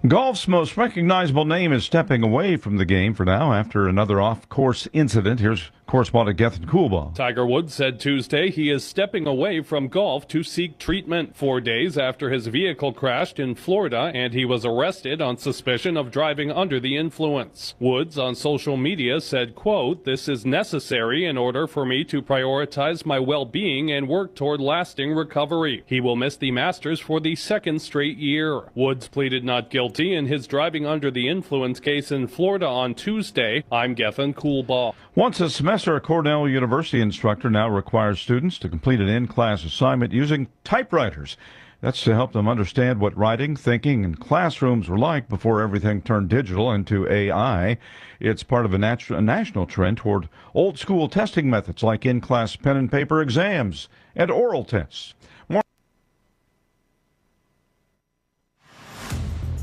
Golf's most recognizable name is stepping away from the game for now after another off-course incident. Here's correspondent Gethin Coolbaugh. Tiger Woods said Tuesday he is stepping away from golf to seek treatment 4 days after his vehicle crashed in Florida and he was arrested on suspicion of driving under the influence. Woods on social media said, quote, "This is necessary in order for me to prioritize my well-being and work toward lasting recovery." He will miss the Masters for the 2nd straight year. Woods pleaded not guilty in his driving under the influence case in Florida on Tuesday. I'm Gethin Coolbaugh. Once a semester Cornell University instructor now requires students to complete an in-class assignment using typewriters. That's to help them understand what writing, thinking, and classrooms were like before everything turned digital into AI. It's part of a national trend toward old-school testing methods like in-class pen and paper exams and oral tests.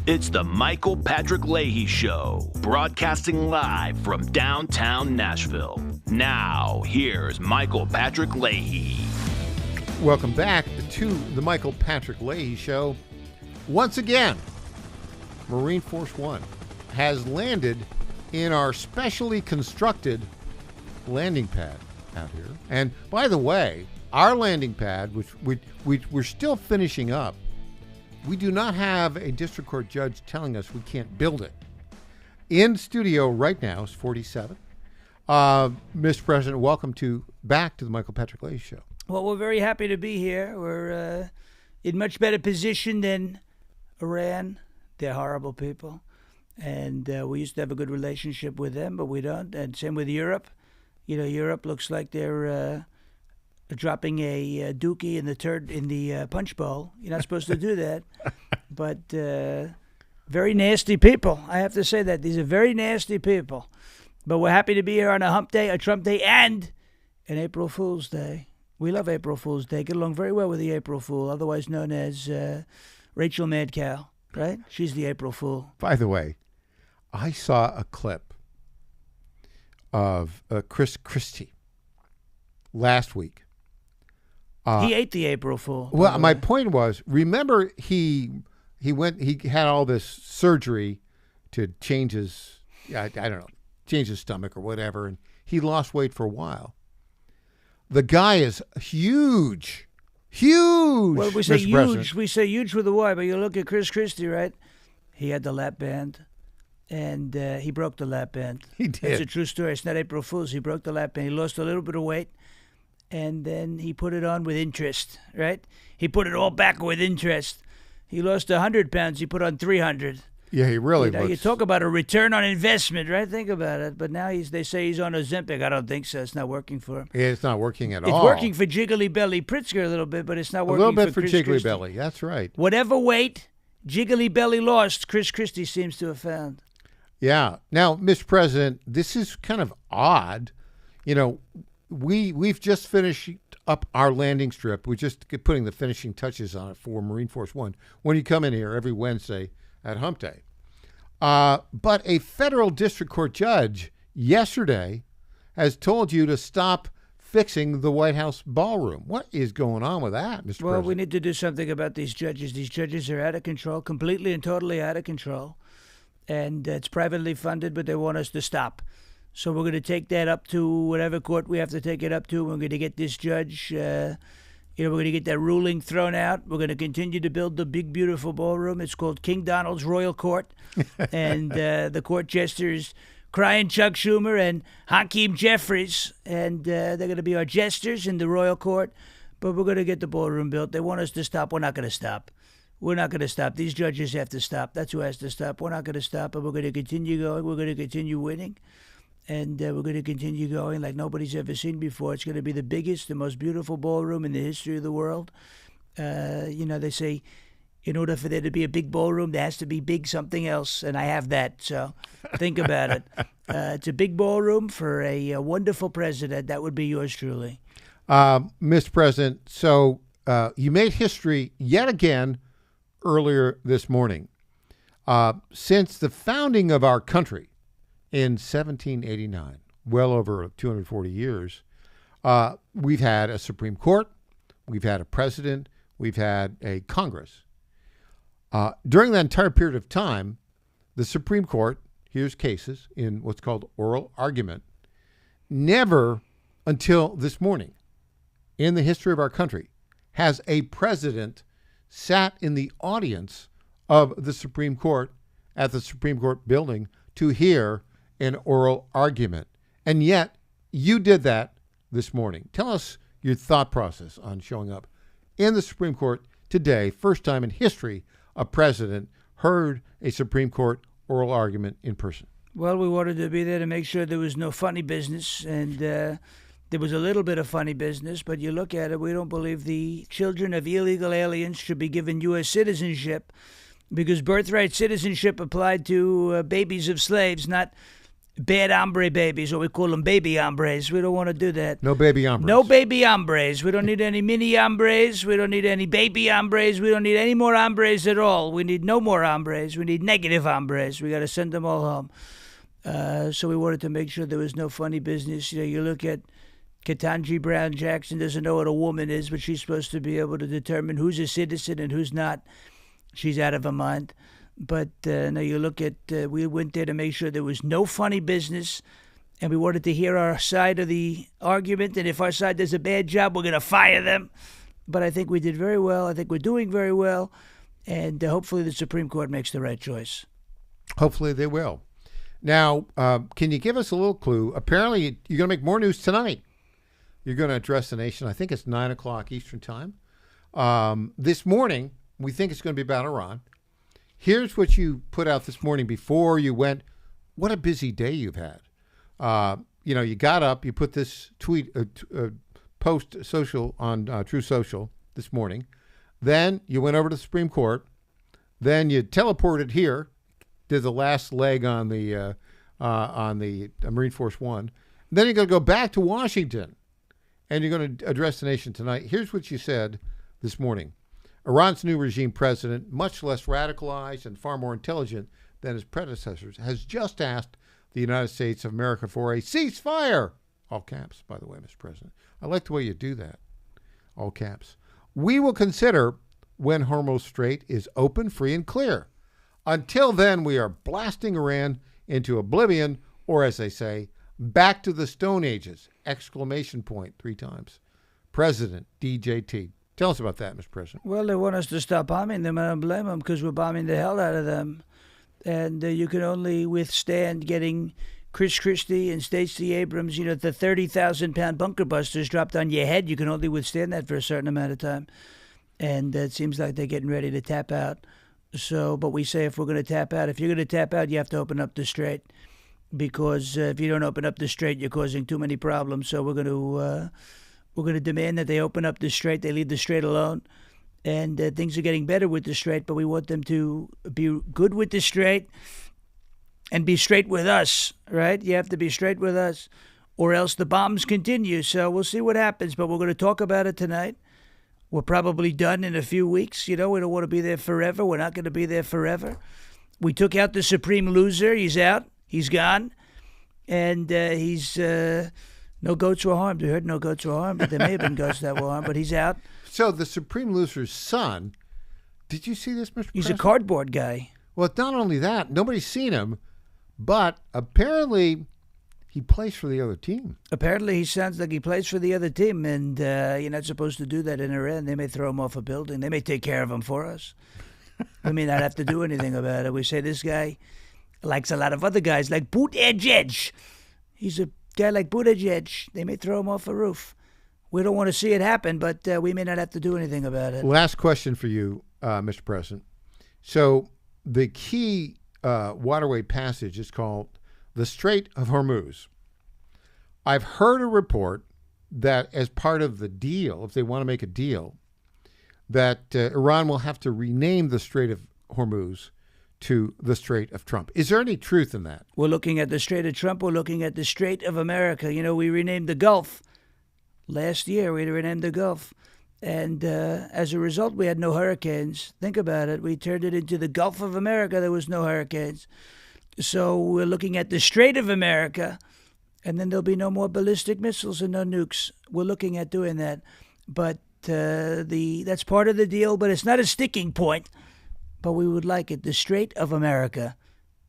It's the Michael Patrick Leahy Show, broadcasting live from downtown Nashville. Now, here's Michael Patrick Leahy. Welcome back to the Michael Patrick Leahy Show. Once again, Marine Force One has landed in our specially constructed landing pad out here. And by the way, our landing pad, which we're still finishing up, we do not have a district court judge telling us we can't build it. In studio right now is 47. Mr. President, welcome back to the Michael Patrick Leahy Show. Well, we're very happy to be here. We're in much better position than Iran. They're horrible people. And we used to have a good relationship with them, but we don't. And same with Europe. You know, Europe looks like they're dropping a dookie in the punch bowl. You're not supposed to do that. But very nasty people. I have to say that. These are very nasty people. But we're happy to be here on a hump day, a Trump day, and an April Fool's Day. We love April Fool's Day. Get along very well with the April Fool, otherwise known as Rachel Madcow, right? She's the April Fool. By the way, I saw a clip of Chris Christie last week He ate the April Fool. Well, my point was, remember he had all this surgery to change his, I don't know, change his stomach or whatever, and he lost weight for a while. The guy is huge. Well, we say Mr. huge. President. We say huge with a Y, but you look at Chris Christie, right? He had the lap band, and he broke the lap band. He did. It's a true story. It's not April Fool's. He broke the lap band. He lost a little bit of weight, and then he put it on with interest, right? He put it all back with interest. He lost 100 pounds. He put on 300. Yeah, he really You looks. talk about a return on investment, right? Think about it. But now they say he's on Ozempic. I don't think so. It's not working for him. Yeah, it's not working at It's all. working for Jiggly Belly Pritzker a little bit, but it's not a working little bit for Chris Jiggly Christie. Belly. That's right. Whatever weight Jiggly Belly lost, Chris Christie seems to have found. Yeah. Now, Mr. President, this is kind of odd. You know, we've just finished up our landing strip. We're just putting the finishing touches on it for Marine Force One when you come in here every Wednesday at Hump Day. But a federal district court judge yesterday has told you to stop fixing the White House ballroom. What is going on with that, Mr. Well, President? we need to do something about these judges. These judges are out of control, completely and totally out of control. And it's privately funded, but they want us to stop. So we're going to take that up to whatever court we have to take it up to. We're going to get this judge, we're going to get that ruling thrown out. We're going to continue to build the big, beautiful ballroom. It's called King Donald's Royal Court. And the court jesters, crying Chuck Schumer and Hakeem Jeffries. And they're going to be our jesters in the Royal Court. But we're going to get the ballroom built. They want us to stop. We're not going to stop. We're not going to stop. These judges have to stop. That's who has to stop. We're not going to stop. And we're going to continue going. We're going to continue winning. And we're going to continue going like nobody's ever seen before. It's going to be the biggest, the most beautiful ballroom in the history of the world. They say in order for there to be a big ballroom, there has to be big something else. And I have that. So think about it. It's a big ballroom for a wonderful president. That would be yours truly. Mr. President, so you made history yet again earlier this morning. Since the founding of our country, in 1789, well over 240 years, we've had a Supreme Court, we've had a president, we've had a Congress. During that entire period of time, the Supreme Court hears cases in what's called oral argument. Never until this morning, in the history of our country, has a president sat in the audience of the Supreme Court at the Supreme Court building to hear an oral argument. And yet, you did that this morning. Tell us your thought process on showing up in the Supreme Court today. First time in history a president heard a Supreme Court oral argument in person. Well, we wanted to be there to make sure there was no funny business. And there was a little bit of funny business. But you look at it, we don't believe the children of illegal aliens should be given U.S. citizenship because birthright citizenship applied to babies of slaves, not bad hombre babies, or we call them baby hombres. We don't want to do that. No baby hombres. No baby hombres. We don't need any mini hombres. We don't need any baby hombres. We don't need any more hombres at all. We need no more hombres. We need negative hombres. We got to send them all home. So we wanted to make sure there was no funny business. You look at Ketanji Brown Jackson doesn't know what a woman is, but she's supposed to be able to determine who's a citizen and who's not. She's out of her mind. But now you look at, we went there to make sure there was no funny business, and we wanted to hear our side of the argument, and if our side does a bad job, we're going to fire them. But I think we did very well. I think we're doing very well, and hopefully the Supreme Court makes the right choice. Hopefully they will. Now, can you give us a little clue? Apparently, you're going to make more news tonight. You're going to address the nation. I think it's 9 o'clock Eastern time. This morning, we think it's going to be about Iran. Here's what you put out this morning before you went. What a busy day you've had. You got up, you put this tweet, post social on True Social this morning. Then you went over to the Supreme Court. Then you teleported here, did the last leg on the Marine Force One. Then you're going to go back to Washington, and you're going to address the nation tonight. Here's what you said this morning. Iran's new regime president, much less radicalized and far more intelligent than his predecessors, has just asked the United States of America for a ceasefire. All caps, by the way, Mr. President. I like the way you do that. all caps. We will consider when Hormuz Strait is open, free, and clear. Until then, we are blasting Iran into oblivion, or as they say, back to the Stone Ages! Exclamation point 3 times. President DJT. Tell us about that, Mr. President. Well, they want us to stop bombing them. I don't blame them because we're bombing the hell out of them. And you can only withstand getting Chris Christie and Stacey Abrams, the 30,000-pound bunker busters dropped on your head. You can only withstand that for a certain amount of time. And it seems like they're getting ready to tap out. So, but we say if we're going to tap out, if you're going to tap out, you have to open up the strait. Because if you don't open up the strait, you're causing too many problems. So we're going to demand that they open up the strait. They leave the strait alone. And things are getting better with the strait, but we want them to be good with the strait and be straight with us, right? You have to be straight with us, or else the bombs continue. So we'll see what happens, but we're going to talk about it tonight. We're probably done in a few weeks. We don't want to be there forever. We're not going to be there forever. We took out the supreme loser. He's out. He's gone. And he's no goats were harmed. We heard no goats were harmed, but there may have been goats that were harmed, but he's out. So the supreme loser's son, did you see this, Mr. President? He's a cardboard guy. Well, not only that, nobody's seen him, but apparently he plays for the other team. Apparently he sounds like he plays for the other team, and you're not supposed to do that in Iran. They may throw him off a building. They may take care of him for us. We may not have to do anything about it. We say this guy likes a lot of other guys, like Buttigieg. He's a guy like Buttigieg. They may throw him off a roof. We don't want to see it happen, but we may not have to do anything about it. Last question for you, Mr. President. So the key waterway passage is called the Strait of Hormuz. I've heard a report that as part of the deal, if they want to make a deal, that Iran will have to rename the Strait of Hormuz to the Strait of Trump. Is there any truth in that? We're looking at the Strait of Trump. We're looking at the Strait of America. We renamed the Gulf. Last year, we renamed the Gulf. And as a result, we had no hurricanes. Think about it. We turned it into the Gulf of America. There was no hurricanes. So we're looking at the Strait of America, and then there'll be no more ballistic missiles and no nukes. We're looking at doing that. But that's part of the deal, but it's not a sticking point. But we would like it. The Strait of America.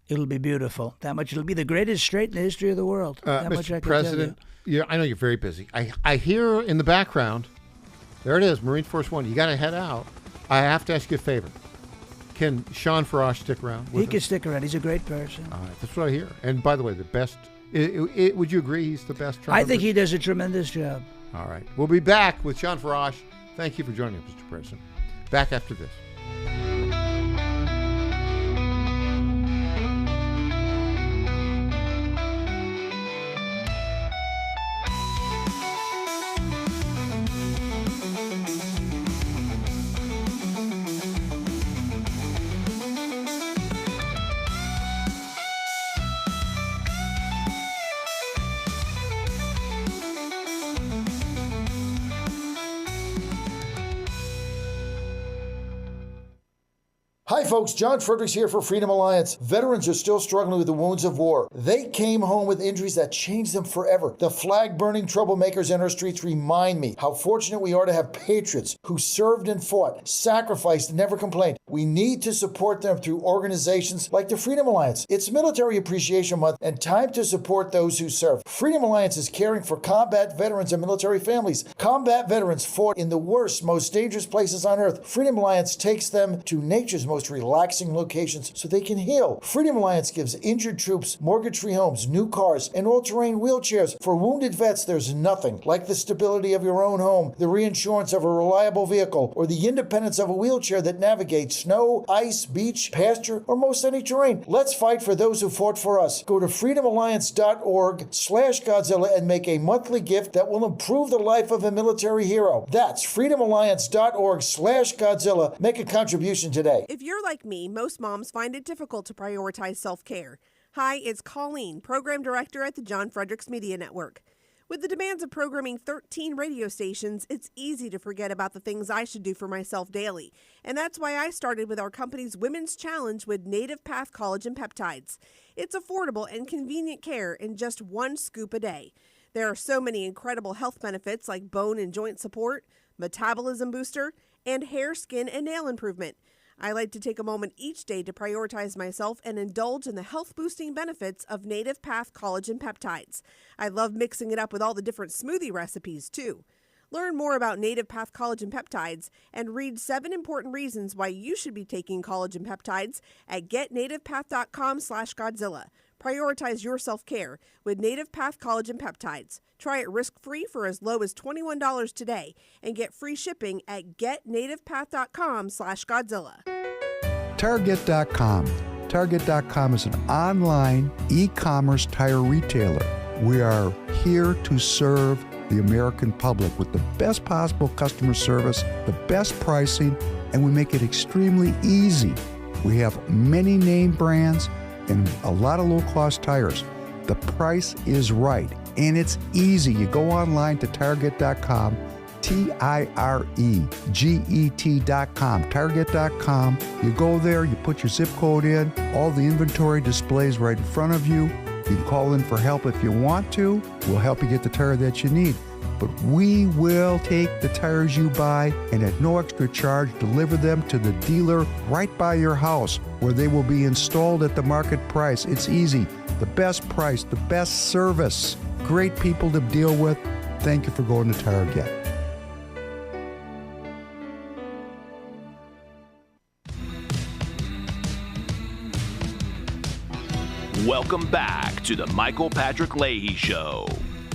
It'll be beautiful. That much. It'll be the greatest strait in the history of the world. That much I Mr. can President, tell you. I know you're very busy. I hear in the background, there it is, Marine Force One. You got to head out. I have to ask you a favor. Can Sean Farash stick around? He can stick around. He's a great person. All right, that's what I hear. And by the way, the best. Would you agree he's the best? I think he does a tremendous job. All right, we'll be back with Sean Farash. Thank you for joining us, Mr. President. Back after this. Hi folks, John Fredericks here for Freedom Alliance. Veterans are still struggling with the wounds of war. They came home with injuries that changed them forever. The flag-burning troublemakers in our streets remind me how fortunate we are to have patriots who served and fought, sacrificed, and never complained. We need to support them through organizations like the Freedom Alliance. It's Military Appreciation Month and time to support those who serve. Freedom Alliance is caring for combat veterans and military families. Combat veterans fought in the worst, most dangerous places on earth. Freedom Alliance takes them to nature's most relaxing locations so they can heal. Freedom Alliance gives injured troops mortgage-free homes, new cars, and all-terrain wheelchairs. For wounded vets, there's nothing like the stability of your own home, the reinsurance of a reliable vehicle, or the independence of a wheelchair that navigates snow, ice, beach, pasture, or most any terrain. Let's fight for those who fought for us. Go to freedomalliance.org/Godzilla and make a monthly gift that will improve the life of a military hero. That's freedomalliance.org/Godzilla. Make a contribution today. If you're like me, most moms find it difficult to prioritize self-care. Hi, it's Colleen, Program Director at the John Fredericks Media Network. With the demands of programming 13 radio stations, it's easy to forget about the things I should do for myself daily. And that's why I started with our company's Women's Challenge with Native Path Collagen Peptides. It's affordable and convenient care in just 1 scoop a day. There are so many incredible health benefits like bone and joint support, metabolism booster, and hair, skin, and nail improvement. I like to take a moment each day to prioritize myself and indulge in the health-boosting benefits of Native Path Collagen Peptides. I love mixing it up with all the different smoothie recipes, too. Learn more about Native Path Collagen Peptides and read 7 important reasons why you should be taking collagen peptides at getnativepath.com/Godzilla. Prioritize your self-care with Native Path Collagen Peptides. Try it risk-free for as low as $21 today and get free shipping at getnativepath.com/Godzilla. Target.com. Target.com is an online e-commerce tire retailer. We are here to serve the American public with the best possible customer service, the best pricing, and we make it extremely easy. We have many name brands and a lot of low-cost tires. The price is right, and it's easy. You go online to Target.com, Tireget.com, Target.com. You go there, you put your zip code in, all the inventory displays right in front of you. You can call in for help if you want to. We'll help you get the tire that you need. But we will take the tires you buy and at no extra charge deliver them to the dealer right by your house where they will be installed at the market price. It's easy. The best price, the best service. Great people to deal with. Thank you for going to Target. Welcome back to the Michael Patrick Leahy Show.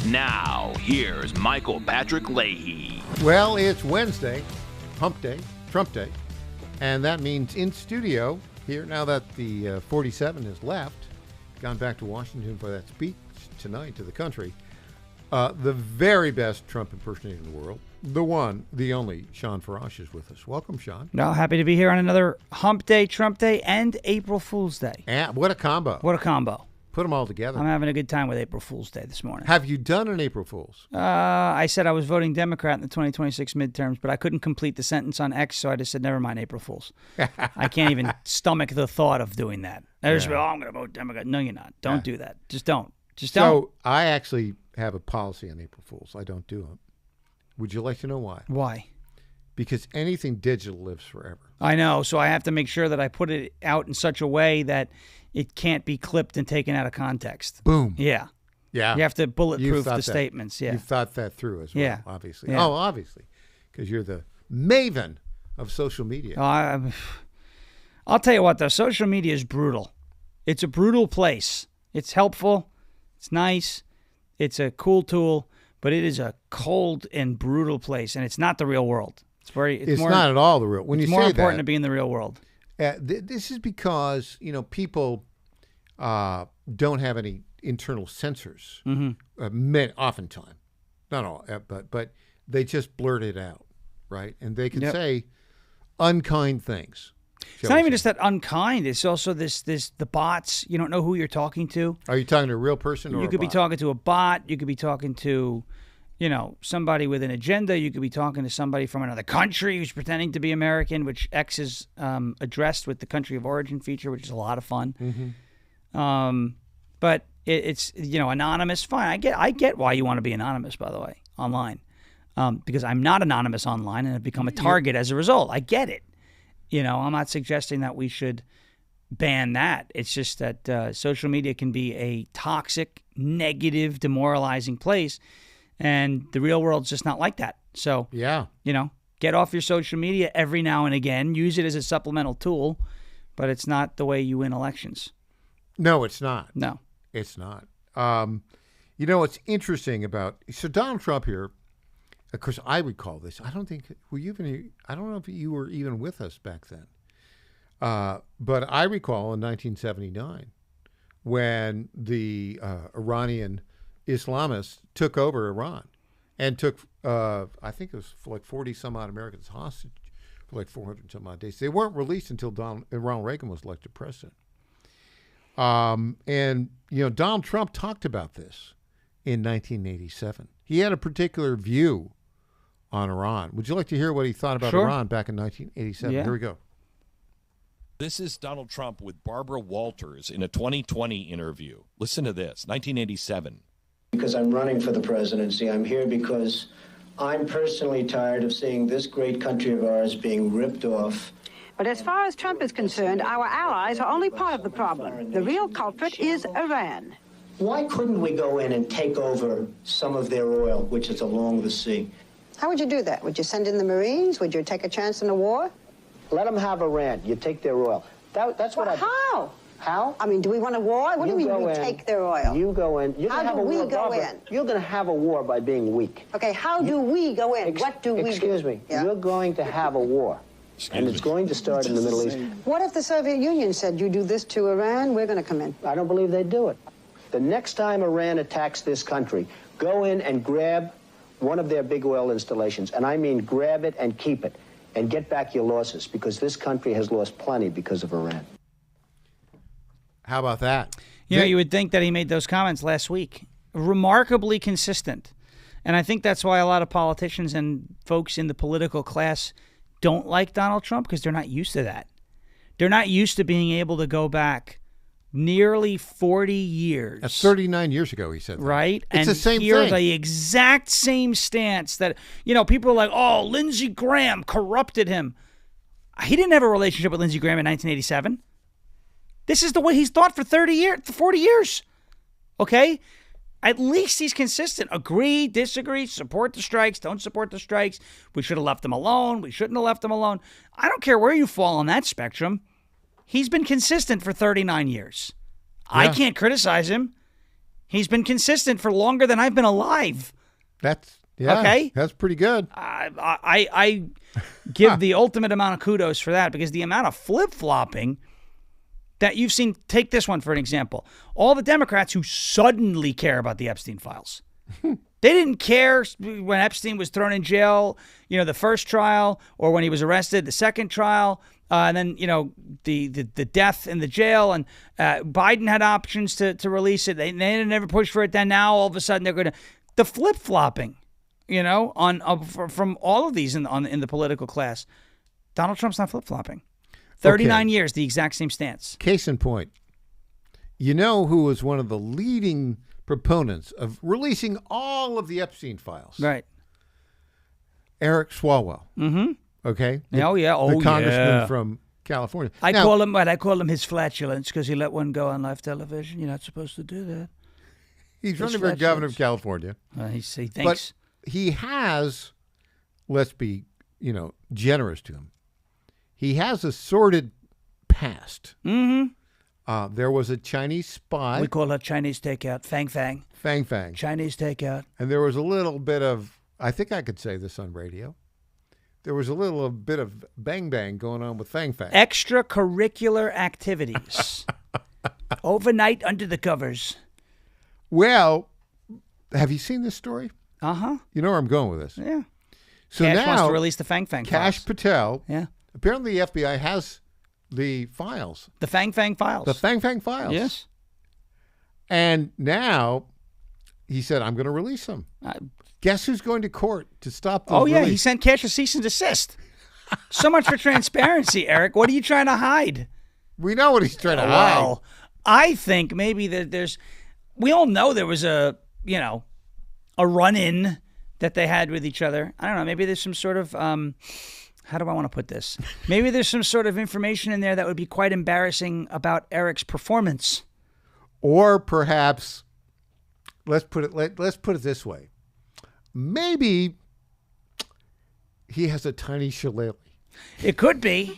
Now, here's Michael Patrick Leahy. Well, it's Wednesday, Hump Day, Trump Day, and that means in studio here, now that the 47 has left, gone back to Washington for that speech tonight to the country, the very best Trump impersonator in the world, the one, the only, Sean Farash is with us. Welcome, Sean. No, happy to be here on another Hump Day, Trump Day, and April Fool's Day. And what a combo. What a combo. Put them all together. I'm having a good time with April Fool's Day this morning. Have you done an April Fool's? I said I was voting Democrat in the 2026 midterms, but I couldn't complete the sentence on X, so I just said, never mind, April Fool's. I can't even stomach the thought of doing that. I just I'm going to vote Democrat. No, you're not. Don't do that. Just don't. Just don't. So I actually have a policy on April Fool's. I don't do them. Would you like to know why? Why? Because anything digital lives forever. I know, so I have to make sure that I put it out in such a way that it can't be clipped and taken out of context. Boom. Yeah. Yeah. You have to bulletproof the statements. Yeah. You've thought that through as well, yeah. obviously. Yeah. Oh, obviously. Because you're the maven of social media. I'll tell you what, though. Social media is brutal. It's a brutal place. It's helpful. It's nice. It's a cool tool. But it is a cold and brutal place. And it's not the real world. It's not at all the real. When you say that, it's more important to be in the real world. This is because people don't have any internal censors. Oftentimes, not all, but they just blurt it out, right? And they can say unkind things. It's not even just that unkind. It's also the bots. You don't know who you're talking to. Are you talking to a real person or you could a be bot? talking to a bot. You could be talking to somebody with an agenda. You could be talking to somebody from another country who's pretending to be American, which X is addressed with the country of origin feature, which is a lot of fun. But it's anonymous. Fine, I get why you want to be anonymous, by the way, online, because I'm not anonymous online and have become a target as a result. I get it. I'm not suggesting that we should ban that. It's just that social media can be a toxic, negative, demoralizing place. And the real world's just not like that. So, get off your social media every now and again. Use it as a supplemental tool, but it's not the way you win elections. No, it's not. No. It's not. What's interesting about... So Donald Trump here, of course, I recall this. I don't know if you were even with us back then. But I recall in 1979 when the Iranian Islamists took over Iran and took, I think it was like 40 some odd Americans hostage for like 400 some odd days. They weren't released until Ronald Reagan was elected president. Donald Trump talked about this in 1987. He had a particular view on Iran. Would you like to hear what he thought about Iran back in 1987? Yeah. Here we go. This is Donald Trump with Barbara Walters in a 2020 interview. Listen to this, 1987. Because I'm running for the presidency. I'm here because I'm personally tired of seeing this great country of ours being ripped off. But as far as Trump is concerned, our allies are only part of the problem. The real culprit is Iran. Why couldn't we go in and take over some of their oil, which is along the sea? How would you do that? Would you send in the Marines? Would you take a chance in a war? Let them have Iran. You take their oil. That's what How? How? I mean, do we want a war? What do you mean we take their oil? You go in. You're How gonna have do a we war, go Barbara. in? You're going to have a war by being weak. Okay, how do we go in? What do we do? Excuse me. Yeah. You're going to have a war. And it's going to start in the Middle East. What if the Soviet Union said, you do this to Iran, we're going to come in? I don't believe they'd do it. The next time Iran attacks this country, go in and grab one of their big oil installations. And I mean grab it and keep it. And get back your losses, because this country has lost plenty because of Iran. How about that? You know, you would think that he made those comments last week. Remarkably consistent. And I think that's why a lot of politicians and folks in the political class don't like Donald Trump, because they're not used to that. They're not used to being able to go back nearly 40 years. That's 39 years ago, he said that. Right? It's the same hear thing. the exact same stance that, you know, people are like, oh, Lindsey Graham corrupted him. He didn't have a relationship with Lindsey Graham in 1987. This is the way he's thought for 40 years. Okay? At least he's consistent. Agree, disagree, support the strikes, don't support the strikes. We should have left them alone. We shouldn't have left them alone. I don't care where you fall on that spectrum. He's been consistent for 39 years. Yeah. I can't criticize him. He's been consistent for longer than I've been alive. That's pretty good. I give the ultimate amount of kudos for that, because the amount of flip-flopping that you've seen. Take this one for an example. All the Democrats who suddenly care about the Epstein files. They didn't care when Epstein was thrown in jail, you know, the first trial, or when he was arrested, the second trial, and then, you know, the death in the jail. And Biden had options to release it. They never pushed for it. Then now all of a sudden they're going to the flip-flopping, you know, from all of these in the political class. Donald Trump's not flip-flopping. 39 years, the exact same stance. Case in point, you know who was one of the leading proponents of releasing all of the Epstein files? Right. Eric Swalwell. Mm-hmm. Okay? The congressman from California. I call him his flatulence, because he let one go on live television. You're not supposed to do that. He's running for governor of California. He thinks. But he has, let's be, generous to him. He has a sordid past. Mm-hmm. There was a Chinese spy. We call that Chinese takeout. Fang Fang. Fang Fang. Chinese takeout. And there was a little bit of, I think I could say this on radio, there was a little bit of bang bang going on with Fang Fang. Extracurricular activities. Overnight under the covers. Well, have you seen this story? Uh-huh. You know where I'm going with this. Yeah. So Cash now, wants to release the Fang Fang Kash files. Patel. Yeah. Apparently the FBI has the files. The Fang Fang files. The Fang Fang files. Yes. And now he said, I'm going to release them. Guess who's going to court to stop the release? He sent Cash a cease and desist. So much for transparency, Eric. What are you trying to hide? We know what he's trying to hide. Well, I think maybe that we all know there was a run-in that they had with each other. I don't know. Maybe there's some sort of, how do I want to put this? Maybe there's some sort of information in there that would be quite embarrassing about Eric's performance. Or perhaps, let's put it this way. Maybe he has a tiny shillelagh. It could be.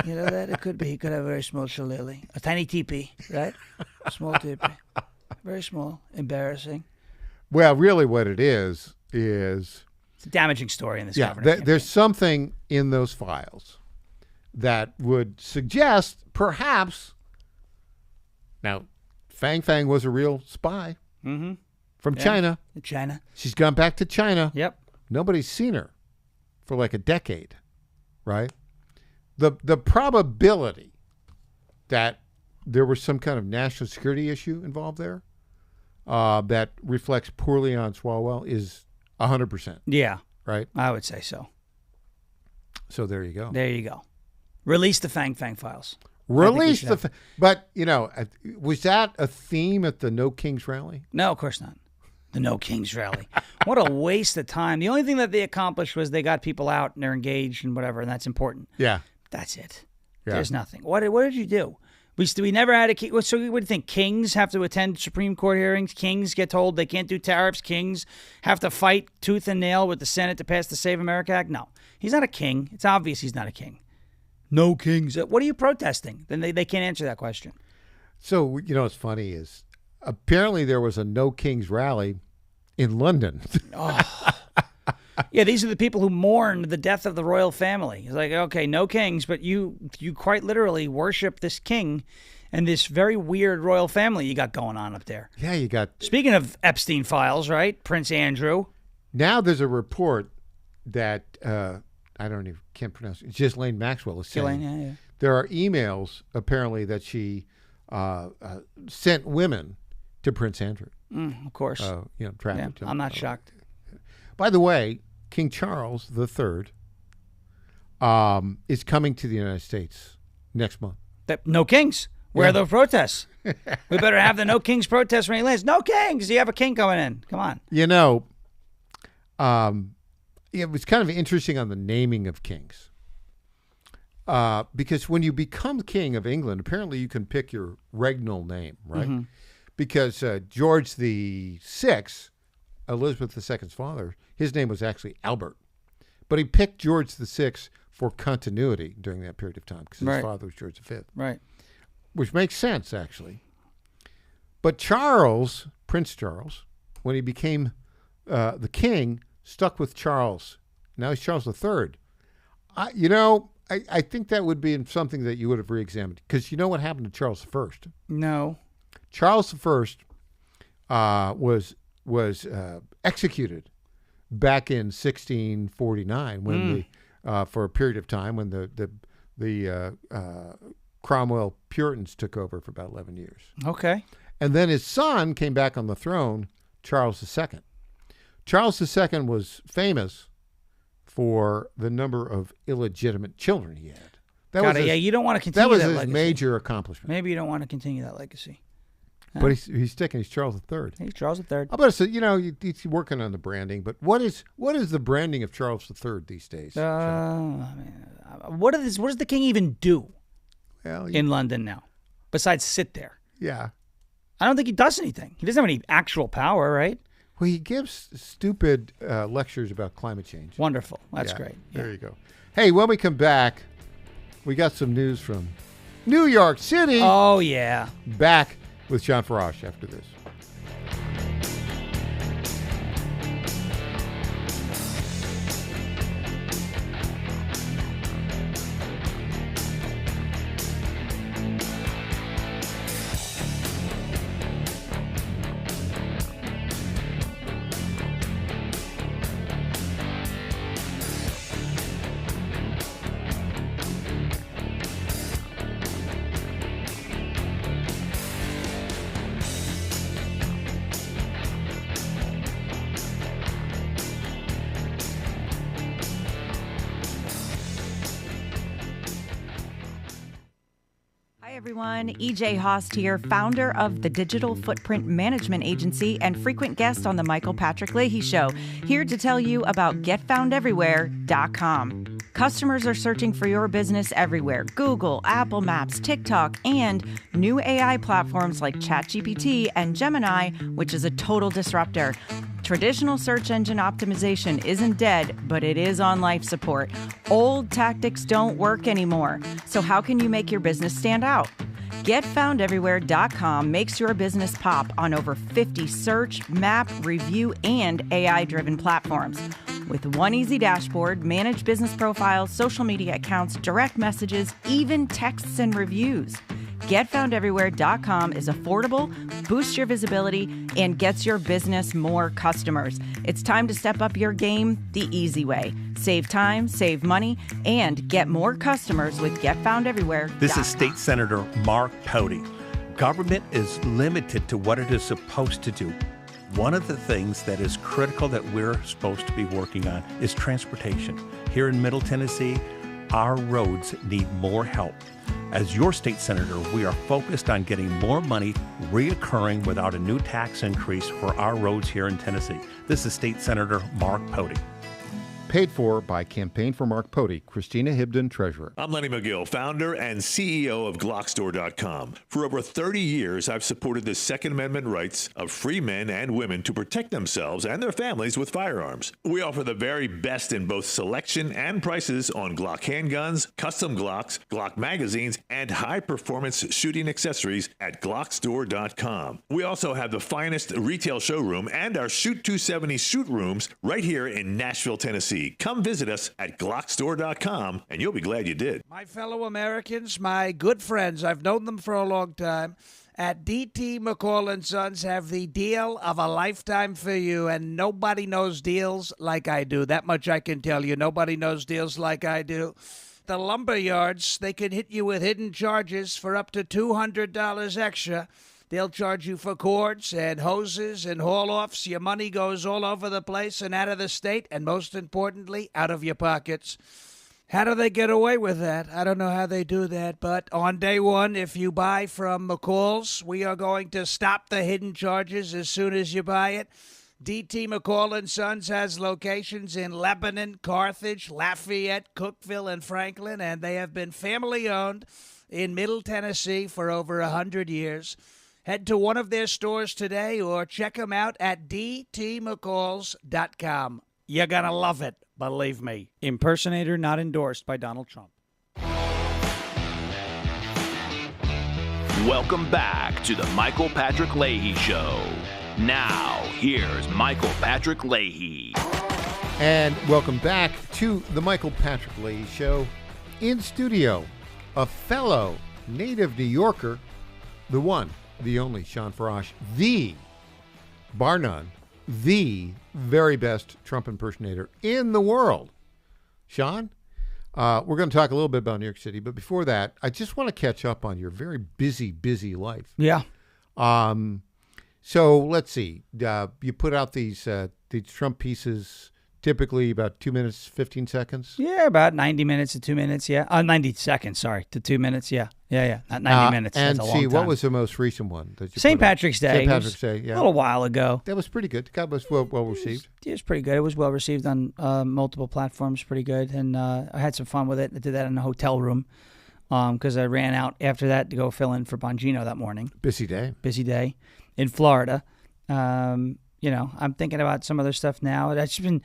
You know that? It could be. He could have a very small shillelagh. A tiny teepee, right? A small teepee. Very small. Embarrassing. Well, really what it is it's a damaging story in this government campaign. There's something in those files that would suggest perhaps, now, Fang Fang was a real spy from China. China. She's gone back to China. Yep. Nobody's seen her for like a decade, right? The probability that there was some kind of national security issue involved there that reflects poorly on Swalwell is 100%. Yeah. Right? I would say so. So there you go. There you go. Release the Fang Fang files. Release but, was that a theme at the No Kings rally? No, of course not. The No Kings rally. What a waste of time. The only thing that they accomplished was they got people out and they're engaged and whatever, and that's important. Yeah. That's it. Yeah. There's nothing. What did you do? We never had a king. So what do you think? Kings have to attend Supreme Court hearings? Kings get told they can't do tariffs? Kings have to fight tooth and nail with the Senate to pass the Save America Act? No. He's not a king. It's obvious he's not a king. No kings. What are you protesting? Then they can't answer that question. So, what's funny is apparently there was a No Kings rally in London. Oh. Yeah, these are the people who mourned the death of the royal family. It's like, okay, no kings, but you quite literally worship this king and this very weird royal family you got going on up there. Yeah, you got... Speaking of Epstein files, right? Prince Andrew. Now there's a report that, can't pronounce it. Ghislaine Maxwell is saying yeah. There are emails, apparently, that she sent women to Prince Andrew. Of course. Trafficked. Yeah, I'm not shocked. By the way, King Charles III is coming to the United States next month. No kings. Where are the protests? We better have the No Kings protests when he lands. No kings. You have a king coming in. Come on. It was kind of interesting on the naming of kings. Because when you become king of England, apparently you can pick your regnal name, right? Mm-hmm. Because George VI, Elizabeth II's father, his name was actually Albert. But he picked George VI for continuity during that period of time because his father was George V. Right. Which makes sense, actually. But Charles, Prince Charles, when he became the king, stuck with Charles. Now he's Charles III. I think that would be something that you would have re-examined. Because you know what happened to Charles I? No. Charles I was executed back in 1649 when for a period of time when the Cromwell Puritans took over for about 11 years. Okay. And then his son came back on the throne, Charles II. Charles II was famous for the number of illegitimate children he had. You don't want to continue that legacy. That was his major accomplishment. Maybe you don't want to continue that legacy. But he's sticking. He's Charles III. He's Charles III. I bet he's working on the branding. But what is the branding of Charles III these days? What does the king even do in London now, besides sit there? Yeah, I don't think he does anything. He doesn't have any actual power, right? Well, he gives stupid lectures about climate change. Wonderful. That's great. Yeah. There you go. Hey, when we come back, we got some news from New York City. Oh yeah. Back with John Farash after this. Everyone, EJ Haast here, founder of the Digital Footprint Management Agency and frequent guest on the Michael Patrick Leahy Show, here to tell you about GetFoundEverywhere.com. Customers are searching for your business everywhere: Google, Apple Maps, TikTok, and new AI platforms like ChatGPT and Gemini, which is a total disruptor. Traditional search engine optimization isn't dead, but it is on life support. Old tactics don't work anymore. So how can you make your business stand out? GetFoundEverywhere.com makes your business pop on over 50 search, map, review, and AI-driven platforms. With one easy dashboard, manage business profiles, social media accounts, direct messages, even texts and reviews. GetFoundEverywhere.com is affordable, boosts your visibility, and gets your business more customers. It's time to step up your game the easy way. Save time, save money, and get more customers with GetFoundEverywhere.com. This is State Senator Mark Pody. Government is limited to what it is supposed to do. One of the things that is critical that we're supposed to be working on is transportation. Here in Middle Tennessee, our roads need more help. As your state senator, we are focused on getting more money reoccurring without a new tax increase for our roads here in Tennessee. This is State Senator Mark Pody. Paid for by Campaign for Mark Pody, Christina Hibden, Treasurer. I'm Lenny McGill, founder and CEO of Glockstore.com. For over 30 years, I've supported the Second Amendment rights of free men and women to protect themselves and their families with firearms. We offer the very best in both selection and prices on Glock handguns, custom Glocks, Glock magazines, and high-performance shooting accessories at Glockstore.com. We also have the finest retail showroom and our Shoot 270 shoot rooms right here in Nashville, Tennessee. Come visit us at Glockstore.com, and you'll be glad you did. My fellow Americans, my good friends, I've known them for a long time, at D.T. McCall & Sons have the deal of a lifetime for you, and nobody knows deals like I do. That much I can tell you. Nobody knows deals like I do. The lumber yards, they can hit you with hidden charges for up to $200 extra. They'll charge you for cords and hoses and haul-offs. Your money goes all over the place and out of the state, and most importantly, out of your pockets. How do they get away with that? I don't know how they do that, but on day one, if you buy from McCall's, we are going to stop the hidden charges as soon as you buy it. D.T. McCall & Sons has locations in Lebanon, Carthage, Lafayette, Cookeville, and Franklin, and they have been family-owned in Middle Tennessee for over 100 years. Head to one of their stores today or check them out at dtmccalls.com. You're going to love it, believe me. Impersonator not endorsed by Donald Trump. Welcome back to the Michael Patrick Leahy Show. Now, here's Michael Patrick Leahy. And welcome back to the Michael Patrick Leahy Show. In studio, a fellow native New Yorker, the one, the only Sean Farash, the, bar none, the very best Trump impersonator in the world. Sean, we're going to talk a little bit about New York City, but before that, I just want to catch up on your very busy life. Yeah. So let's see. You put out these Trump pieces, typically about 2 minutes, 15 seconds? Yeah, about 90 minutes to 2 minutes, yeah. 90 seconds, sorry, to 2 minutes, yeah. Yeah, not 90 minutes. And that's a see, long time. what was the most recent one? That you St. put out? Patrick's Day. St. Patrick's Day, yeah. A little while ago. That was pretty good. That was well received. It was pretty good. It was well received on multiple platforms, pretty good. And I had some fun with it. I did that in a hotel room because I ran out after that to go fill in for Bongino that morning. Busy day in Florida. I'm thinking about some other stuff now. There's been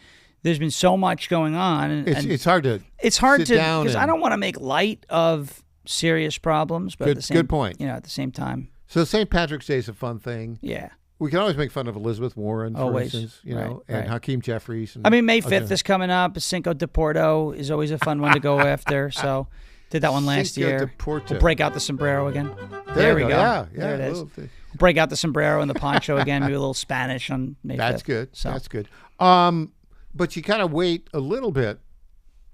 so much going on. And it's hard to sit down because I don't want to make light of serious problems, but good point. At the same time. So St. Patrick's Day is a fun thing. Yeah. We can always make fun of Elizabeth Warren, for instance, and Hakeem Jeffries. And May 5th is coming up. Cinco de Porto is always a fun one to go after. So did that one last Cinco year. de Porto. We'll break out the sombrero again. There we go. Yeah, there it is. Break out the sombrero and the poncho again. Maybe a little Spanish on May 5th. That's good. So. That's good. But you kind of wait a little bit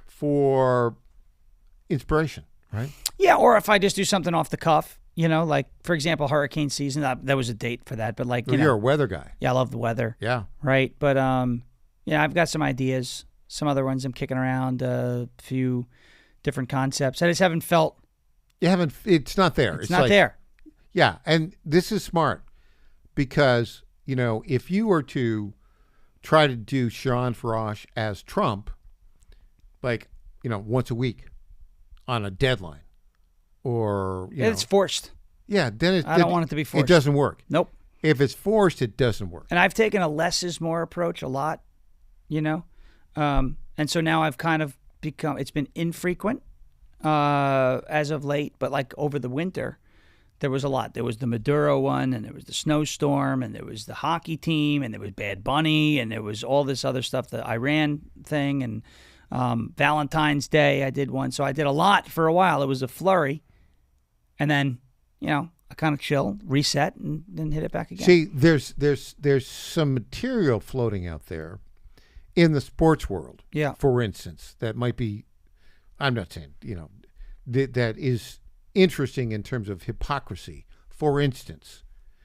for inspiration, right? Yeah, or if I just do something off the cuff, like, for example, hurricane season, that was a date for that. But you're a weather guy. Yeah, I love the weather. Yeah. Right. But, I've got some ideas, some other ones I'm kicking around, a few different concepts. I just haven't felt. It's not there. It's not there. Yeah. And this is smart because, if you were to try to do Sean Farash as Trump, once a week on a deadline, or it's forced. Yeah, then I don't want it to be forced. It doesn't work. Nope. If it's forced, it doesn't work. And I've taken a less is more approach a lot, and so now I've kind of become. It's been infrequent as of late, but over the winter, there was a lot. There was the Maduro one, and there was the snowstorm, and there was the hockey team, and there was Bad Bunny, and there was all this other stuff, the Iran thing, and Valentine's Day I did one. So I did a lot for a while. It was a flurry. And then, I kind of chill, reset, and then hit it back again. See, there's some material floating out there in the sports world, for instance, that might be, I'm not saying, that is interesting in terms of hypocrisy. For instance,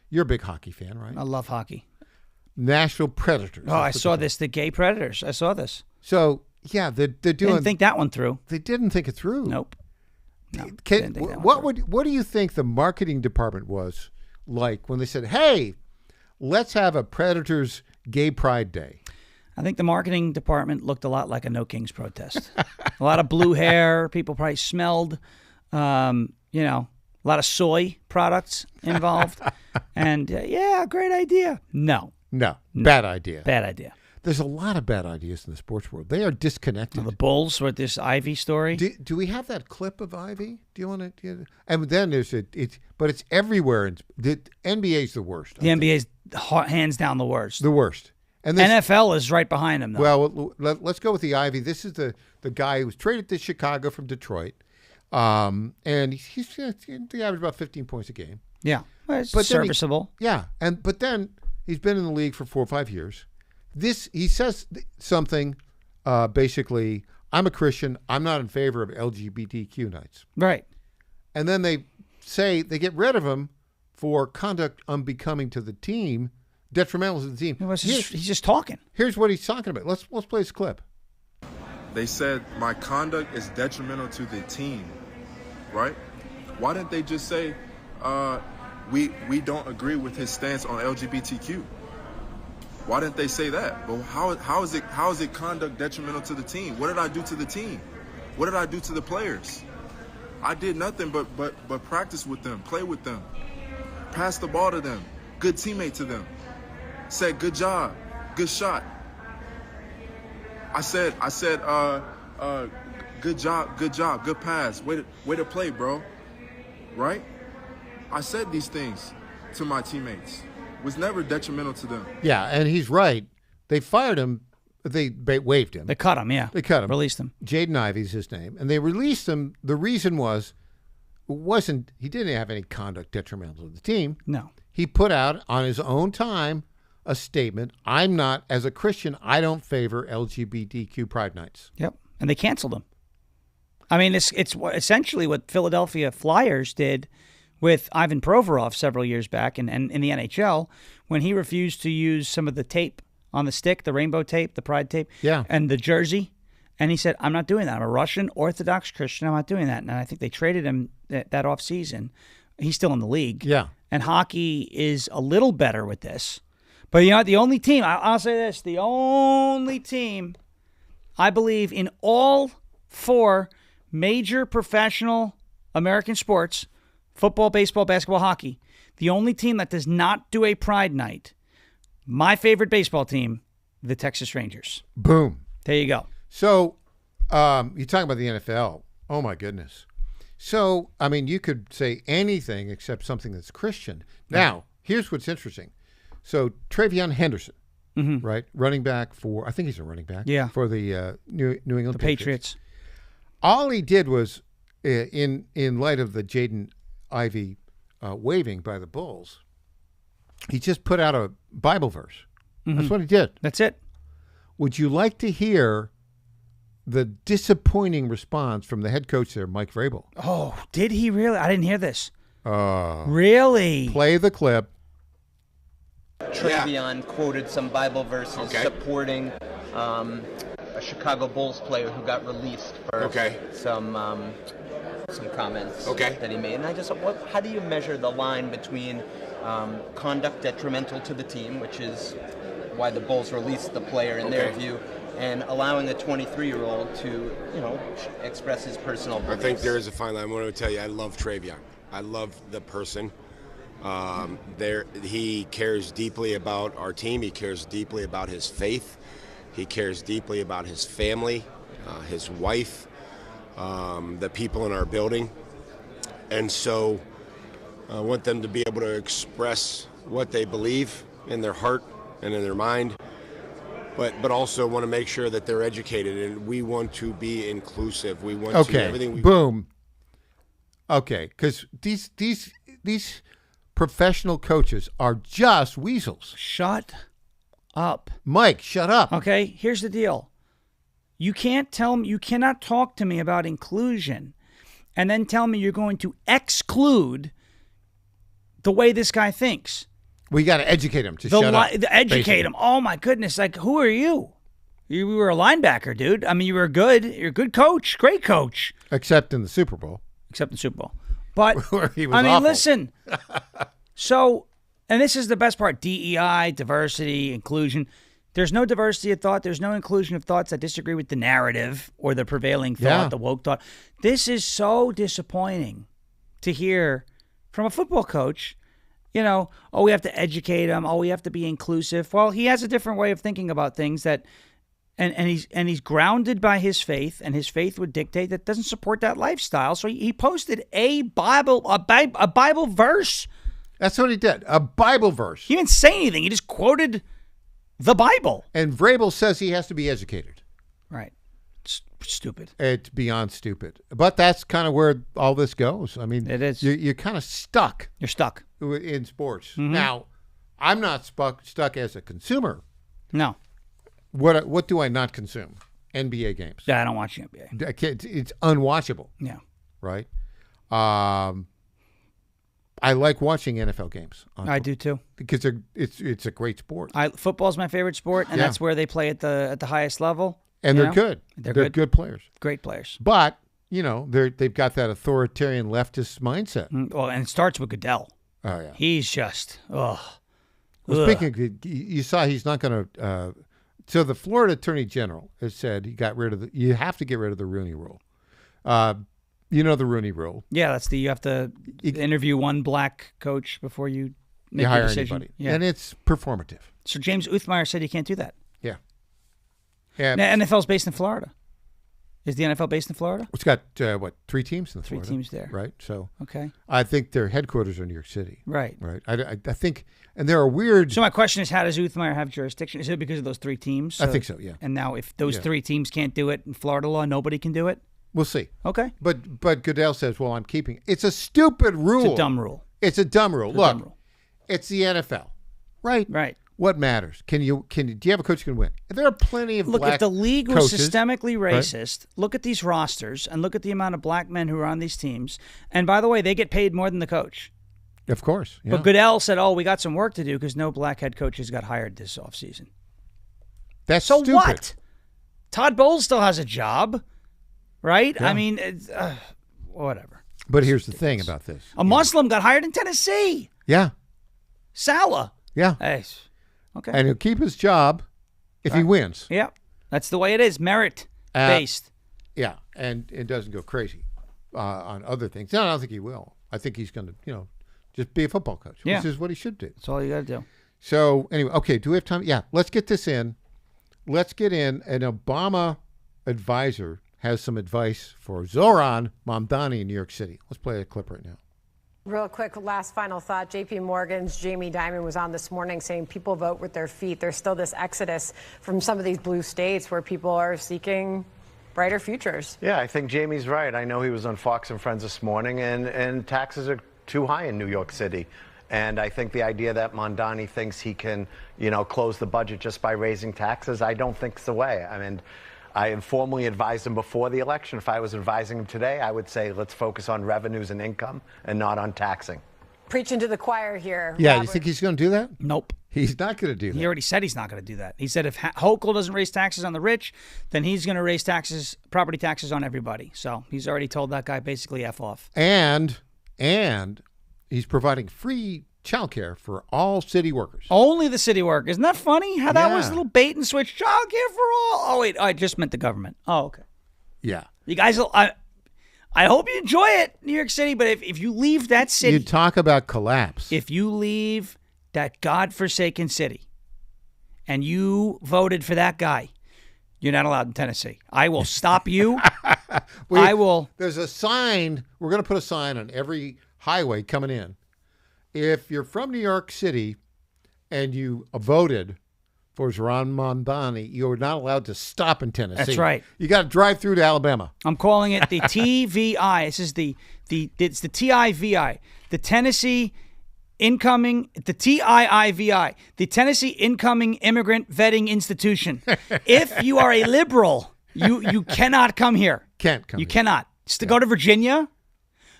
you're a big hockey fan, right? I love hockey. Nashville Predators. Oh, I saw this. The gay Predators. I saw this. So, yeah, they're doing. Didn't think that one through. They didn't think it through. Nope. What do you think the marketing department was like when they said, "Hey, let's have a Predators Gay Pride Day"? I think the marketing department looked a lot like a No Kings protest. A lot of blue hair. People probably smelled, a lot of soy products involved. And great idea. No, bad idea. Bad idea. There's a lot of bad ideas in the sports world. They are disconnected. The Bulls with this Ivy story. Do we have that clip of Ivy? Do you want to? And then there's but it's everywhere. The NBA's the worst. The NBA's hands down the worst. The worst. And NFL is right behind him, though. Well, let's go with the Ivy. This is the guy who was traded to Chicago from Detroit. And he averaged about 15 points a game. Yeah. Well, it's serviceable. But then he's been in the league for 4 or 5 years. He says something, basically, I'm a Christian. I'm not in favor of LGBTQ nights. Right. And then they get rid of him for conduct unbecoming to the team, detrimental to the team. He's just talking. Here's what he's talking about. Let's play this clip. They said my conduct is detrimental to the team, right? Why didn't they just say we don't agree with his stance on LGBTQ? Why didn't they say that? But how is it conduct detrimental to the team? What did I do to the team? What did I do to the players? I did nothing but practice with them, play with them, pass the ball to them, good teammate to them. Said good job, good shot. I said, good job, good pass. Way to play, bro. Right? I said these things to my teammates. Was never detrimental to them. Yeah, and he's right. They fired him. They waived him. They cut him, yeah. They cut him. Released him. Jaden Ivey's his name. And they released him. The reason he didn't have any conduct detrimental to the team. No. He put out on his own time a statement, as a Christian, I don't favor LGBTQ pride nights. Yep. And they canceled him. I mean, it's essentially what Philadelphia Flyers did with Ivan Provorov several years back and in the NHL when he refused to use some of the tape on the stick, the rainbow tape, the pride tape, and the jersey. And he said, I'm not doing that. I'm a Russian Orthodox Christian. I'm not doing that. And I think they traded him that offseason. He's still in the league. Yeah. And hockey is a little better with this. But you know what? The only team, I'll say this, the only team I believe in all 4 major professional American sports, football, baseball, basketball, hockey, the only team that does not do a pride night, my favorite baseball team, the Texas Rangers. Boom. There you go. So you're talking about the NFL. Oh, my goodness. So, I mean, you could say anything except something that's Christian. Now, here's what's interesting. So, Travion Henderson, right? Running back I think he's a running back. Yeah. For the New England Patriots. All he did was, in light of the Jaden Ivey waiving by the Bulls, he just put out a Bible verse. That's what he did. That's it. Would you like to hear the disappointing response from the head coach there, Mike Vrabel? Oh, did he really? I didn't hear this. Really? Play the clip. Travion quoted some Bible verses supporting a Chicago Bulls player who got released for some comments that he made. And I just thought, how do you measure the line between conduct detrimental to the team, which is why the Bulls released the player in their view, and allowing a 23-year-old to, express his personal beliefs? I think there is a fine line. I want to tell you, I love Travion. I love the person. He cares deeply about our team. He cares deeply about his faith. He cares deeply about his family, his wife, the people in our building. And so I want them to be able to express what they believe in their heart and in their mind, but also want to make sure that they're educated. And we want to be inclusive. We want to do everything we boom. Okay, because these professional coaches are just weasels. Shut up. Mike, shut up. Okay, here's the deal. You cannot talk to me about inclusion and then tell me you're going to exclude the way this guy thinks. We got to educate him to shut up. Educate him. Oh, my goodness. Like, who are you? You were a linebacker, dude. I mean, you're a good coach. Great coach. Except in the Super Bowl. except in the Super Bowl. But Where he was I mean, awful. listen. So, and this is the best part: DEI, diversity, inclusion. There's no diversity of thought. There's no inclusion of thoughts that disagree with the narrative or the prevailing thought, the woke thought. This is so disappointing to hear from a football coach. We have to educate him. We have to be inclusive. Well, he has a different way of thinking about things that, and he's grounded by his faith, and his faith would dictate that doesn't support that lifestyle. So he posted a Bible verse. That's what he did. A Bible verse. He didn't say anything. He just quoted the Bible. And Vrabel says he has to be educated. Right. It's stupid. It's beyond stupid. But that's kind of where all this goes. I mean, it is. You're kind of stuck. You're stuck. In sports. Mm-hmm. Now, I'm not stuck as a consumer. No. What do I not consume? NBA games. Yeah, I don't watch the NBA. It's unwatchable. Yeah. Right? I like watching NFL games. I do too. Because it's a great sport. Football's my favorite sport, and that's where they play at the highest level. And they're good. They're good players. Great players. But, they've got that authoritarian leftist mindset. Well, and it starts with Goodell. Oh, yeah. He's just, Well, speaking of, you saw he's not going to, so the Florida Attorney General has said you have to get rid of the Rooney Rule. You know the Rooney Rule. Yeah, that's you have to interview one black coach before you make hire a decision. Anybody. Yeah. And it's performative. So James Uthmeyer said you can't do that. Yeah. Now, NFL's based in Florida. Is the NFL based in Florida? It's got, 3 teams in Florida? 3 teams there. Right. So okay. I think their headquarters are in New York City. Right. Right. I think, and there are weird. So my question is, how does Uthmeyer have jurisdiction? Is it because of those 3 teams? I think so, yeah. And now if those 3 teams can't do it in Florida law, nobody can do it? We'll see. Okay. But Goodell says, well, I'm keeping it. It's a stupid rule. It's a dumb rule. It's a dumb rule. Look, it's the NFL. Right. Right. What matters? Do you have a coach who can win? There are plenty of Look, black if the league was coaches, systemically racist, right? Look at these rosters and look at the amount of black men who are on these teams. And by the way, they get paid more than the coach. Of course. Yeah. But Goodell said, we got some work to do because no black head coaches got hired this offseason. That's so stupid. What? Todd Bowles still has a job, right? Yeah. I mean, whatever. But here's the thing about this. A Muslim got hired in Tennessee. Yeah. Salah. Yeah. Hey. Okay. And he'll keep his job if he wins. Yeah. That's the way it is. Merit based. Yeah. And it doesn't go crazy on other things. No, I don't think he will. I think he's going to, just be a football coach, which is what he should do. That's all you got to do. So, anyway, okay, do we have time? Yeah, let's get this in. Let's get in. An Obama advisor has some advice for Zoran Mamdani in New York City. Let's play a clip right now. Real quick, last final thought. JP Morgan's Jamie Dimon was on this morning saying people vote with their feet. There's still this exodus from some of these blue states where people are seeking brighter futures. Yeah, I think Jamie's right. I know he was on Fox and Friends this morning, and taxes are too high in New York City. And I think the idea that Mamdani thinks he can, close the budget just by raising taxes, I don't think it's the way. I mean, I informally advised him before the election. If I was advising him today, I would say let's focus on revenues and income and not on taxing. Preaching to the choir here. Yeah, Robert. you think he's going to do that? Nope. He's not going to do that. He already said he's not going to do that. He said if Hochul doesn't raise taxes on the rich, then he's going to raise property taxes on everybody. So he's already told that guy basically F off. And he's providing free childcare for all city workers. Only the city workers. Isn't that funny? How that was a little bait and switch. Childcare for all. Oh, wait. I just meant the government. Oh, okay. Yeah. You guys, I hope you enjoy it, New York City, but if you leave that city. You talk about collapse. If you leave that godforsaken city and you voted for that guy, you're not allowed in Tennessee. I will stop you. I will. There's a sign. We're going to put a sign on every highway coming in. If you're from New York City and you voted for Zoran Mamdani, you're not allowed to stop in Tennessee. That's right. You got to drive through to Alabama. I'm calling it the TVI. This is it's the TIVI, the Tennessee Incoming, the TIIVI, the Tennessee Incoming Immigrant Vetting Institution. If you are a liberal, you cannot come here. Can't come. You cannot. Just to go to Virginia.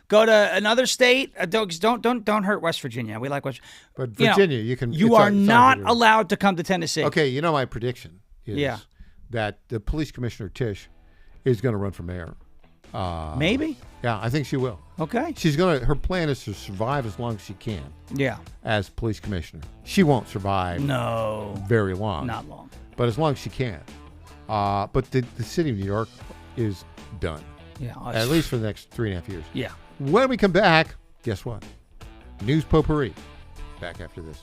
Go to another state. Don't hurt West Virginia. We like West. But Virginia, you can. You are not allowed to come to Tennessee. Okay, my prediction is that the police commissioner Tisch is going to run for mayor. Maybe. Yeah, I think she will. Okay. Her plan is to survive as long as she can. Yeah. As police commissioner. She won't survive. No. Very long. Not long. But as long as she can. But the city of New York is done. Yeah. At least for the next 3.5 years. Yeah. When we come back, guess what? News Potpourri. Back after this.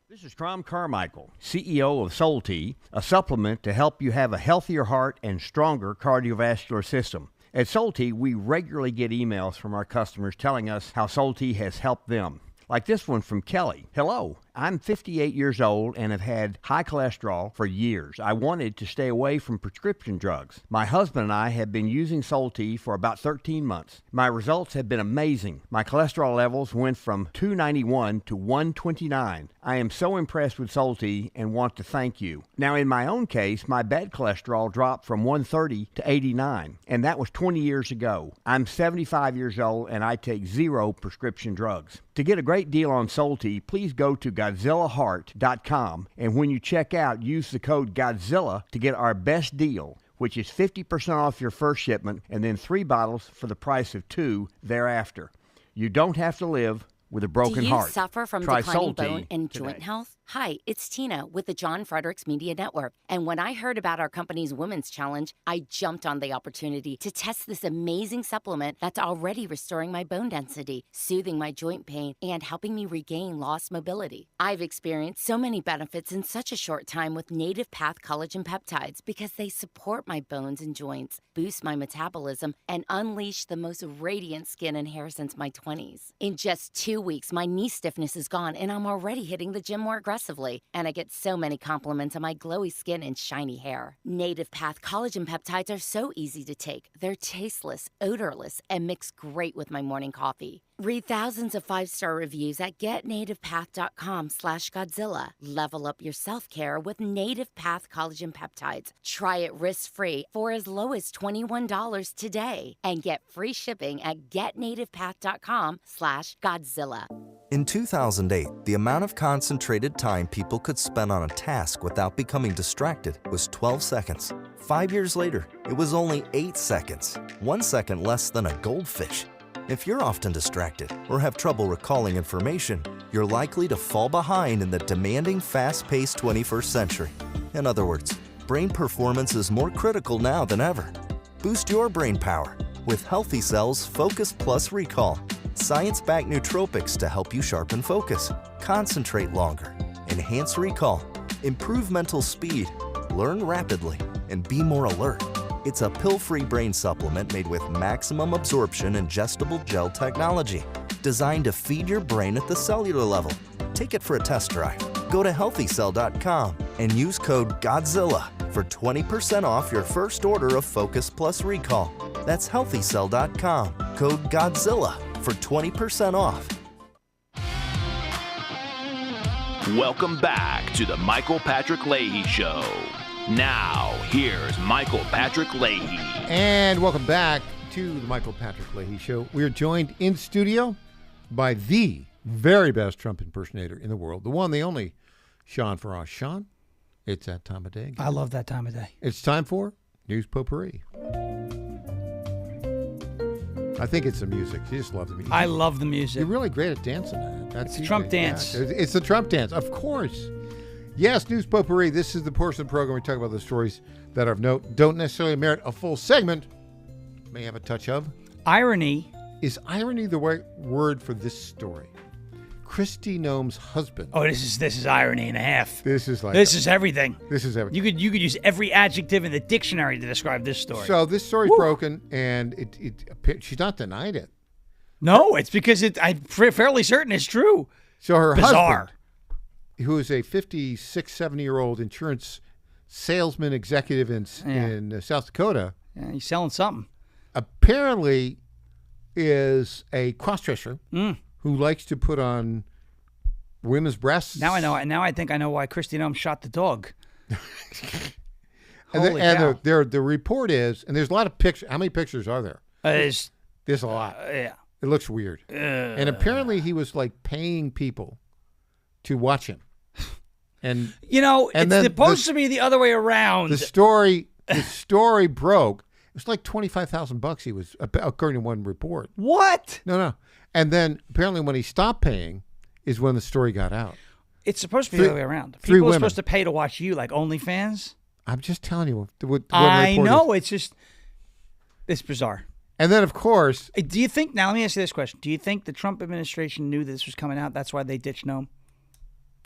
This is Tom Carmichael, CEO of Soul Tea, a supplement to help you have a healthier heart and stronger cardiovascular system. At Soul Tea, we regularly get emails from our customers telling us how Soul Tea has helped them. Like this one from Kelly. Hello, I'm 58 years old and have had high cholesterol for years. I wanted to stay away from prescription drugs. My husband and I have been using Soul Tea for about 13 months. My results have been amazing. My cholesterol levels went from 291 to 129. I am so impressed with Soul Tea and want to thank you. Now, in my own case, my bad cholesterol dropped from 130 to 89, and that was 20 years ago. I'm 75 years old and I take 0 prescription drugs. To get a great deal on Soul Tea, please go to GodzillaHeart.com, and when you check out, use the code Godzilla to get our best deal, which is 50% off your first shipment and then 3 bottles for the price of 2 thereafter. You don't have to live with a broken heart. Do you suffer from Try declining Soul Tea bone and joint today. health? Hi, it's Tina with the John Fredericks Media Network. And when I heard about our company's Women's Challenge, I jumped on the opportunity to test this amazing supplement that's already restoring my bone density, soothing my joint pain, and helping me regain lost mobility. I've experienced so many benefits in such a short time with Native Path Collagen Peptides because they support my bones and joints, boost my metabolism, and unleash the most radiant skin and hair since my 20s. In just 2 weeks, my knee stiffness is gone, and I'm already hitting the gym more aggressively. And I get so many compliments on my glowy skin and shiny hair. Native Path Collagen Peptides are so easy to take. They're tasteless, odorless, and mix great with my morning coffee. Read thousands of 5-star reviews at getnativepath.com/Godzilla. Level up your self-care with Native Path Collagen Peptides. Try it risk-free for as low as $21 today. And get free shipping at getnativepath.com/Godzilla. In 2008, the amount of concentrated time people could spend on a task without becoming distracted was 12 seconds. 5 years later, it was only 8 seconds, 1 second less than a goldfish. If you're often distracted or have trouble recalling information, you're likely to fall behind in the demanding, fast-paced 21st century. In other words, brain performance is more critical now than ever. Boost your brain power with Healthy Cells Focus Plus Recall. Science-backed nootropics to help you sharpen focus, concentrate longer, enhance recall, improve mental speed, learn rapidly, and be more alert. It's a pill-free brain supplement made with maximum absorption ingestible gel technology, designed to feed your brain at the cellular level. Take it for a test drive. Go to healthycell.com and use code GODZILLA for 20% off your first order of Focus Plus Recall. That's healthycell.com, code GODZILLA for 20% off. Welcome back to the Michael Patrick Leahy Show. Now, here's Michael Patrick Leahy. And welcome back to the Michael Patrick Leahy Show. We are joined in studio by the very best Trump impersonator in the world, the one, the only, Sean Farash. Sean, it's that time of day again. I love that time of day. It's time for News Potpourri. I think it's the music. You just love the music. I love the music. You're really great at dancing, man. It's the Trump dance. Yeah, it's the Trump dance, of course. Yes, News Potpourri. This is the portion of the program we talk about the stories that are of note, don't necessarily merit a full segment, may have a touch of irony. Is irony the right word for this story? Kristi Noem's husband. Oh, this is irony and a half. This is everything. This is everything. You could use every adjective in the dictionary to describe this story. So this story's broken, and she's not denied it. No, it's because I'm fairly certain it's true. So her husband, who is a 56, 70-year-old insurance salesman executive in South Dakota. Yeah, he's selling something. Apparently is a crossdresser who likes to put on women's breasts. Now I know. Now I think I know why Kristi Noem shot the dog. And the report is, and there's a lot of pictures. How many pictures are there? There's a lot. Yeah. It looks weird. And apparently he was like paying people to watch him. And it's supposed to be the other way around. The story broke. It was like $25,000 he was, according to one report. What? No. And then apparently when he stopped paying is when the story got out. It's supposed to be the other way around. People are supposed to pay to watch you, like OnlyFans. I'm just telling you what I know. It's bizarre. And then, of course... Do you think... Now, let me ask you this question. Do you think the Trump administration knew this was coming out? That's why they ditched Noem?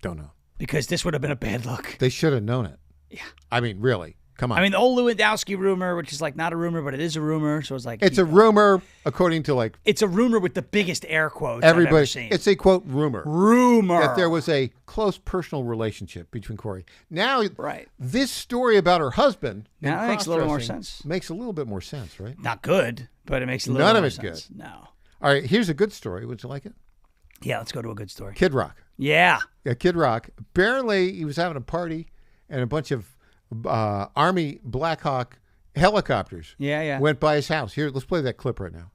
Don't know. Because this would have been a bad look. They should have known it. Yeah. I mean, really. Come on. I mean, the old Lewandowski rumor, which is like not a rumor, but it is a rumor. So it's like... It's a rumor, according to like... It's a rumor with the biggest air quotes I've ever seen. It's a, quote, rumor. Rumor. That there was a close personal relationship between Corey. Now, this story about her husband... Now that makes a little more sense. Makes a little bit more sense, right? Not good, but it makes a little more sense. None of it's good. No. All right, here's a good story. Would you like it? Yeah, let's go to a good story. Kid Rock. Yeah. Yeah, Kid Rock. Apparently, he was having a party and a bunch of Army Black Hawk helicopters went by his house. Here, let's play that clip right now.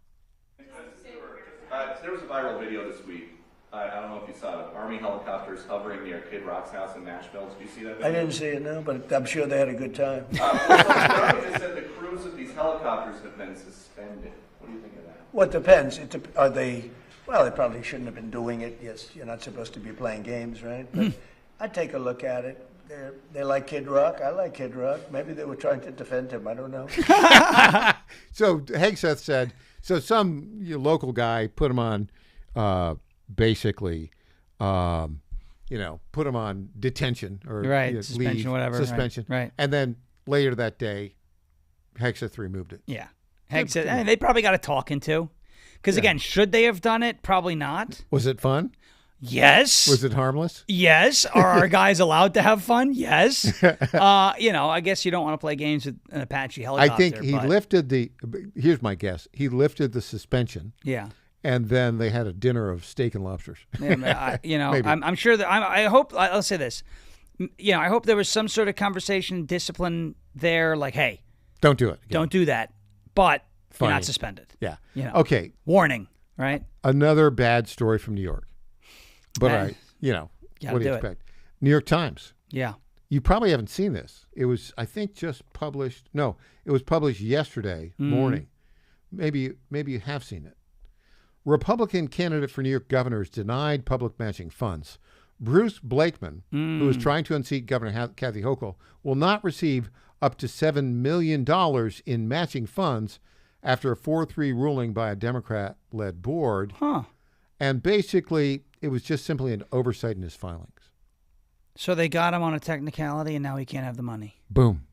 There was a viral video this week. I don't know if you saw it. Army helicopters hovering near Kid Rock's house in Nashville. Did you see that video? I didn't see it, no, but I'm sure they had a good time. The Army just said the crews of these helicopters have been suspended. What do you think of that? Well, it depends. Are they... Well, they probably shouldn't have been doing it. Yes, you're not supposed to be playing games, right? But I'd take a look at it. They like Kid Rock. I like Kid Rock. Maybe they were trying to defend him. I don't know. So Hegseth said, some local guy put him on, basically, put him on detention or suspension, leave, whatever. Suspension. Right. And then later that day, Hegseth removed it. Yeah. Hegseth, they probably got a talking to. Because, again, should they have done it? Probably not. Was it fun? Yes. Was it harmless? Yes. Are our guys allowed to have fun? Yes. I guess you don't want to play games with an Apache helicopter. I think he lifted here's my guess. He lifted the suspension. Yeah. And then they had a dinner of steak and lobsters. I'm sure that, I hope, I'll say this. I hope there was some sort of conversation, discipline there, like, hey. Don't do it. Don't do that. But. Fine. You're not suspended. Yeah. Okay. Warning, right? Another bad story from New York. But what do you expect? New York Times. Yeah. You probably haven't seen this. It was, I think, just published. No, it was published yesterday morning. Maybe you have seen it. Republican candidate for New York governor is denied public matching funds. Bruce Blakeman, who is trying to unseat Governor Kathy Hochul, will not receive up to $7 million in matching funds after a 4-3 ruling by a Democrat-led board. And basically, it was just simply an oversight in his filings. So they got him on a technicality, and now he can't have the money. Boom.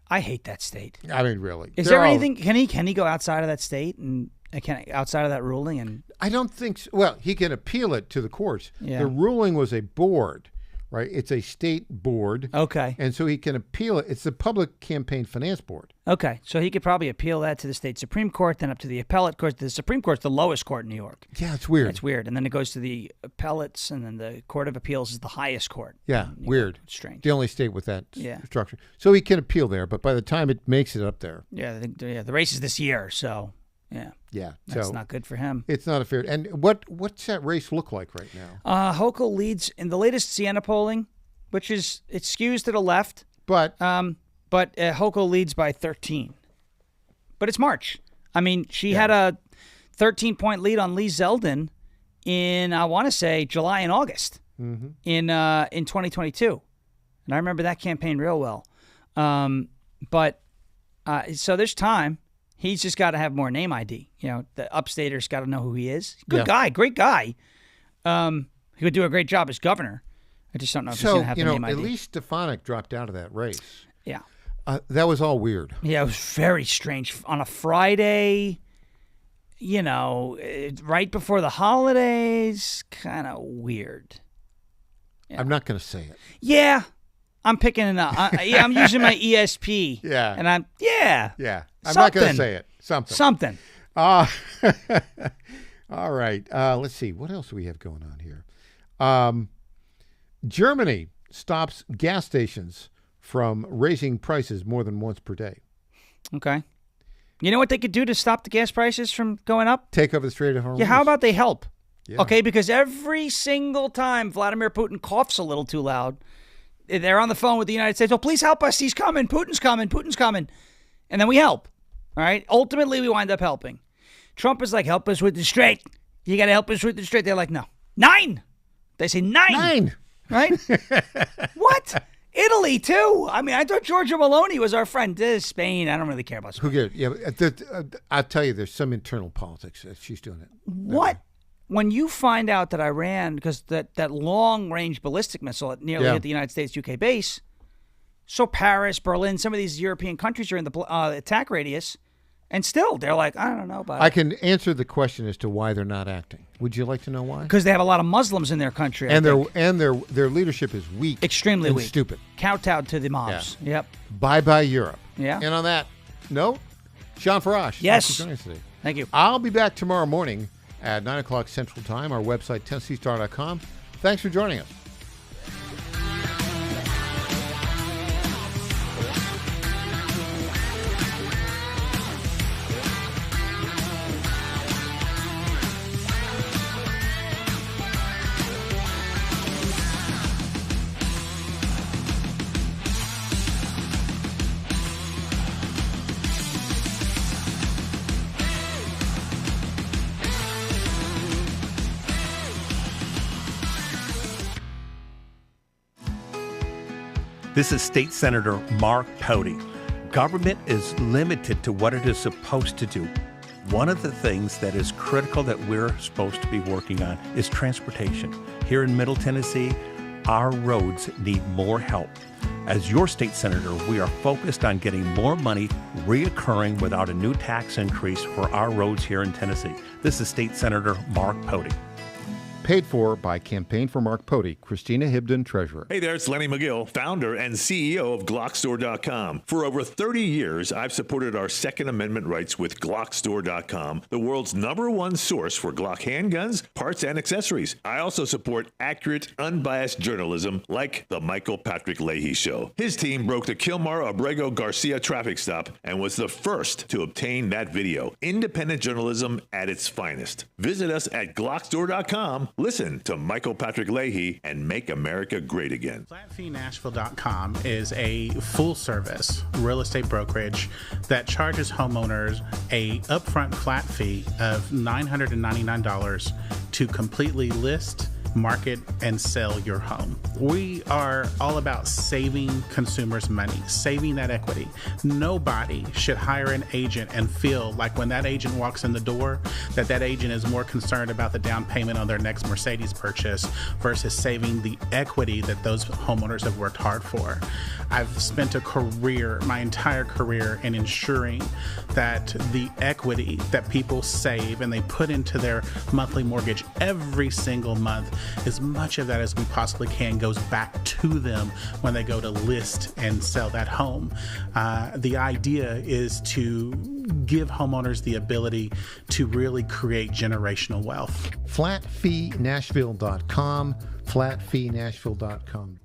I hate that state. I mean, really. Is there anything? Can he go outside of that state and outside of that ruling? And I don't think so. Well, he can appeal it to the courts. Yeah. The ruling was a board. Right, it's a state board. Okay. And so he can appeal it. It's the Public Campaign Finance Board. Okay, so he could probably appeal that to the state Supreme Court, then up to the appellate court. The Supreme Court's the lowest court in New York. Yeah, it's weird. It's weird. And then it goes to the appellates, and then the Court of Appeals is the highest court. Yeah, weird. It's strange. The only state with that structure. So he can appeal there, but by the time it makes it up there. Yeah, the race is this year, so... Yeah. That's not good for him. It's not a fair... And what's that race look like right now? Hochul leads in the latest Siena polling, which is... It skews to the left. But Hochul leads by 13. But it's March. I mean, she had a 13-point lead on Lee Zeldin in, I want to say, July and August in 2022. And I remember that campaign real well. So there's time. He's just got to have more name ID. The upstaters got to know who he is. Good guy, great guy. He would do a great job as governor. I just don't know if he's going to have the name ID. At least Stefanik dropped out of that race. Yeah. That was all weird. Yeah, it was very strange. On a Friday, right before the holidays, kind of weird. Yeah. I'm not going to say it. Yeah. I'm picking it up. I'm using my ESP. Yeah. And Yeah. I'm not going to say it. Something. All right. Let's see. What else do we have going on here? Germany stops gas stations from raising prices more than once per day. Okay. You know what they could do to stop the gas prices from going up? Take over the Strait of Hormuz. Yeah, how about they help? Yeah. Okay, because every single time Vladimir Putin coughs a little too loud, they're on the phone with the United States. Oh, please help us. He's coming. Putin's coming. Putin's coming. And then we help. All right? Ultimately, we wind up helping. Trump is like, help us with the strait. You got to help us with the strait. They're like, no. 9. They say 9. 9. Right? What? Italy, too. I mean, I thought Giorgia Meloni was our friend. Spain, I don't really care about Spain. Who cares? Yeah, I'll tell you, there's some internal politics. She's doing it. What? When you find out that Iran, because that long-range ballistic missile nearly hit the United States UK base, so Paris, Berlin, some of these European countries are in the attack radius, and still they're like, I don't know about it. I can answer the question as to why they're not acting. Would you like to know why? Because they have a lot of Muslims in their country, and their leadership is weak, extremely and weak, stupid. Kowtowed to the mobs. Yeah. Yep. Bye Europe. Yeah. And on that note, Sean Farash. Yes. Thanks for joining us today. Thank you. I'll be back tomorrow morning at 9 o'clock Central Time. Our website, TennesseeStar.com. Thanks for joining us. This is State Senator Mark Pody. Government is limited to what it is supposed to do. One of the things that is critical that we're supposed to be working on is transportation. Here in Middle Tennessee, our roads need more help. As your state senator, we are focused on getting more money reoccurring without a new tax increase for our roads here in Tennessee. This is State Senator Mark Pody. Paid for by Campaign for Mark Pody, Christina Hibden, Treasurer. Hey there, it's Lenny McGill, founder and CEO of GlockStore.com. For over 30 years, I've supported our Second Amendment rights with GlockStore.com, the world's #1 source for Glock handguns, parts, and accessories. I also support accurate, unbiased journalism like the Michael Patrick Leahy Show. His team broke the Kilmar Abrego Garcia traffic stop and was the first to obtain that video. Independent journalism at its finest. Visit us at GlockStore.com. Listen to Michael Patrick Leahy and make America great again. FlatFeeNashville.com is a full-service real estate brokerage that charges homeowners a upfront flat fee of $999 to completely list, market, and sell your home. We are all about saving consumers money, saving that equity. Nobody should hire an agent and feel like when that agent walks in the door, that agent is more concerned about the down payment on their next Mercedes purchase versus saving the equity that those homeowners have worked hard for. I've spent my entire career in ensuring that the equity that people save and they put into their monthly mortgage every single month, as much of that as we possibly can goes back to them when they go to list and sell that home. The idea is to give homeowners the ability to really create generational wealth. FlatFeeNashville.com, FlatFeeNashville.com.